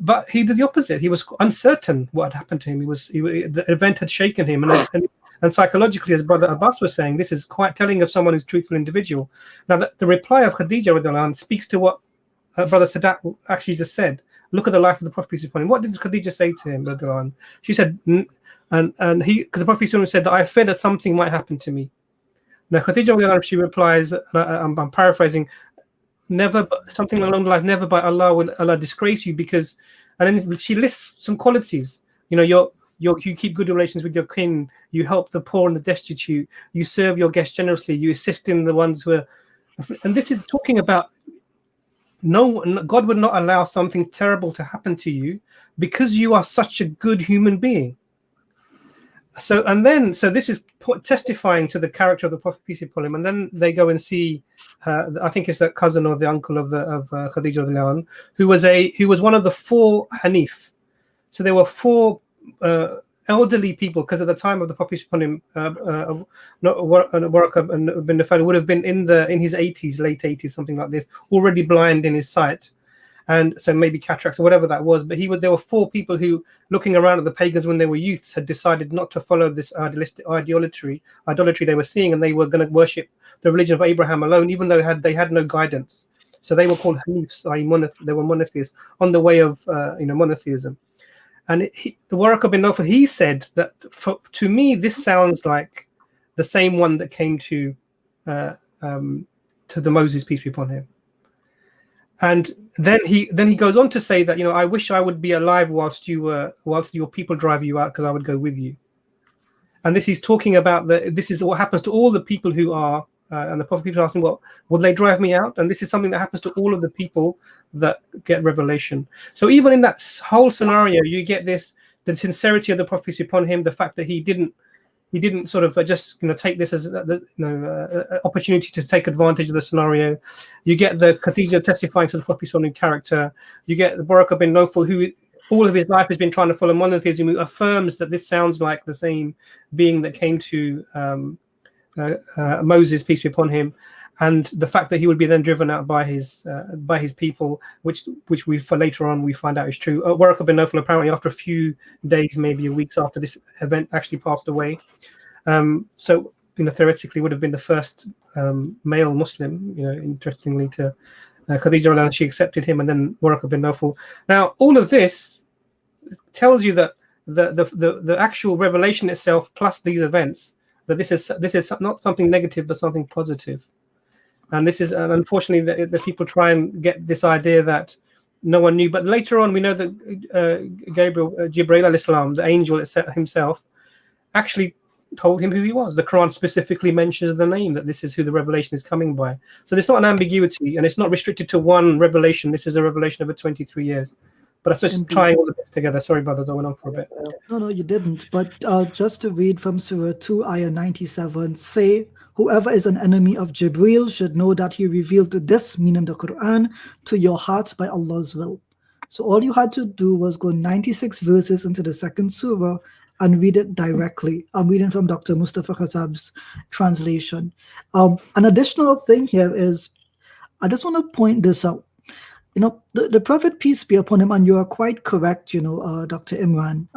But he did the opposite. He was uncertain what had happened to him. The event had shaken him, and psychologically, as Brother Abbas was saying, this is quite telling of someone who's a truthful individual. Now, the reply of Khadija radhiyallahu anha speaks to what Brother Sadat actually just said. Look at the life of the Prophet peace be upon him. What did Khadija say to him, radhiyallahu anha? She said, and he, because the Prophet peace be upon him said that I fear that something might happen to me. Now, Khadija radhiyallahu anha, she replies, and I'm paraphrasing, never, something along the lines, never by Allah will Allah disgrace you, because, and then she lists some qualities. You keep good relations with your kin, you help the poor and the destitute, you serve your guests generously, you assist in the ones who are, and this is talking about God would not allow something terrible to happen to you because you are such a good human being. So this is testifying to the character of the Prophet peace be upon him. And then they go and see, I think it's the cousin or the uncle of Khadija radhiyallahu anha, who was one of the 4 Hanif. So there were 4 elderly people, because at the time of the Prophet peace be upon him, Waraqah bin Nawfal would have been in his 80s, late 80s, something like this, already blind in his sight, and so maybe cataracts or whatever that was. But there were 4 people who, looking around at the pagans when they were youths, had decided not to follow this idolatry they were seeing, and they were going to worship the religion of Abraham alone, even though they had no guidance. So they were called Hanifs, they were monotheists on the way of monotheism. And the Waraqah bin Nawfal, he said that to me this sounds like the same one that came to the Moses peace be upon him. And then he goes on to say that I wish I would be alive whilst your people drive you out, because I would go with you. And this he's talking about this is what happens to all the people who are and the Prophet people asking, well, will they drive me out? And this is something that happens to all of the people that get revelation. So even in that whole scenario, you get the sincerity of the Prophet peace be upon him, the fact that he didn't sort of just take this as opportunity to take advantage of the scenario. You get the Khadija testifying to the Prophet peace be upon him character. You get the Waraqah bin Nawfal, who all of his life has been trying to follow monotheism, who affirms that this sounds like the same being that came to Moses peace be upon him, and the fact that he would be then driven out by his people, which we for later on we find out is true. Waraqah bin Nawfal apparently after a few days, maybe weeks after this event, actually passed away. So theoretically would have been the first male Muslim. Interestingly, to Khadija, she accepted him, and then Waraqah bin Nawfal. Now all of this tells you that the actual revelation itself plus these events, that this is not something negative but something positive. And this is unfortunately the people try and get this idea that no one knew. But later on we know that Jibreel alayhi salam, the angel himself, actually told him who he was. The Quran specifically mentions the name, that this is who the revelation is coming by. So there's not an ambiguity, and it's not restricted to one revelation. This is a revelation over 23 years. But I was just trying all of this together. Sorry, brothers, I went on for a bit. No, you didn't. But just to read from Surah 2, Ayah 97, say, whoever is an enemy of Jibreel should know that he revealed this, meaning the Quran, to your heart by Allah's will. So all you had to do was go 96 verses into the second surah and read it directly. I'm reading from Dr. Mustafa Khatab's translation. An additional thing here is, I just want to point this out. The Prophet, peace be upon him, and you are quite correct, Dr. Imran.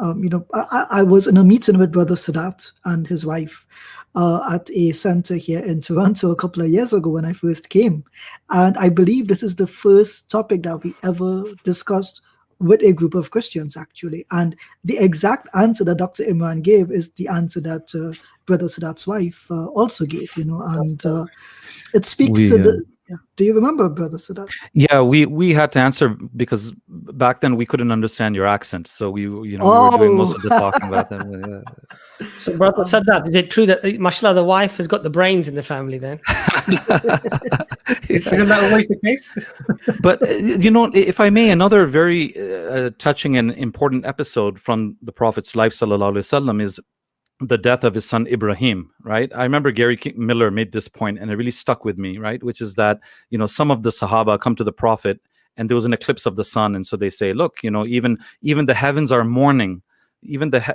I was in a meeting with Brother Sadat and his wife at a center here in Toronto a couple of years ago when I first came. And I believe this is the first topic that we ever discussed with a group of Christians, actually. And the exact answer that Dr. Imran gave is the answer that Brother Sadat's wife also gave, and it speaks to the... Yeah. Do you remember, Brother Sadat? Yeah, we had to answer because back then we couldn't understand your accent, so we were doing most of the talking about them. Yeah. So, Brother Sadat, is it true that, mashallah, the wife has got the brains in the family then? Isn't that always the case? But if I may, another very touching and important episode from the Prophet's life, sallallahu alaihi wasallam, is the death of his son Ibrahim, right? I remember Gary Miller made this point and it really stuck with me, right? Which is that, some of the Sahaba come to the Prophet and there was an eclipse of the sun, and so they say, look, you know, even the heavens are mourning,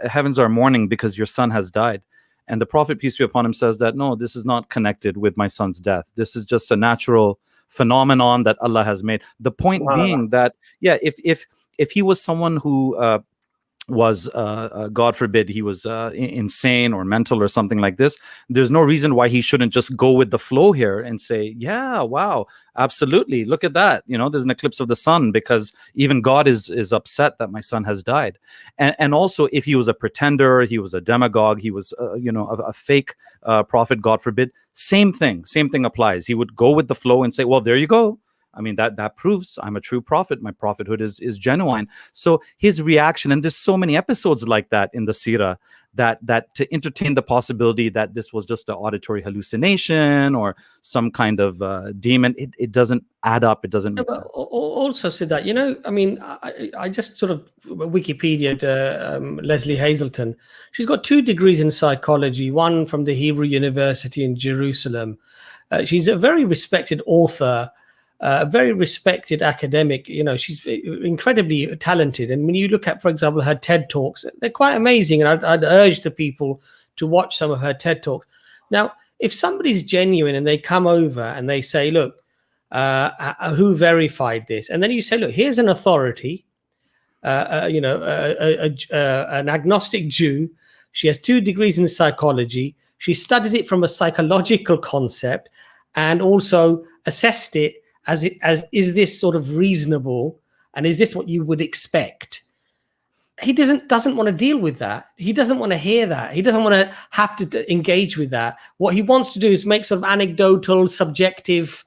heavens are mourning because your son has died. And the Prophet, peace be upon him, says that no, this is not connected with my son's death. This is just a natural phenomenon that Allah has made. The point being that, yeah, if he was someone who was God forbid he was insane or mental or something like this, there's no reason why he shouldn't just go with the flow here and say, yeah, wow, absolutely, look at that, you know, there's an eclipse of the sun because even God is upset that my son has died. And also, if he was a pretender, he was a demagogue, he was you know, a fake prophet, God forbid, same thing applies. He would go with the flow and say, well, there you go, I mean, that proves I'm a true prophet. My prophethood is genuine. So his reaction, and there's so many episodes like that in the Seerah, that to entertain the possibility that this was just an auditory hallucination or some kind of demon, it doesn't add up. It doesn't make sense. Also said that, you know, I mean, I just sort of Wikipedia'd Leslie Hazelton. She's got 2 degrees in psychology, one from the Hebrew University in Jerusalem. She's a very respected author, a very respected academic. You know, she's incredibly talented. And when you look at, for example, her TED Talks, they're quite amazing. And I'd urge the people to watch some of her TED Talks. Now, if somebody's genuine and they come over and they say, look, who verified this? And then you say, look, here's an authority, you know, an agnostic Jew. She has 2 degrees in psychology. She studied it from a psychological concept and also assessed it as is this sort of reasonable, and is this what you would expect? He doesn't want to deal with that. He doesn't want to hear that. He doesn't want to have to engage with that. What he wants to do is make sort of anecdotal, subjective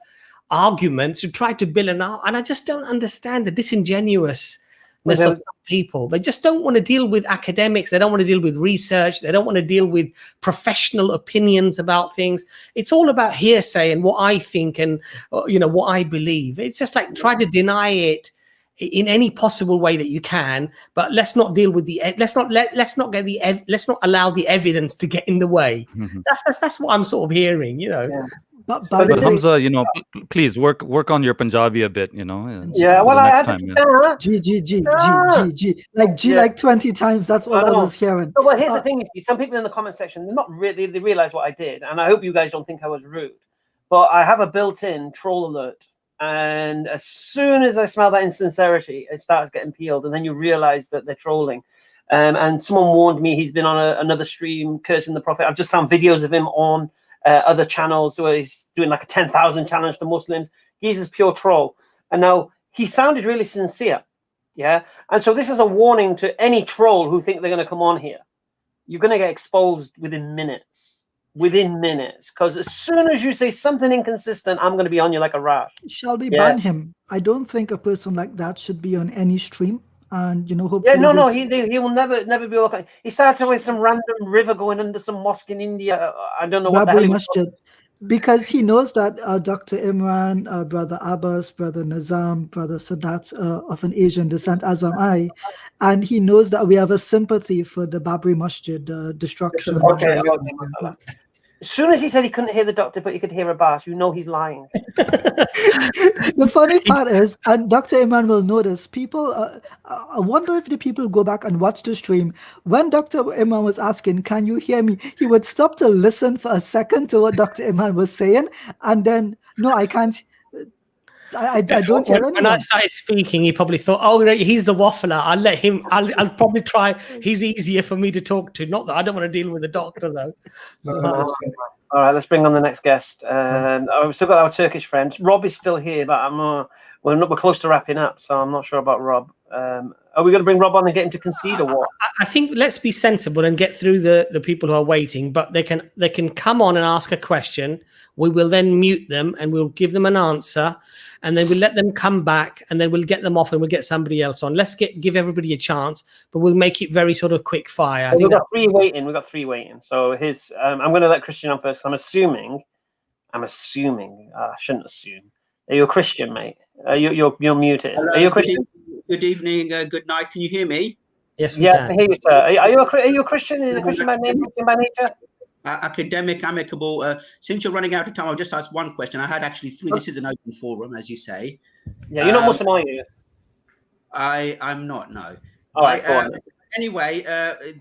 arguments to try to build an art. And I just don't understand the disingenuousness of some people. They just don't want to deal with academics. They don't want to deal with research. They don't want to deal with professional opinions about things. It's all about hearsay and what I think and, you know, what I believe. It's just like try to deny it in any possible way that you can, but let's not deal with the let's not allow the evidence to get in the way. Mm-hmm. That's what I'm sort of hearing, you know. Yeah. But Hamza, you know, please work on your Punjabi a bit, you know. Yeah, well, I had to G, like 20 times. That's all I was hearing. No, well, here's the thing: you see, some people in the comment section, they're not really, they realize what I did, and I hope you guys don't think I was rude. But I have a built-in troll alert, and as soon as I smell that insincerity, it starts getting peeled, and then you realize that they're trolling. And someone warned me he's been on another stream cursing the Prophet. I've just found videos of him on other channels where he's doing like a 10,000 challenge to Muslims. He's a pure troll. And now he sounded really sincere. Yeah. And so this is a warning to any troll who think they're going to come on here. You're going to get exposed within minutes. Because as soon as you say something inconsistent, I'm going to be on you like a rash. Shall we ban him? I don't think a person like that should be on any stream. And, you know, hopefully... Yeah, no, he will never be okay. He started with some random river going under some mosque in India. I don't know what the hell he was talking. Because he knows that Dr. Imran, Brother Abbas, Brother Nizam, Brother Sadat of an Asian descent, as am I, and he knows that we have a sympathy for the Babri Masjid destruction. Okay. As soon as he said he couldn't hear the doctor, but he could hear Abbas, you know he's lying. The funny part is, and Dr. Imran will notice, people, I wonder if the people go back and watch the stream. When Dr. Imran was asking, can you hear me? He would stop to listen for a second to what Dr. Imran was saying, and then, no, I can't. I don't hear anyone. When I started speaking, he probably thought, oh, he's the waffler. I'll let him, I'll probably try. He's easier for me to talk to. Not that I don't want to deal with the doctor, though. All right, let's bring on the next guest. We've still got our Turkish friend. Rob is still here, but we're close to wrapping up, so I'm not sure about Rob. Are we going to bring Rob on and get him to concede or what? I think let's be sensible and get through the people who are waiting, but they can come on and ask a question. We will then mute them and we'll give them an answer, and then we'll let them come back, and then we'll get them off and we'll get somebody else on. Let's give everybody a chance, but we'll make it very sort of quick fire. We've got three waiting. So I'm going to let Christian on first. I'm assuming. I shouldn't assume. Are you a Christian, mate? You're muted. Hello, are you a Christian? Good evening, good night. Can you hear me? Yes, we can. I hear you, sir. Are you a Christian? Is a Christian by name, by nature? academic, amicable. Since you're running out of time, I'll just ask one question. I had actually three. This is an open forum, as you say. Yeah, you're not Muslim, are you? I'm not. No. All right. Go on. Anyway,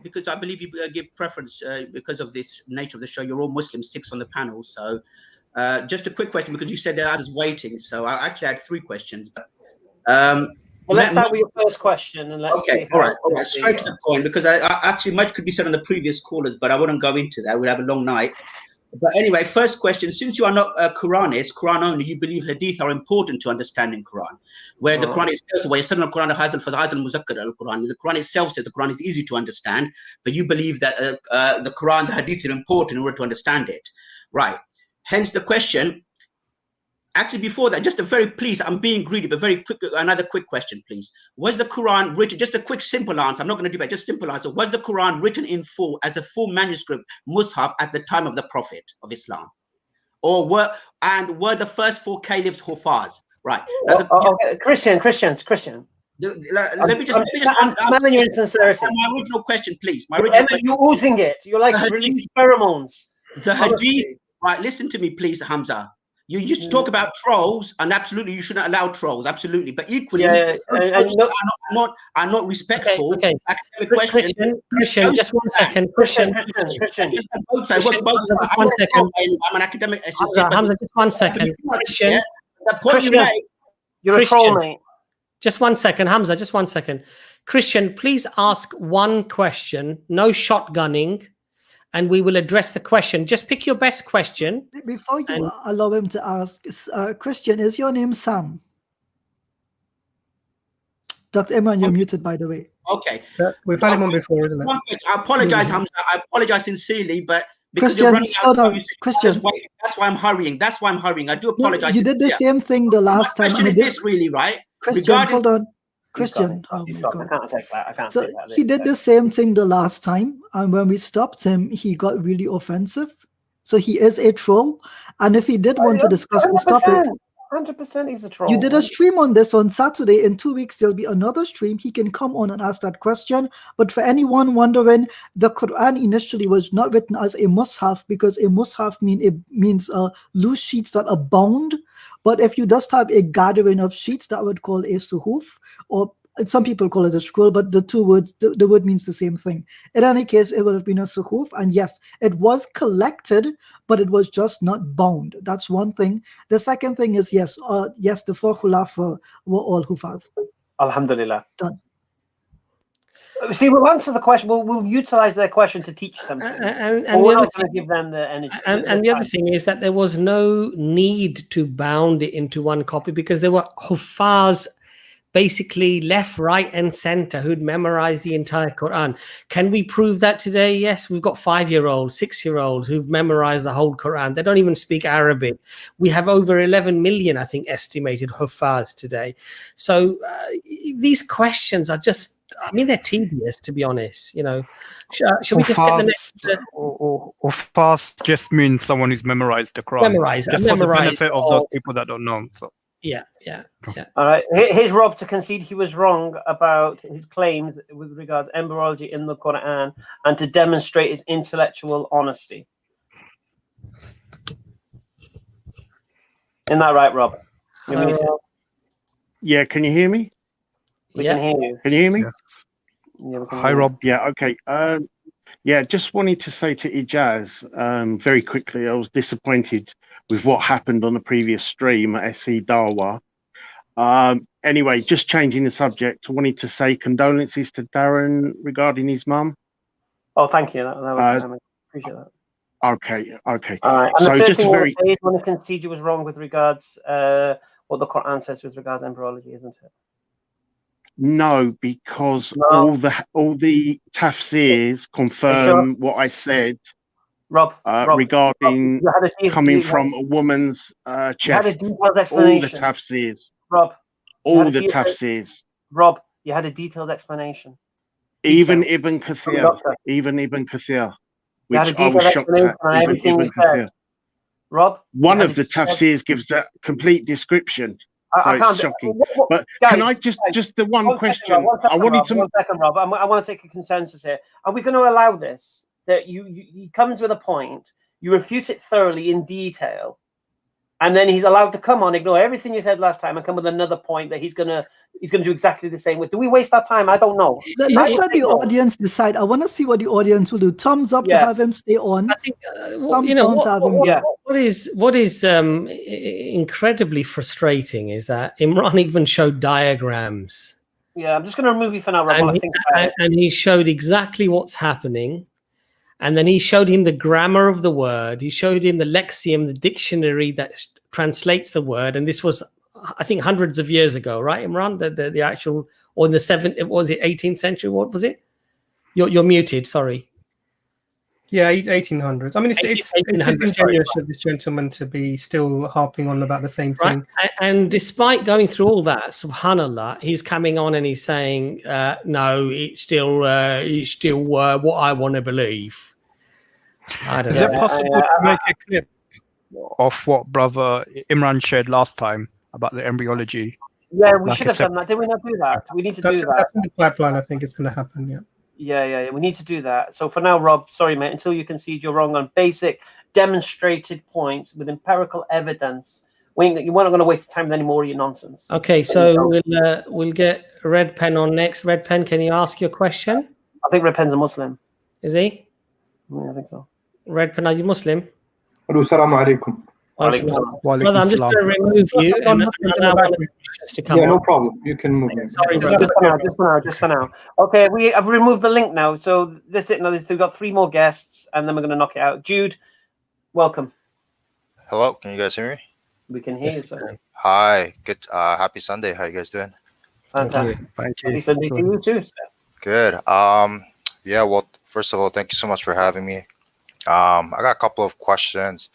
because I believe you give preference because of this nature of the show. You're all Muslims, 6 on the panel. So, just a quick question because you said there are others waiting. So I actually had 3 questions. But, well, let's start with your first question and let's see. All right. Straight to the point, because I actually much could be said on the previous callers, but I wouldn't go into that. We'd have a long night. But anyway, first question: since you are not a Quranist, Quran only, you believe Hadith are important to understanding Quran, where the Quran itself, where the Quran the Quran itself says the Quran is easy to understand, but you believe that the Quran, the Hadith are important in order to understand it, right? Hence the question. Actually, before that, just a very please, I'm being greedy, but very quick, another quick question, please. Was the Quran written, just a quick, simple answer, I'm not going to debate, just simple answer. Was the Quran written in full as a full manuscript, Mus'haf, at the time of the Prophet of Islam? Or were the first 4 caliphs Hufaz? Right. Now, Christian. Let me just answer your insincerity. My original question, please. You're oozing it. You're like releasing pheromones. The Hadith, right, listen to me, please, Hamza. You used to talk about trolls, and absolutely you shouldn't allow trolls, absolutely. But equally, are not respectful. Okay. Christian, just 1 second. Christian. I'm an academic. Hamza, just 1 second. Christian. The point you make. You're a troll, mate. Just 1 second, Hamza. Just 1 second. Christian, please ask 1 question. No shotgunning. And we will address the question. Just pick your best question. Before you allow him to ask, Christian, is your name Sam? Dr. Imran, you're muted, by the way. Okay. We've had him on before, isn't it? I apologize, Hamza. I apologize sincerely, but because Christian, you're running out of time, Christian. that's why I'm hurrying. I do apologize. You did the same thing the last time. My question is this, really, right? Christian, hold on. Christian, oh my God. I can't take that. So he did the same thing the last time, and when we stopped him, he got really offensive. So he is a troll, and if he did want to discuss this topic, 100% he's a troll. you did a stream on this on Saturday. In 2 weeks, there'll be another stream. He can come on and ask that question. But for anyone wondering, the Quran initially was not written as a mushaf because a mushaf means loose sheets that are bound. But if you just have a gathering of sheets, that would call a suhuf, or some people call it a scroll, but the word means the same thing. In any case, it would have been a suhuf, and yes, it was collected, but it was just not bound. That's one thing. The second thing is, yes, the 4 khulafa were all hufaz. Alhamdulillah. Done. See, we'll answer the question. We'll utilize their question to teach something. And we're not going to give them the energy. And the other thing is that there was no need to bound it into 1 copy because there were huffaz basically left, right, and center who'd memorized the entire Quran. Can we prove that today? Yes, we've got 5-year-olds, 6-year-olds who've memorized the whole Quran. They don't even speak Arabic. We have over 11 million, I think, estimated huffaz today. So these questions are just, I mean, they're tedious, to be honest. You know, shall we just get the next? Or fast just means someone who's memorized the Quran. Memorized. Just for the benefit of those people that don't know. So. Yeah. All right. Here's Rob to concede he was wrong about his claims with regards to embryology in the Quran and to demonstrate his intellectual honesty. Isn't that right, Rob? Yeah, can you hear me? We can hear you. Can you hear me? Yeah, hi, Rob. Yeah, okay. Yeah, just wanted to say to Ijaz very quickly, I was disappointed with what happened on the previous stream at SE Dawa. Anyway, just changing the subject, I wanted to say condolences to Darren regarding his mum. Oh, thank you. That was I appreciate that. Okay. All right. And so the just very. I want to concede you was wrong with regards what the Quran says with regards to embryology, isn't it? No, because all the tafsirs confirm what I said. Rob, regarding coming from a woman's chest. You had a detailed explanation. All the tafsirs. Rob. All the tafsirs. Rob, you had a detailed explanation. Even Ibn Kathir. You had a detailed explanation on everything you said. Rob? One of the tafsirs gives a complete description. So it's shocking. But guys, can I just the one question? I wanted to. 1 second, Rob. I want to take a consensus here. Are we going to allow this? that he comes with a point, you refute it thoroughly in detail, and then he's allowed to come on, ignore everything you said last time, and come with another point that he's gonna do exactly the same with. Do we waste our time? I don't know. Let's let the audience decide. I want to see what the audience will do. Thumbs up to have him stay on. I think thumbs down to have him go. What is incredibly frustrating is that Imran even showed diagrams. Yeah, I'm just going to remove you for now, Rob. And he showed exactly what's happening. And then he showed him the grammar of the word. He showed him the lexium, the dictionary that translates the word. And this was, I think, hundreds of years ago, right, Imran? The actual, or in the 18th century? What was it? You're muted. Sorry. Yeah, 1800s. I mean, it's disingenuous of this gentleman to be still harping on about the same thing. Right. And despite going through all that, subhanallah, he's coming on and he's saying, no, it's still what I want to believe. I don't know. Is it possible to make a clip of what Brother Imran shared last time about the embryology? Yeah, we should have done that. Did we not do that? We need to do that. That's in the pipeline. I think it's going to happen, yeah. Yeah. We need to do that. So for now, Rob, sorry, mate, until you concede you're wrong on basic demonstrated points with empirical evidence, we're not going to waste time with any more of your nonsense. Okay, so we'll get Red Pen on next. Red Pen, can you ask your question? I think Red Pen's a Muslim. Is he? Yeah, I think so. Red Pen, are you Muslim? Assalamu alaikum. Brother, I'm just going to remove you. Yeah, no problem. You can move me. Sorry, just for now. Okay, I've removed the link now. So that's it. Now we've got 3 more guests, and then we're going to knock it out. Jude, welcome. Hello, can you guys hear me? We can hear you, sir. Hi, good. Happy Sunday. How you guys doing? Fantastic. Happy Sunday to you too, sir. Good. Yeah. Well, first of all, thank you so much for having me. I got a couple of questions.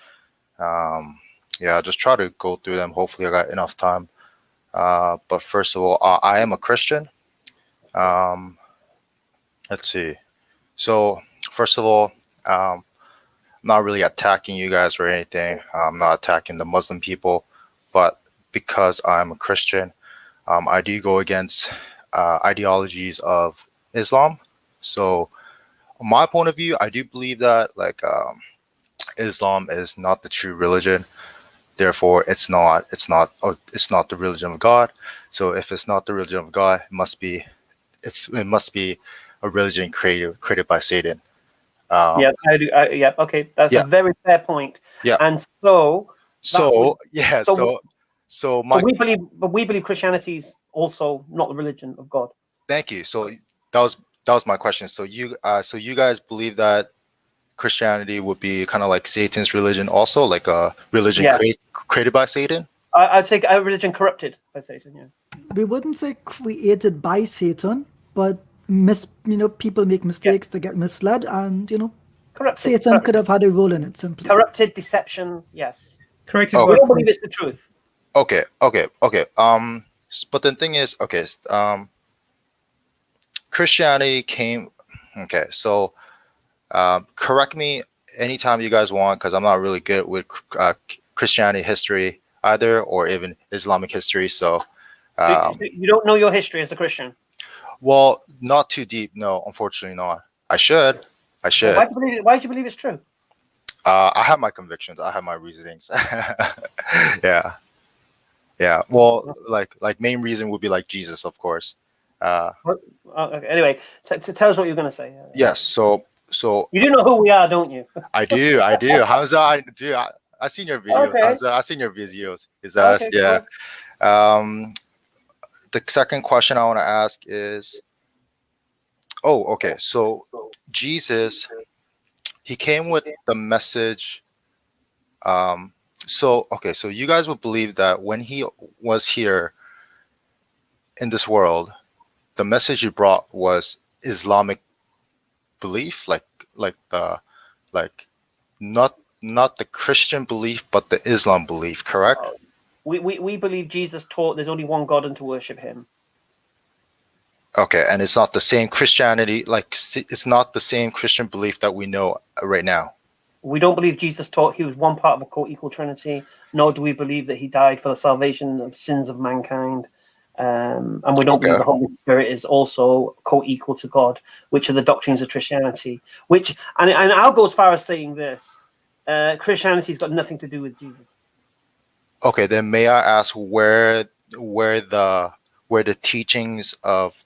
Yeah, I'll just try to go through them. Hopefully I got enough time. But first of all, I am a Christian. Let's see. So first of all, I'm not really attacking you guys or anything. I'm not attacking the Muslim people, but because I'm a Christian, I do go against ideologies of Islam. So from my point of view, I do believe that Islam is not the true religion. Therefore, it's not the religion of God. So if it's not the religion of God, it must be a religion created by Satan. Yeah, I do. Yeah, okay, that's a very fair point. Yeah, and we believe Christianity is also not the religion of God. Thank you. So that was my question. So you guys believe that Christianity would be kind of like Satan's religion, also like a religion created by Satan? I'd say a religion corrupted by Satan. Yeah. We wouldn't say created by Satan, but people make mistakes to get misled, and Satan could have had a role in it. Simply corrupted, deception. Yes. Created. We don't believe it's the truth. Okay. But the thing is, Christianity came. Okay, so. Correct me anytime you guys want, because I'm not really good with Christianity history either, or even Islamic history. So you don't know your history as a Christian? Well, not too deep. No, unfortunately not. I should. Well, why do you believe it's true? I have my convictions. I have my reasonings. Yeah. Well, like main reason would be like Jesus, of course. Okay. Anyway, tell us what you're going to say. Yes. So you do know who we are, don't you? I do. Hamza, I do. I seen your videos. Okay. Hamza, I seen your videos. Is us? Yeah. Cool. The second question I want to ask is, so Jesus, he came with the message. So you guys would believe that when he was here in this world, the message he brought was Islamic belief, not the Christian belief, but the Islam belief, correct? We believe Jesus taught there's only one God and to worship him. Okay, and it's not the same Christianity, it's not the same Christian belief that we know right now. We don't believe Jesus taught he was one part of a co-equal Trinity, nor do we believe that he died for the salvation of sins of mankind. And we don't believe the Holy Spirit is also co-equal to God, which are the doctrines of Christianity. Which, and I'll go as far as saying this: Christianity's got nothing to do with Jesus. Okay, then may I ask where the teachings of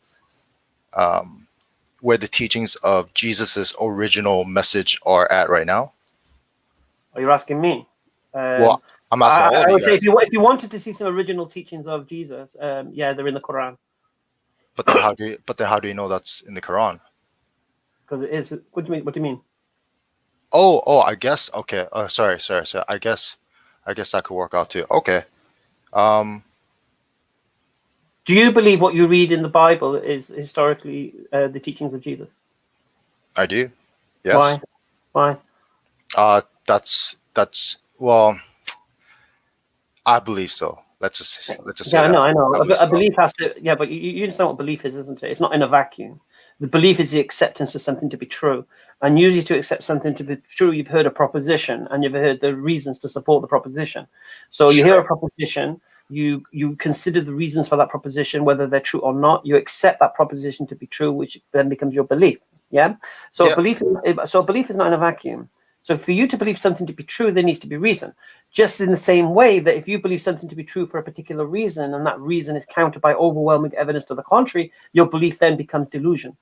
Jesus's original message are at right now? Are you asking me? Well, I'm asking all of I you would say guys. if you wanted to see some original teachings of Jesus, yeah, they're in the Quran. But then how do you know that's in the Quran? Because it is. What do you mean? Oh, I guess. Okay. Sorry. I guess that could work out too. Okay. Do you believe what you read in the Bible is historically the teachings of Jesus? I do. Yes. Why? That's well, I believe so. Let's just say Yeah, that. I know. I believe A so. belief has to. Yeah, but you understand what belief is, isn't it? It's not in a vacuum. The belief is the acceptance of something to be true, and usually to accept something to be true, you've heard a proposition and you've heard the reasons to support the proposition. So you hear a proposition, you consider the reasons for that proposition, whether they're true or not. You accept that proposition to be true, which then becomes your belief. Yeah. So belief is not in a vacuum. So for you to believe something to be true, there needs to be reason. Just in the same way that if you believe something to be true for a particular reason, and that reason is countered by overwhelming evidence to the contrary, your belief then becomes delusion.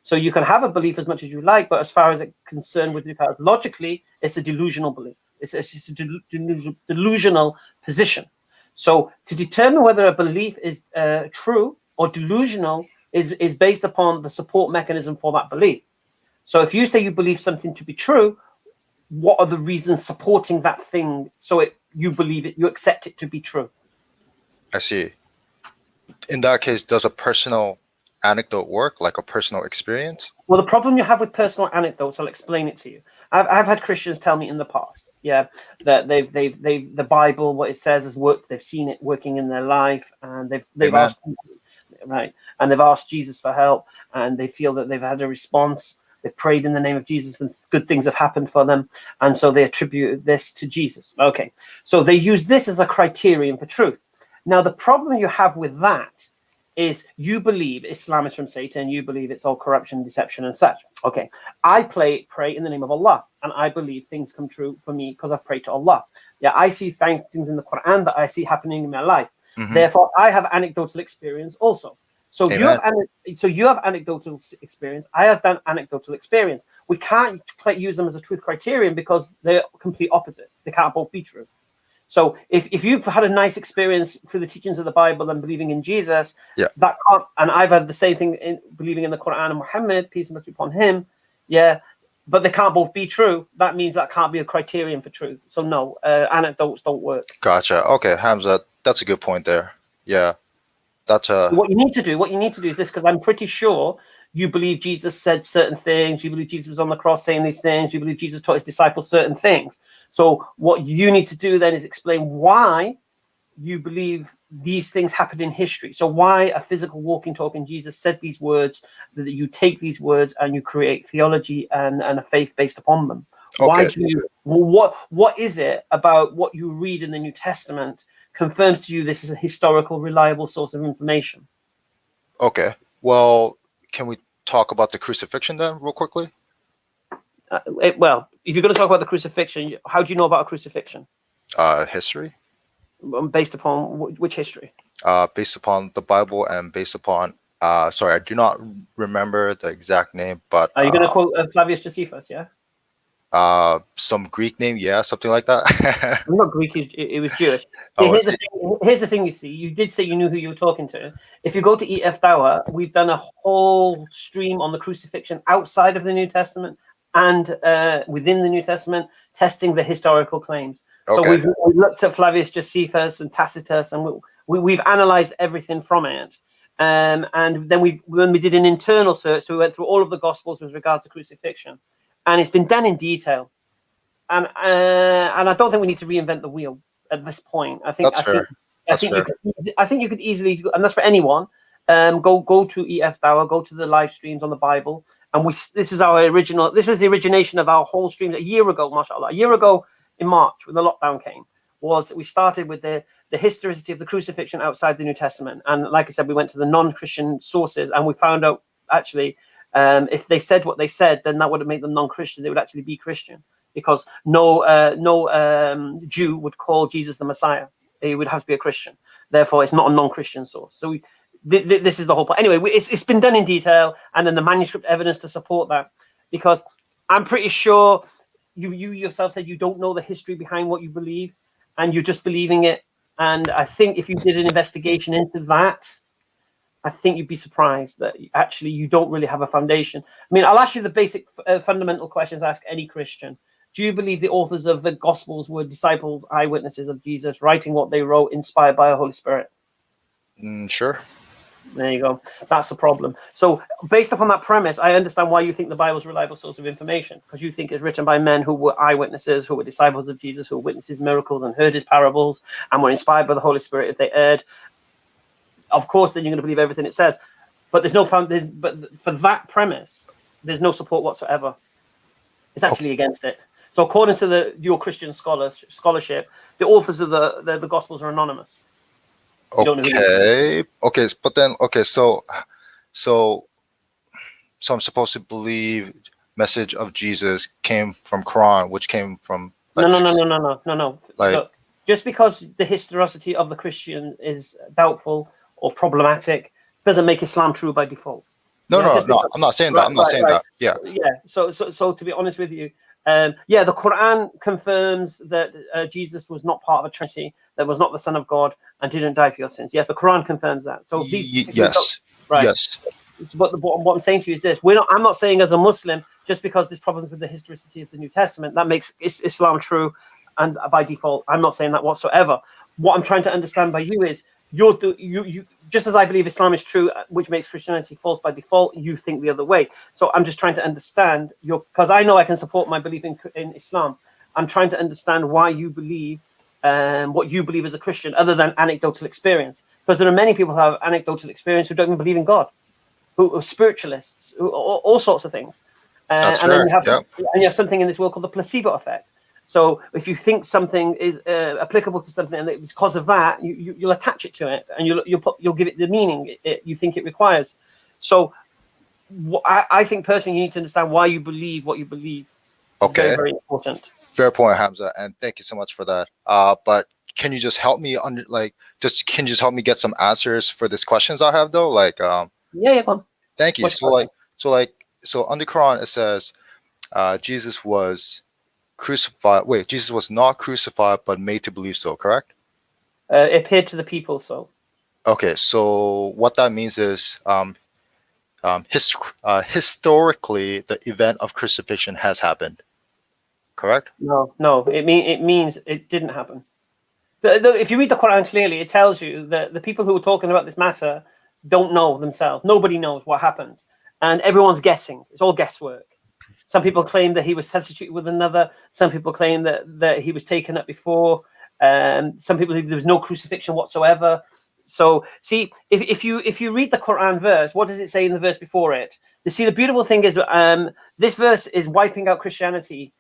So you can have a belief as much as you like, but as far as it's concerned with regard logically, it's a delusional belief. It's just a delusional position. So to determine whether a belief is true or delusional is based upon the support mechanism for that belief. So if you say you believe something to be true, what are the reasons supporting that thing so you believe it, you accept it to be true? I see. In that case, does a personal anecdote work, like a personal experience? Well, the problem you have with personal anecdotes, I'll explain it to you. I've had Christians tell me in the past, that the Bible, what it says has worked. They've seen it working in their life, and they've asked, right, and they've asked Jesus for help, and they feel that they've had a response. They've prayed in the name of Jesus and good things have happened for them. And so they attribute this to Jesus. Okay. So they use this as a criterion for truth. Now, the problem you have with that is you believe Islam is from Satan. You believe it's all corruption, deception and such. Okay. I pray in the name of Allah. And I believe things come true for me because I pray to Allah. Yeah. I see things in the Quran that I see happening in my life. Mm-hmm. Therefore, I have anecdotal experience also. So you have anecdotal experience. I have done anecdotal experience. We can't use them as a truth criterion because they're complete opposites. They can't both be true. So if you've had a nice experience through the teachings of the Bible and believing in Jesus, that can't, and I've had the same thing in believing in the Quran and Muhammad, peace and blessings be upon him, but they can't both be true. That means that can't be a criterion for truth. So no, anecdotes don't work. Gotcha. Okay, Hamza, that's a good point there. Yeah. So what you need to do is this, because I'm pretty sure you believe Jesus said certain things, you believe Jesus was on the cross saying these things, you believe Jesus taught his disciples certain things. So what you need to do then is explain why you believe these things happened in history. So why a physical walking, talking Jesus said these words, that you take these words and you create theology and a faith based upon them. Okay. Why do you, what is it about what you read in the New Testament confirms to you this is a historical, reliable source of information? Okay. Well, can we talk about the crucifixion then, real quickly? Well, if you're going to talk about the crucifixion, how do you know about a crucifixion? History. Based upon which history? Based upon the Bible and based upon, sorry, I do not remember the exact name, but... Are you going to quote Flavius Josephus, yeah? Some Greek name, something like that. Not Greek, it was Jewish. Here's the thing, you see, you did say you knew who you were talking to. If you go to E.F. Dawah, we've done a whole stream on the crucifixion outside of the New Testament and within the New Testament, testing the historical claims. Okay. So we've looked at Flavius Josephus and Tacitus, and we've analyzed everything from it. And then when we did an internal search, so we went through all of the Gospels with regards to crucifixion. And it's been done in detail, and I don't think we need to reinvent the wheel at this point. I think you could easily, and that's for anyone. Go to E.F. Dawah, go to the live streams on the Bible, and this was the origination of our whole stream a year ago, mashallah. A year ago in March, when the lockdown came, we started with the the historicity of the crucifixion outside the New Testament. And like I said, we went to the non-Christian sources, and we found out actually if they said what they said, then that would have made them non-Christian. They would actually be Christian, because no Jew would call Jesus the Messiah. He would have to be a Christian. Therefore, it's not a non-Christian source. So this is the whole point. Anyway, it's been done in detail, and then the manuscript evidence to support that, because I'm pretty sure you yourself said you don't know the history behind what you believe, and you're just believing it. And I think if you did an investigation into that, I think you'd be surprised that actually you don't really have a foundation. I mean, I'll ask you the basic fundamental questions I ask any Christian. Do you believe the authors of the Gospels were disciples, eyewitnesses of Jesus, writing what they wrote, inspired by the Holy Spirit? Sure. There you go. That's the problem. So based upon that premise, I understand why you think the Bible is a reliable source of information, because you think it's written by men who were eyewitnesses, who were disciples of Jesus, who witnessed his miracles and heard his parables and were inspired by the Holy Spirit. If they erred, of course, then you're going to believe everything it says. But there's no but for that premise, there's no support whatsoever. It's actually against it. So according to your Christian scholarship, the authors of the Gospels are anonymous. Okay. Okay. But then, okay. So I'm supposed to believe message of Jesus came from Quran, which came from like, no. Like, look, just because the historicity of the Christian is doubtful or problematic doesn't make Islam true by default. No, I'm not saying that. I'm not saying that. Yeah. Yeah. So to be honest with you, the Quran confirms that Jesus was not part of a Trinity, that was not the Son of God, and didn't die for your sins. Yes, the Quran confirms that. So yes, right. Yes. But what I'm saying to you is this: I'm not saying as a Muslim, just because there's problems with the historicity of the New Testament, that makes Islam true, and by default, I'm not saying that whatsoever. What I'm trying to understand by you is you just as I believe Islam is true, which makes Christianity false by default, you think the other way. So I'm just trying to understand because I know I can support my belief in Islam. I'm trying to understand why you believe what you believe as a Christian, other than anecdotal experience. Because there are many people who have anecdotal experience who don't even believe in God, who are spiritualists, all sorts of things. And then you have something in this world called the placebo effect. So if you think something is applicable to something, and it's because of that, you'll attach it to it, and you'll give it the meaning you think it requires. So I think personally, you need to understand why you believe what you believe. Okay. Very, very important. Fair point, Hamza, and thank you so much for that. But can you just help me can you just help me get some answers for these questions I have though? Like yeah, go on. Thank you. So on the Quran it says Jesus was crucified. Wait, Jesus was not crucified but made to believe so, correct? It appeared to the people so. Okay, so what that means is historically the event of crucifixion has happened. Correct? No. It means it didn't happen. If you read the Quran clearly, it tells you that the people who are talking about this matter don't know themselves. Nobody knows what happened, and everyone's guessing. It's all guesswork. Some people claim that he was substituted with another. Some people claim that he was taken up before. Some people believe there was no crucifixion whatsoever. So, see, if you read the Quran verse, what does it say in the verse before it? You see, the beautiful thing is this verse is wiping out Christianity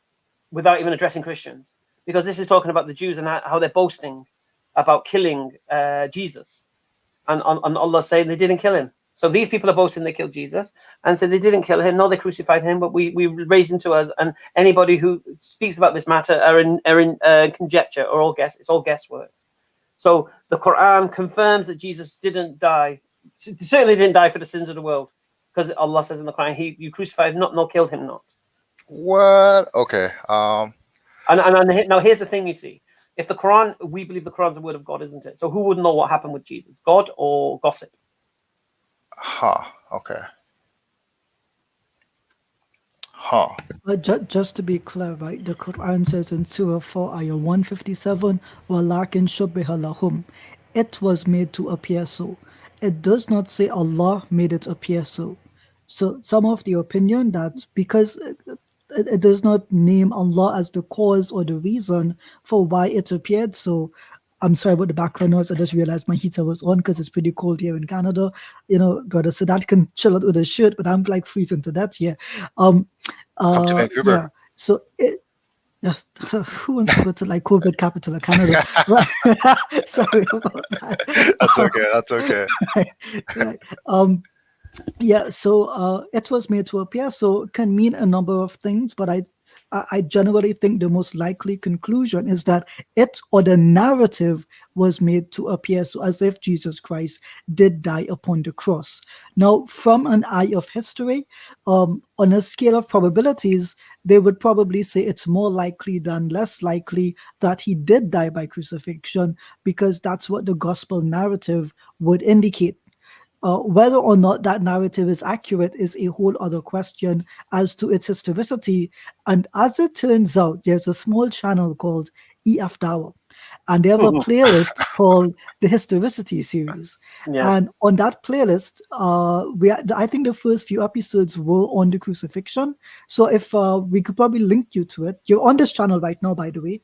without even addressing Christians, because this is talking about the Jews and how they're boasting about killing Jesus, and Allah saying they didn't kill him. So these people are boasting they killed Jesus, and so they didn't kill him. No, they crucified him, but we raised him to us. And anybody who speaks about this matter are in conjecture or all guess. It's all guesswork. So the Quran confirms that Jesus didn't die. Certainly didn't die for the sins of the world, because Allah says in the Quran, you crucified not, nor killed him not. What? Okay. And now here's the thing, you see. If the Quran, we believe the Quran's the word of God, isn't it? So who would know what happened with Jesus? God or gossip? Okay. Just to be clear, right? The Quran says in Surah 4, Ayah 157, وَلَكِنْ شُبِّهَ لَهُمْ. It was made to appear so. It does not say Allah made it appear so. So some of the opinion that because it does not name Allah as the cause or the reason for why it appeared so. I'm sorry about the background noise. I just realized my heater was on because it's pretty cold here in Canada. Brother Sadat can chill out with a shirt, but I'm like freezing to death here. Come to Vancouver. Yeah. So Yeah, who wants to go to like COVID capital of Canada? Sorry about that. That's okay. That's okay. Right. Yeah, so it was made to appear, so it can mean a number of things, but I generally think the most likely conclusion is that it or the narrative was made to appear so as if Jesus Christ did die upon the cross. Now, from an eye of history, on a scale of probabilities, they would probably say it's more likely than less likely that he did die by crucifixion, because that's what the gospel narrative would indicate. Whether or not that narrative is accurate is a whole other question as to its historicity. And as it turns out, there's a small channel called EF Dawa, and they have a playlist called the Historicity series. Yeah. And on that playlist, I think the first few episodes were on the crucifixion. So if we could probably link you to it. You're on this channel right now, by the way.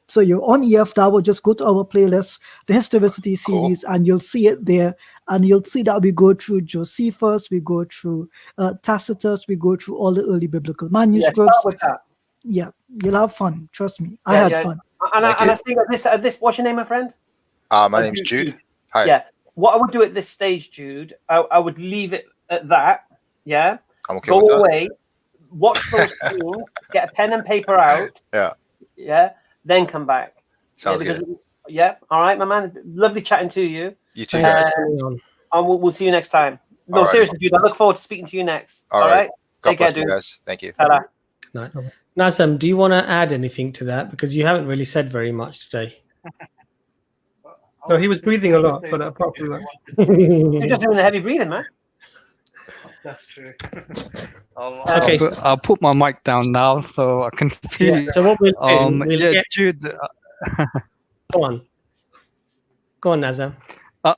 So you're on EF Dawa. Just go to our playlist, the Historicity series, and you'll see it there. And you'll see that we go through Josephus, we go through Tacitus, we go through all the early biblical manuscripts. Yeah, start with that. Yeah, you'll have fun. Trust me, I had fun. And I think at this, what's your name, my friend? My name's Jude. Hi. Yeah. What I would do at this stage, Jude, I would leave it at that. Yeah. I'm okay Go with that. away, watch those things, get a pen and paper out. Yeah. Yeah. Then come back. Sounds because, good. Yeah. All right, my man. Lovely chatting to you. You too, guys. And we'll see you next time. No, All right. seriously, Jude. I look forward to speaking to you next. All right. God Take care, bless you dude. guys. Thank you. Ta-ra. No. Nazem, do you want to add anything to that? Because you haven't really said very much today. No, he was breathing a lot, but apart from that, You're just doing the heavy breathing, man. That's true. Okay, I'll put my mic down now so I can speak. Yeah, so what we'll do, we'll yeah, get- Jude. Go on, Nazem.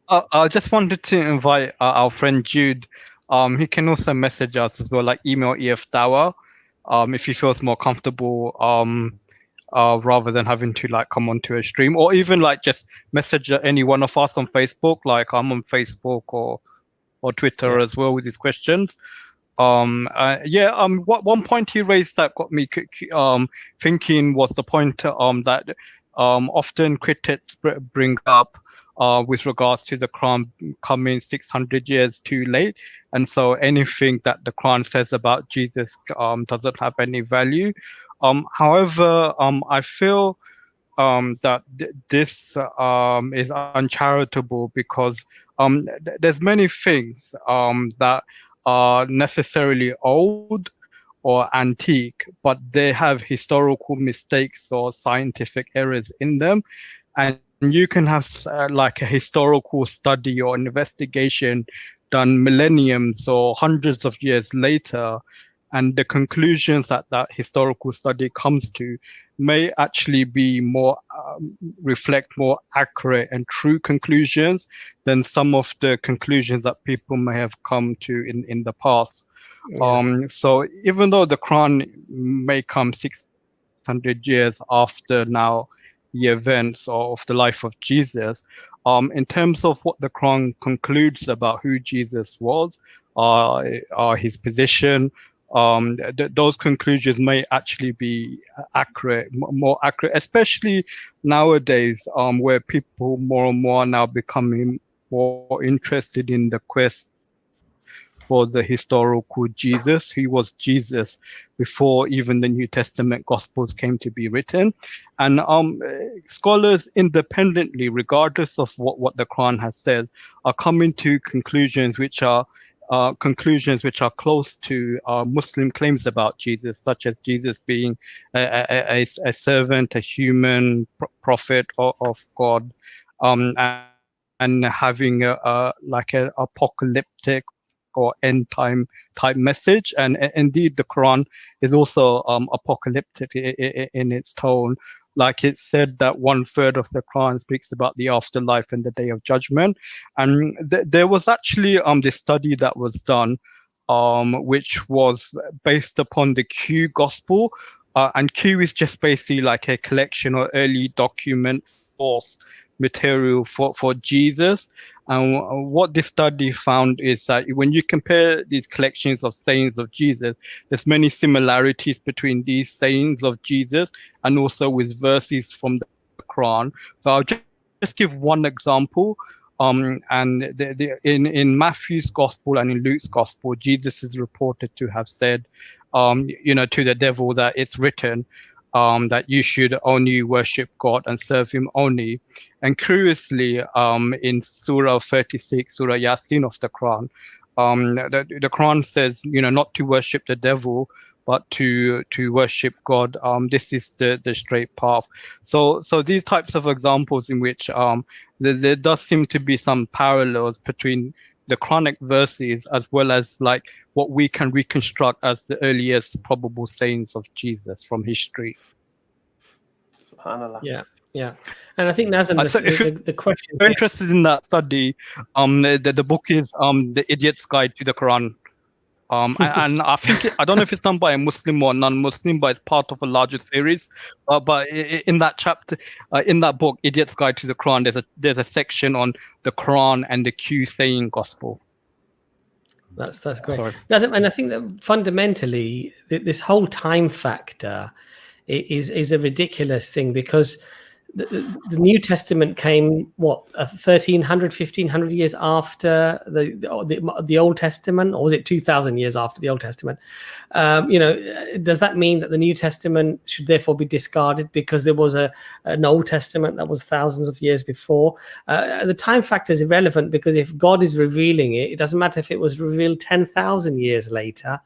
I just wanted to invite our friend Jude. He can also message us as well, like email EF Dawa, if he feels more comfortable, rather than having to like come onto a stream, or even like just message any one of us on Facebook. Like I'm on Facebook or Twitter as well with his questions. One point he raised that got me thinking was the point that often critics bring up with regards to the Quran coming 600 years too late. And so anything that the Quran says about Jesus doesn't have any value. However, I feel that this is uncharitable because there's many things that are necessarily old or antique, but they have historical mistakes or scientific errors in them. And you can have like a historical study or investigation done millenniums or hundreds of years later, and the conclusions that historical study comes to may actually be more reflect more accurate and true conclusions than some of the conclusions that people may have come to in the past. So even though the Quran may come 600 years after now the events of the life of Jesus, in terms of what the Quran concludes about who Jesus was, his position, those conclusions may actually be accurate, more accurate, especially nowadays, where people more and more are now becoming more interested in the quest for the historical Jesus, who was Jesus before even the New Testament Gospels came to be written. And scholars independently, regardless of what the Quran has said, are coming to conclusions which are close to Muslim claims about Jesus, such as Jesus being a servant, a human prophet of God, and having like an apocalyptic or end time type message. And indeed, the Quran is also apocalyptic in its tone. Like it said that 1/3 of the Quran speaks about the afterlife and the day of judgment. And there was actually this study that was done, which was based upon the Q Gospel. And Q is just basically like a collection or early document source material for Jesus. And what this study found is that when you compare these collections of sayings of Jesus, there's many similarities between these sayings of Jesus and also with verses from the Quran. So I'll just give one example. And in Matthew's gospel and in Luke's gospel, Jesus is reported to have said, to the devil that it's written, that you should only worship God and serve him only. And curiously, in Surah 36, Surah Yasin of the Quran, the Quran says, not to worship the devil, but to worship God. This is the straight path. So these types of examples in which there does seem to be some parallels between the Quranic verses as well as like what we can reconstruct as the earliest probable sayings of Jesus from history. SubhanAllah. Yeah. And I think Nazim, the question. If you're interested in that study, the book is The Idiot's Guide to the Quran. And I think I don't know if it's done by a Muslim or non-Muslim, but it's part of a larger series. But in that chapter, in that book, Idiot's Guide to the Quran, there's a section on the Quran and the Q saying gospel. That's great. And I think that fundamentally, this whole time factor is a ridiculous thing, because the New Testament came 1,300, 1,500 years after the Old Testament, or was it 2,000 years after the Old Testament? Does that mean that the New Testament should therefore be discarded because there was an Old Testament that was thousands of years before? The time factor is irrelevant, because if God is revealing it, it doesn't matter if it was revealed 10,000 years later.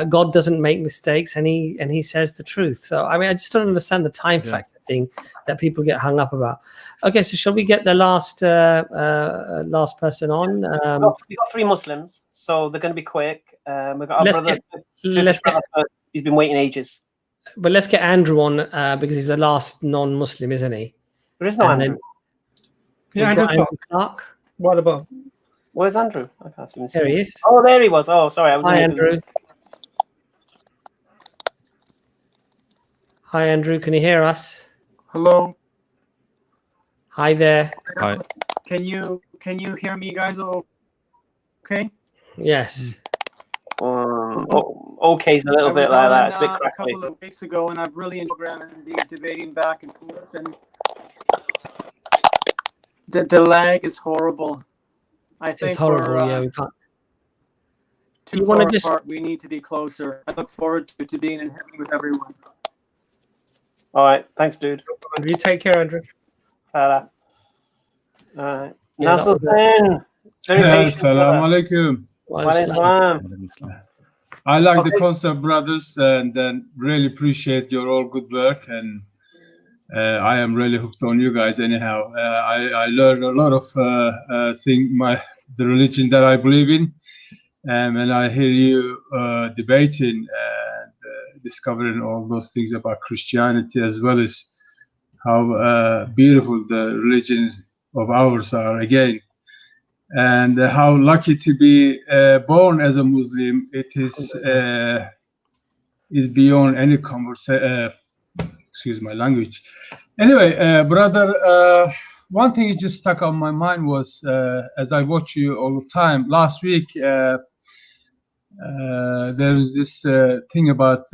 God doesn't make mistakes, and he says the truth. So I just don't understand the time factor thing that people get hung up about. Okay, so shall we get the last person on? We've got 3 Muslims, so they're going to be quick. We've got our brother. He's been waiting ages. But let's get Andrew on because he's the last non-Muslim, isn't he? There is no Andrew. Andrew Clark. What about? Where's Andrew? I can't even see. There he is. Oh, there he was. Oh, sorry. Hi, Andrew. Hi, Andrew. Can you hear us? Hello. Hi there. Hi. Can you hear me, guys? Okay. Yes. Okay, it's a little bit like that. It's a bit crackly. A couple of weeks ago, and I've really enjoyed debating back and forth, and the lag is horrible. I think it's horrible. We can't. Too far apart. We need to be closer. I look forward to being in heaven with everyone. All right, thanks, dude. You take care, Andrew. All right. Nasruddin. Assalamu alaikum. I like the concept, brothers, and really appreciate your all good work. And I am really hooked on you guys. Anyhow, I learned a lot of the religion that I believe in, and when I hear you debating and discovering all those things about Christianity, as well as how beautiful the religions of ours are again, and how lucky to be born as a Muslim. It is beyond any conversation. Excuse my language. Anyway, brother, one thing that just stuck on my mind was, as I watch you all the time, last week there was this thing about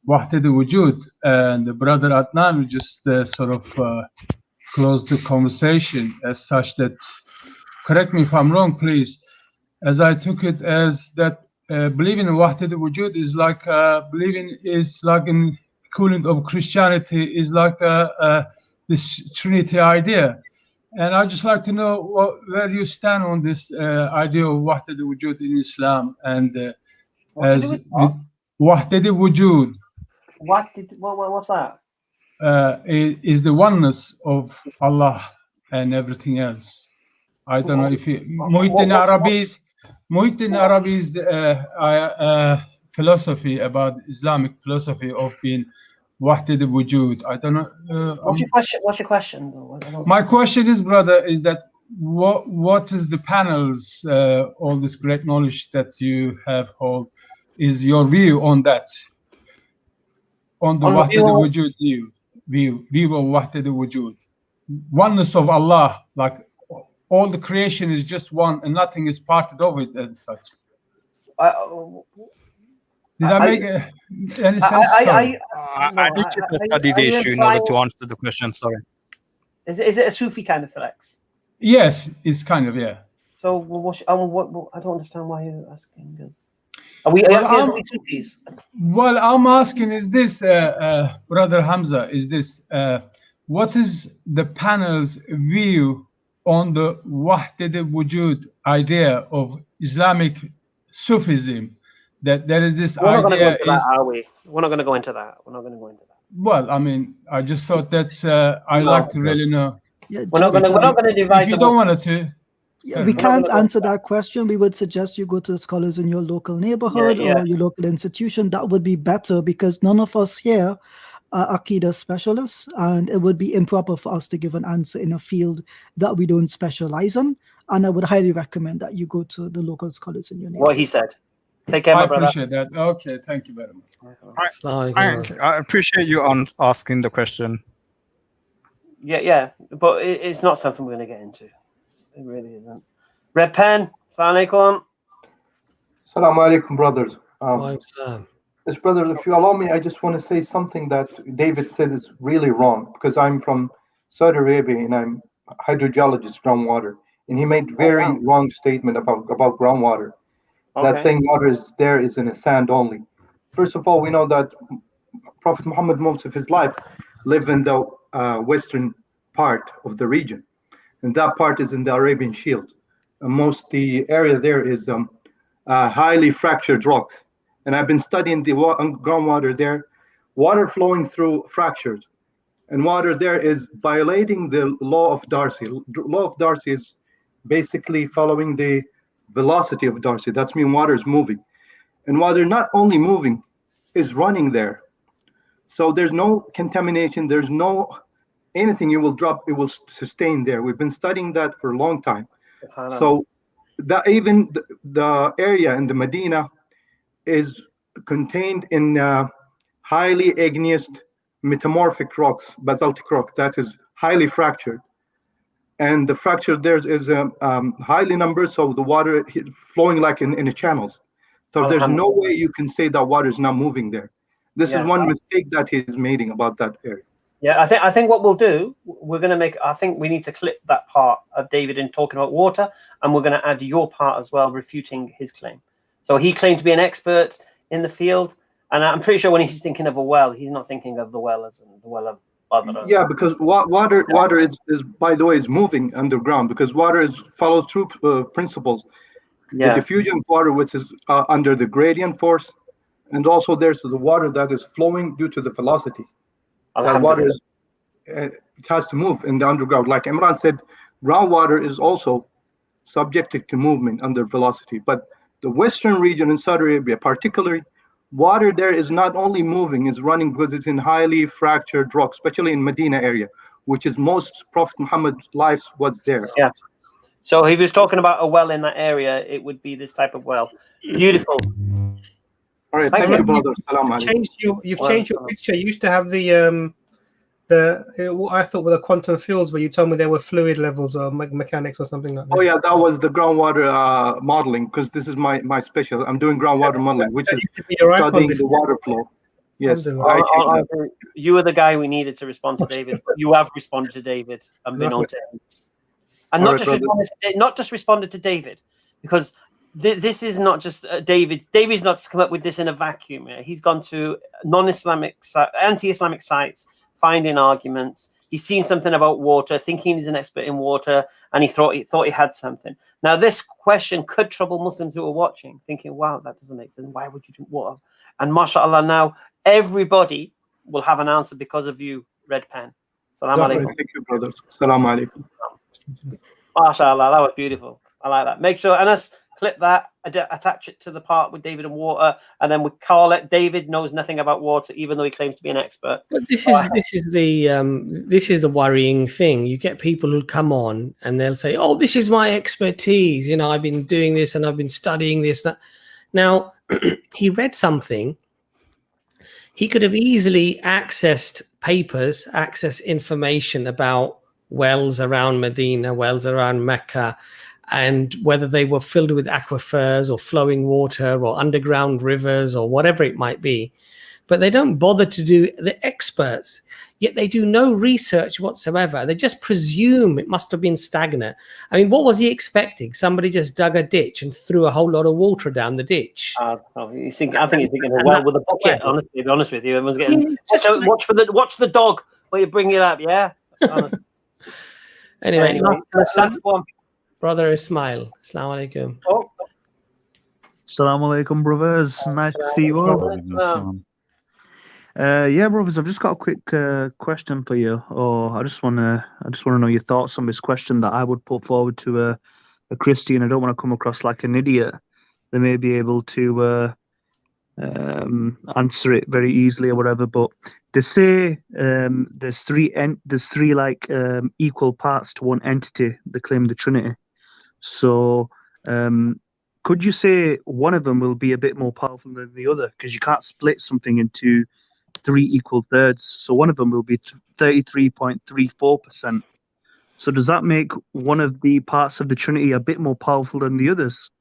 Wahdat al-Wujud, and the brother Adnan just sort of closed the conversation as such that, correct me if I'm wrong, please, as I took it as that believing in Wahdat al-Wujud is like believing is like an equivalent of Christianity is like this Trinity idea. And I'd just like to know where you stand on this idea of Wahdat al-Wujud in Islam, and as Wahdat al-Wujud. What's that? Is the oneness of Allah and everything else. I don't know if Muhyiddin Arabi's philosophy about Islamic philosophy of being Wahdat al-Wujud. I don't know. What's your question? My question is, brother, is that what is the panels, all this great knowledge that you have hold, is your view on that? On the Wahdat al-Wujud view of Wahdat al-Wujud. oneness of Allah, like all the creation is just one and nothing is parted of it and such. Did I make any sense? Sorry. I need to study the issue in order to answer the question. Sorry. Is it a Sufi kind of flex? Yes, it's kind of, yeah. So what I don't understand why you're asking us. Are we asking us, are we Sufis? Well, I'm asking is this, Brother Hamza, is this, what is the panel's view on the Wahdat al-Wujud idea of Islamic Sufism? That there is this We're not going to go idea into that, are we? We're not going to go into that. We're not going to go into that. Well, I mean, I just thought that I'd like to really know. Yeah, We're not going to divide. If you don't want to. Yeah, we can't answer that question. We would suggest you go to the scholars in your local neighborhood or your local institution. That would be better because none of us here are Aqidah specialists, and it would be improper for us to give an answer in a field that we don't specialize in. And I would highly recommend that you go to the local scholars in your neighborhood. What he said. Take care, I my brother. appreciate that. Okay, thank you very much. I appreciate you on asking the question. Yeah, but it's not something we're going to get into. It really isn't. Red Pen, Assalamu alaikum. Assalamu alaikum, brothers. Salam. Yes, brother, if you allow me, I just want to say something that David said is really wrong because I'm from Saudi Arabia and I'm a hydrogeologist, groundwater, and he made very wrong statement about groundwater. That saying water is there is in a sand only. First of all, we know that Prophet Muhammad, most of his life, lived in the western part of the region, and that part is in the Arabian Shield. And most the area there is highly fractured rock. And I've been studying the groundwater there, water flowing through fractures, and water there is violating the law of Darcy. Law of Darcy is basically following the velocity of Darcy. That's mean water is moving, and water not only moving, is running there. So there's no contamination. There's no anything you will drop. It will sustain there. We've been studying that for a long time. So that even the area in the Medina is contained in highly igneous metamorphic rocks, basaltic rock that is highly fractured. And the fracture there is highly numbered, so the water flowing like in the channels. So there's no way you can say that water is not moving there. This is one mistake that he's making about that area. Yeah, I think what we'll do, we're going to make. I think we need to clip that part of David in talking about water, and we're going to add your part as well, refuting his claim. So he claimed to be an expert in the field, and I'm pretty sure when he's thinking of a well, he's not thinking of the well as the well of other. Yeah, because water is by the way is moving underground because water follows through principles. Yeah. The diffusion of water, which is under the gradient force, and also there's the water that is flowing due to the velocity. That water is it has to move in the underground. Like Imran said, groundwater is also subjected to movement under velocity, but the western region in Saudi Arabia, particularly, water there is not only moving, it's running because it's in highly fractured rock, especially in Medina area, which is most Prophet Muhammad's life was there. Yeah. So he was talking about a well in that area. It would be this type of well. Beautiful. All right, thank you, brother. You've changed your picture. You used to have what I thought were the quantum fields, where you told me there were fluid levels or mechanics or something like that. Oh yeah, that was the groundwater modeling because this is my special. I'm doing groundwater modeling, which is studying the water flow. Yes, you were the guy we needed to respond to David. You have responded to David and been on to him, and not just responded to David, because this is not just David. David's not just come up with this in a vacuum. He's gone to non-Islamic, anti-Islamic sites, finding arguments. He's seen something about water, thinking he's an expert in water, and he thought he had something. Now, this question could trouble Muslims who are watching, thinking, wow, that doesn't make sense. Why would you drink water? And mashallah, now everybody will have an answer because of you, Red Pen. Salam alaikum. Thank you, brothers. Salam alaikum. Mashallah, that was beautiful. I like that. Make sure, Anas, clip that, attach it to the part with David and water, and then we call it David knows nothing about water, even though he claims to be an expert. But this is the worrying thing. You get people who come on and they'll say, "Oh, this is my expertise. You know, I've been doing this and I've been studying this." That. Now, he read something. He could have easily accessed papers, accessed information about wells around Medina, wells around Mecca, and whether they were filled with aquifers or flowing water or underground rivers or whatever it might be. But they don't bother to do the experts, yet they do no research whatsoever. They just presume it must have been stagnant. I mean, what was he expecting? Somebody just dug a ditch and threw a whole lot of water down the ditch. I think he's thinking, well, with a bucket. Honestly, to be honest with you, everyone's getting watch the dog while you bring it up. Yeah. Anyway, last one. Brother Ismail. Assalamu alaikum. Oh. Assalamu alaikum, brothers. Nice to see you all. Yeah, brothers, I've just got a quick question for you, or I just want to know your thoughts on this question that I would put forward to a Christian. I don't want to come across like an idiot. They may be able to answer it very easily or whatever, but they say there's three equal parts to one entity. They claim the Trinity. So could you say one of them will be a bit more powerful than the other? Because you can't split something into 3 equal thirds. So one of them will be 33.34%. So does that make one of the parts of the Trinity a bit more powerful than the others?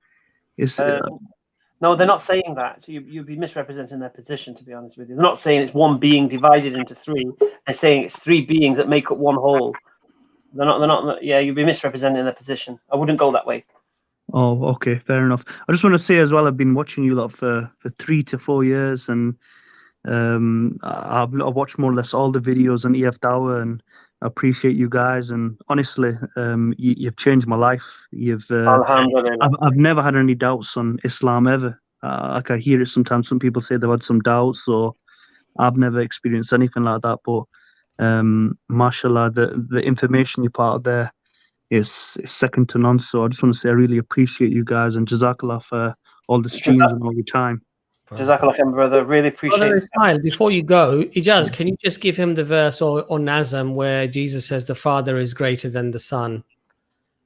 No, they're not saying that. You'd be misrepresenting their position, to be honest with you. They're not saying it's one being divided into 3. They're saying it's 3 beings that make up one whole. They're not. Yeah, you'd be misrepresenting their position. I wouldn't go that way. Oh, okay, fair enough. I just want to say as well, I've been watching you lot for 3 to 4 years, and I've watched more or less all the videos on EF Dawah, and I appreciate you guys. And honestly, you've changed my life. I've never had any doubts on Islam ever. Like I hear it sometimes. Some people say they've had some doubts, so I've never experienced anything like that. But mashallah, the information you put out there is second to none. So I just want to say I really appreciate you guys, and Jazakallah for all the streams and all your time. Jazakallah khair, brother. Really appreciate it. Ismail, before you go, Ijaz, can you just give him the verse or Nazm where Jesus says the Father is greater than the Son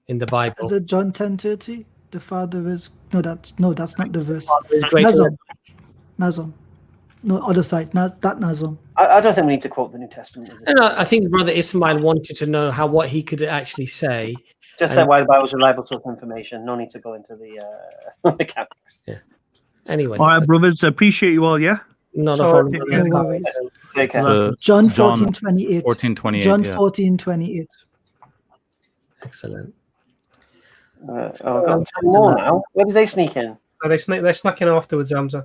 in the Bible? Is it John 10:30? The Father is that's not the verse. Nazm. No, other side. That Nazm. I don't think we need to quote the New Testament. Is it? No, I think Brother Ismail wanted to know what he could actually say. Just say why the Bible's reliable source of information. No need to go into the mechanics. Yeah. Anyway. All right, brothers. Appreciate you all. Yeah. Not a problem. No worries. Take care. So John 14:28. 14:28. John yeah. 14:28. Excellent. More now. Where did they sneak in? Oh, they snuck in afterwards, Hamza.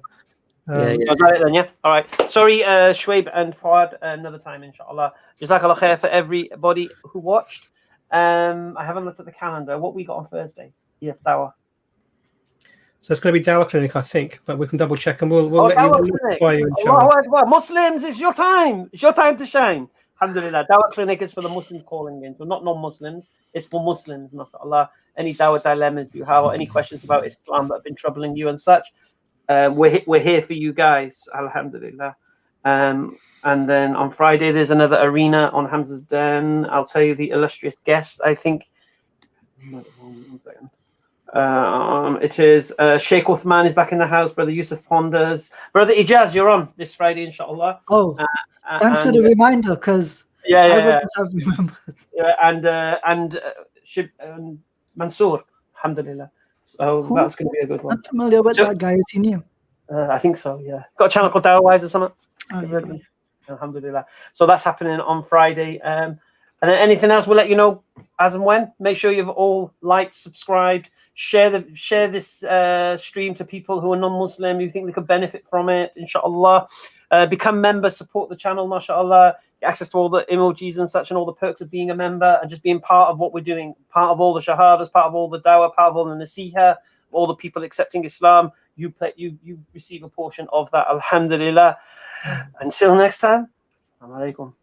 So is that it then, yeah? All right. Sorry, Shwaib and Fawad, another time, inshallah. Jazakallah khair for everybody who watched. I haven't looked at the calendar. What we got on Thursday? Yeah, Dawah. So it's going to be Dawah Clinic, I think, but we can double check and we'll let you inshallah. Muslims, it's your time. It's your time to shine. Alhamdulillah. Dawah Clinic is for the Muslims calling in, so not non-Muslims. It's for Muslims, mashallah. Any Dawah dilemmas you have or any questions about Islam that have been troubling you and such, we're here for you guys. Alhamdulillah. And then on Friday, there's another arena on Hamza's Den. I'll tell you the illustrious guest, I think. 1 second. It is Sheikh Uthman is back in the house. Brother Yusuf Ponders. Brother Ijaz, you're on this Friday, inshallah. Oh, thanks for the reminder, because I wouldn't have remembered. Yeah, and Mansoor, alhamdulillah. So that's going to be a good one. I'm familiar with that guy. Is he new? I think so, yeah. Got a channel called Dawah Wise or something? Oh, yeah. Alhamdulillah. So that's happening on Friday. And then anything else, we'll let you know as and when. Make sure you've all liked, subscribed, share this stream to people who are non-Muslim, who think they could benefit from it, inshallah. Become members, support the channel, mashallah. Get access to all the emojis and such and all the perks of being a member and just being part of what we're doing, part of all the shahadas, part of all the dawah, part of all the nasiha, all the people accepting Islam. You receive a portion of that, alhamdulillah. Until next time, assalamu alaikum.